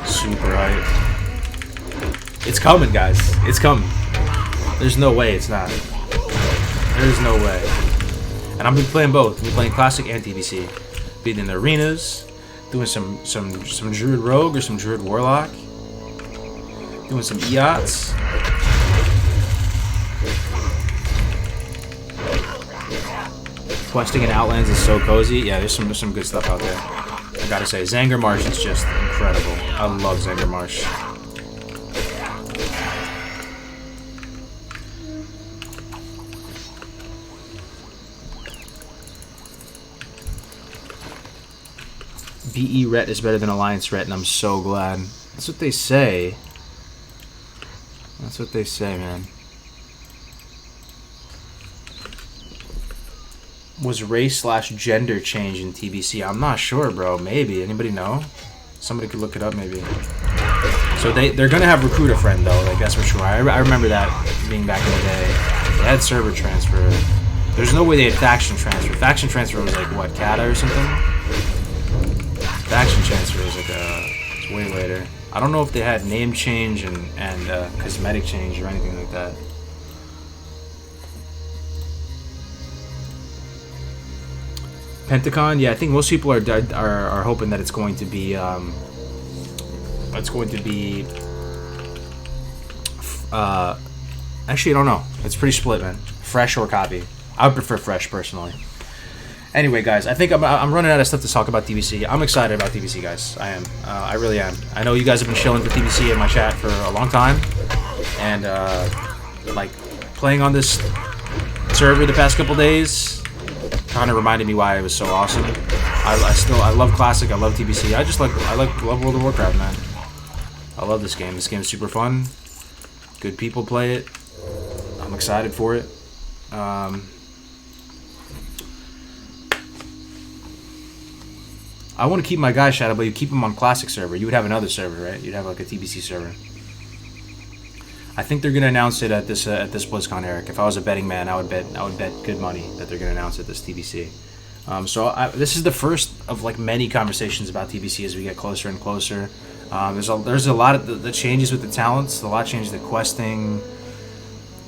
Speaker 1: Super hype. It's coming, guys. It's coming. There's no way it's not. There's no way. And I'm playing both. I'm playing Classic and TBC. Beating the arenas, doing some Druid Rogue or some Druid Warlock. Doing some EOTs. Questing in Outlands is so cozy. Yeah, there's some good stuff out there. I gotta say, Zanger Marsh is just incredible. I love Zanger Marsh. BE Ret is better than Alliance Ret, and I'm so glad. That's what they say. That's what they say, man. Was race/gender change in TBC? I'm not sure, bro. Maybe. Anybody know? Somebody could look it up, maybe. So they're gonna have recruit a friend, though. Like, that's for sure. I remember that being back in the day. They had server transfer. There's no way they had faction transfer. Faction transfer was like what, Kata or something? Faction transfer is it's way later. I don't know if they had name change and cosmetic change or anything like that. Pentacon, yeah, I think most people are hoping that it's going to be actually, I don't know. It's pretty split, man. Fresh or copy. I would prefer fresh personally. Anyway, guys, I think I'm running out of stuff to talk about TBC. I'm excited about TBC, guys. I am. I really am. I know you guys have been shilling for TBC in my chat for a long time, and like playing on this server the past couple days kind of reminded me why it was so awesome. I love Classic. I love TBC. I love World of Warcraft, man. I love this game. This game is super fun. Good people play it. I'm excited for it. I want to keep my guy Shadow, but you keep him on Classic server. You would have another server, right? You'd have like a TBC server. I think they're gonna announce it at this BlizzCon, Eric. If I was a betting man, I would bet good money that they're gonna announce it this TBC. This is the first of like many conversations about TBC as we get closer and closer. There's a lot of the changes with the talents, a lot of changes with the questing.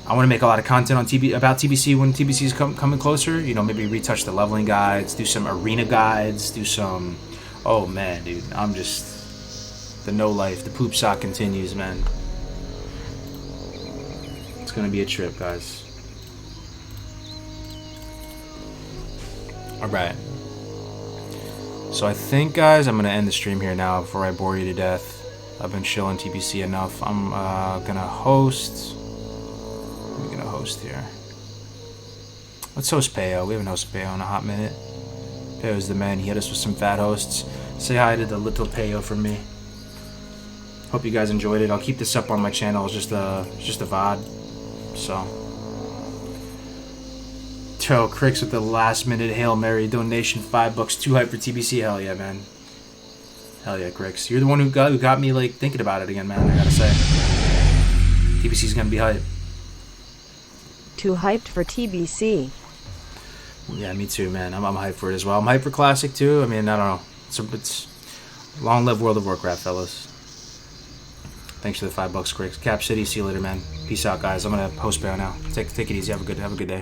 Speaker 1: I want to make a lot of content on about TBC when TBC is coming closer. You know, maybe retouch the leveling guides, do some arena guides, do some. Oh man, dude, I'm just the no life. The poop sock continues, man. It's gonna be a trip, guys. All right. So I think, guys, I'm gonna end the stream here now before I bore you to death. I've been chilling TBC enough. I'm gonna host. I'm gonna host here. Let's host Peo. We haven't hosted Peo in a hot minute. Peo's the man. He hit us with some fat hosts. Say hi to the little Peo from me. Hope you guys enjoyed it. I'll keep this up on my channel. It's just a VOD. So. Joe Cricks with the last minute Hail Mary donation, $5. Too hype for TBC. Hell yeah, man. Hell yeah, Cricks. You're the one who got me like thinking about it again, man. I gotta say. TBC's gonna be hype.
Speaker 3: Too hyped for TBC.
Speaker 1: Yeah, me too, man. I'm hyped for it as well. I'm hyped for Classic too. I mean, I don't know. It's long live World of Warcraft, fellas. Thanks for the $5, Cricks. Cap City, see you later, man. Peace out, guys. I'm gonna post bail now. Take it easy. Have a good day.